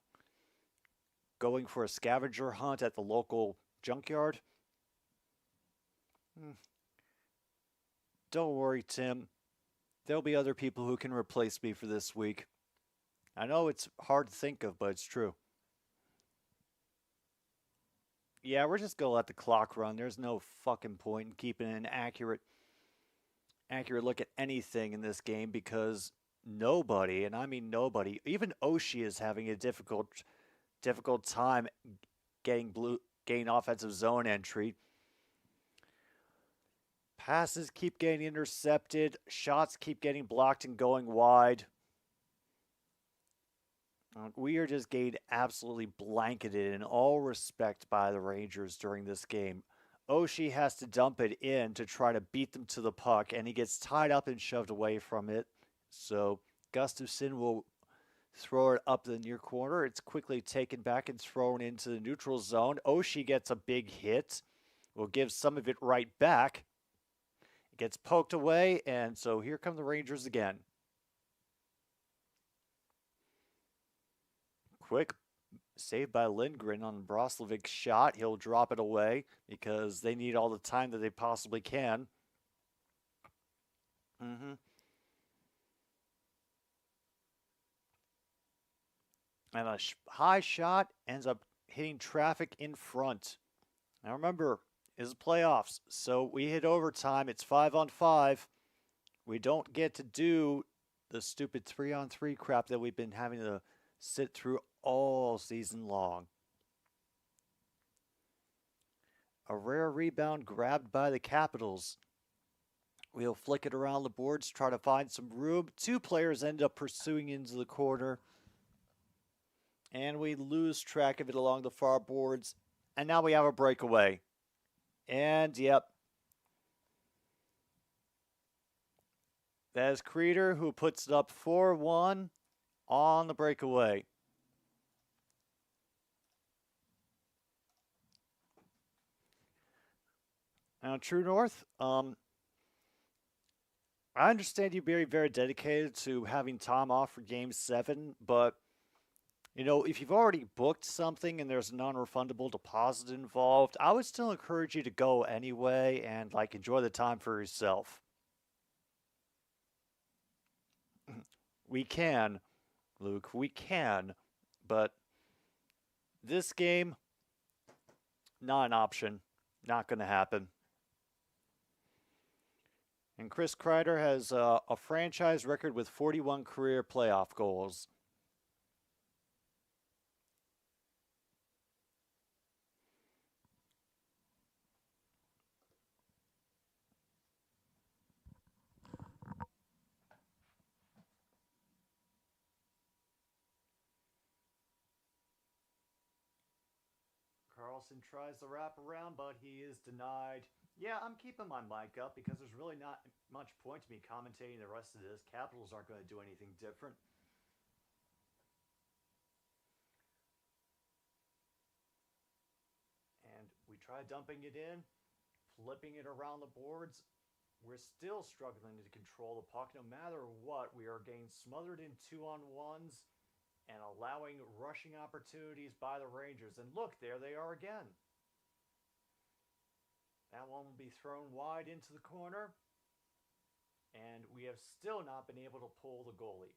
for a scavenger hunt at the local junkyard. Don't worry, Tim. There'll be other people who can replace me for this week. I know it's hard to think of, but it's true. Yeah, we're just gonna let the clock run. There's no fucking point in keeping an accurate look at anything in this game because nobody, and I mean nobody, even Oshie is having a difficult time getting offensive zone entry. Passes keep getting intercepted, shots keep getting blocked and going wide. We are just getting absolutely blanketed in all respect by the Rangers during this game. Oshie has to dump it in to try to beat them to the puck, and he gets tied up and shoved away from it. So Gustafsson will throw it up the near corner. It's quickly taken back and thrown into the neutral zone. Oshie gets a big hit. Will give some of it right back. It gets poked away, and so here come the Rangers again. Quick save by Lindgren on Broslovic's shot. He'll drop it away because they need all the time that they possibly can. And a high shot ends up hitting traffic in front. Now remember, it's playoffs, so we hit overtime. It's 5-on-5. We don't get to do the stupid 3-on-3 crap that we've been having to sit through all season long. A rare rebound grabbed by the Capitals. We'll flick it around the boards, try to find some room. Two players end up pursuing into the corner. And we lose track of it along the far boards. And now we have a breakaway. And, yep. That is Creeder who puts it up 4-1 on the breakaway. Now, True North, I understand you're very, very dedicated to having Tom off for Game 7, but, you know, if you've already booked something and there's a non-refundable deposit involved, I would still encourage you to go anyway and, like, enjoy the time for yourself. We can, Luke, we can, but this game, not an option. Not going to happen. And Chris Kreider has a franchise record with 41 career playoff goals. Carlson tries to wrap around, but he is denied. Yeah, I'm keeping my mic up because there's really not much point to me commentating the rest of this. Capitals aren't going to do anything different. And we try dumping it in, flipping it around the boards. We're still struggling to control the puck. No matter what, we are getting smothered in 2-on-1s and allowing rushing opportunities by the Rangers. And look, there they are again. That one will be thrown wide into the corner. And we have still not been able to pull the goalie.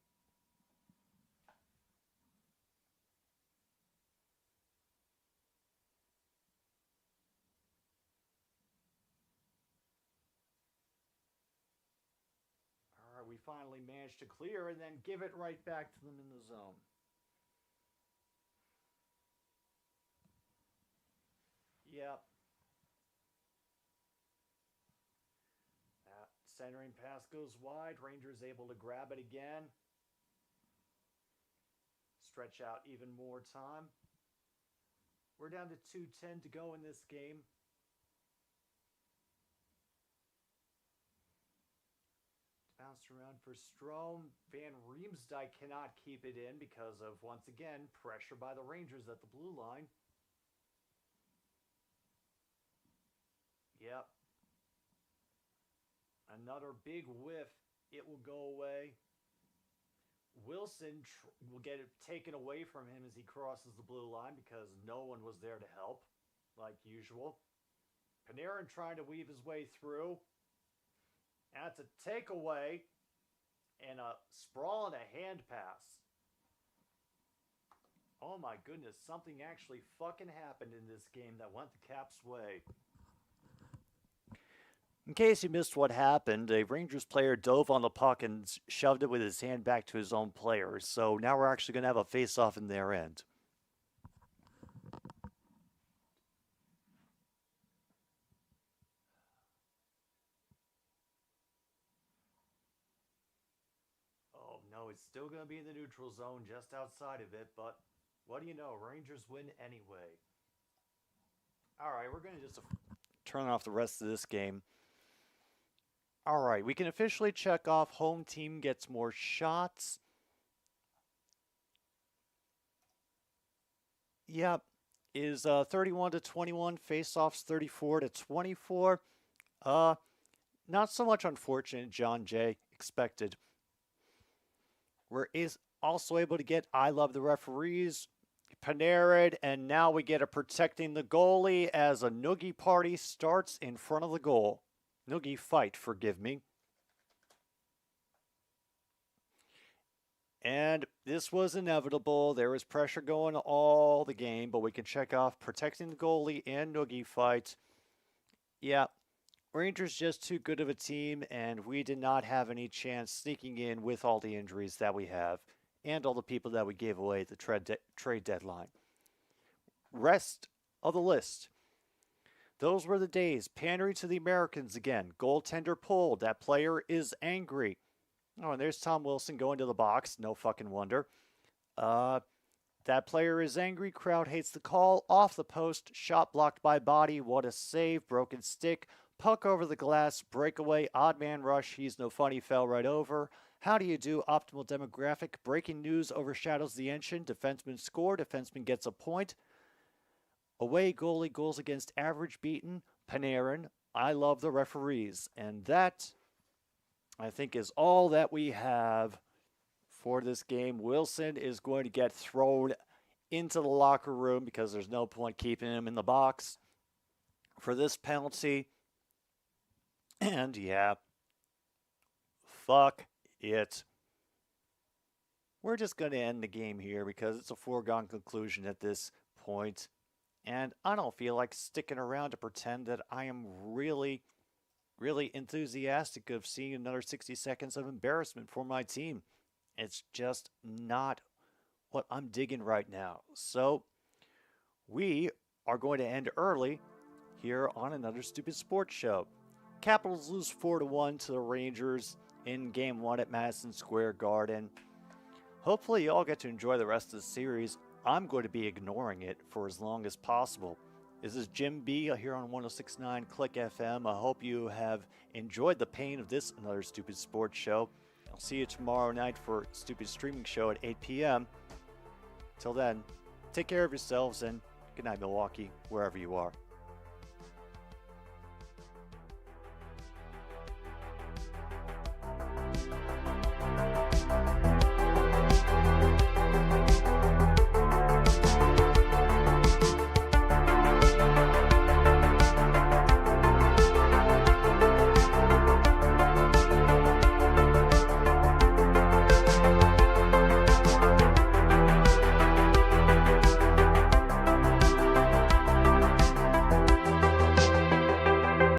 All right, we finally managed to clear and then give it right back to them in the zone. Yep. Centering pass goes wide. Rangers able to grab it again. Stretch out even more time. We're down to 2:10 to go in this game. Bounced around for Strome. Van Riemsdyk cannot keep it in because of, once again, pressure by the Rangers at the blue line. Yep. Another big whiff. It will go away. Wilson will get it taken away from him as he crosses the blue line because no one was there to help, like usual. Panarin trying to weave his way through. That's a takeaway and a sprawl and a hand pass. Oh my goodness, something actually fucking happened in this game that went the Caps' way. In case you missed what happened, a Rangers player dove on the puck and shoved it with his hand back to his own player. So now we're actually going to have a face-off in their end. Oh no, it's still going to be in the neutral zone just outside of it, but what do you know? Rangers win anyway. All right, we're going to just turn off the rest of this game. All right, we can officially check off home team gets more shots. Yep, is 31-21, face-offs 34-24. Not so much unfortunate, John Jay, expected. We're also able to get I Love the Referees, Panarin, and now we get a protecting the goalie as a noogie party starts in front of the goal. Noogie fight, forgive me. And this was inevitable. There was pressure going all the game, but we can check off protecting the goalie and noogie fight. Yeah, Rangers just too good of a team, and we did not have any chance sneaking in with all the injuries that we have and all the people that we gave away at the trade deadline. Rest of the list. Those were the days. Pandering to the Americans again. Goaltender pulled. That player is angry. Oh, and there's Tom Wilson going to the box. No fucking wonder. That player is angry. Crowd hates the call. Off the post. Shot blocked by body. What a save. Broken stick. Puck over the glass. Breakaway. Odd man rush. He's no funny. Fell right over. How do you do? Optimal demographic. Breaking news overshadows the engine. Defenseman score. Defenseman gets a point. Away goalie goals against average beaten. Panarin. I love the referees. And that, I think, is all that we have for this game. Wilson is going to get thrown into the locker room because there's no point keeping him in the box for this penalty. And yeah, fuck it. We're just going to end the game here because it's a foregone conclusion at this point. And I don't feel like sticking around to pretend that I am really, really enthusiastic of seeing another 60 seconds of embarrassment for my team. It's just not what I'm digging right now. So we are going to end early here on another Stupid Sports Show. Capitals lose 4-1 to the Rangers in Game 1 at Madison Square Garden. Hopefully you all get to enjoy the rest of the series. I'm going to be ignoring it for as long as possible. This is Jim B here on 106.9 Click FM. I hope you have enjoyed the pain of this another Stupid Sports Show. I'll see you tomorrow night for Stupid Streaming Show at 8 p.m. Till then, take care of yourselves and good night, Milwaukee, wherever you are.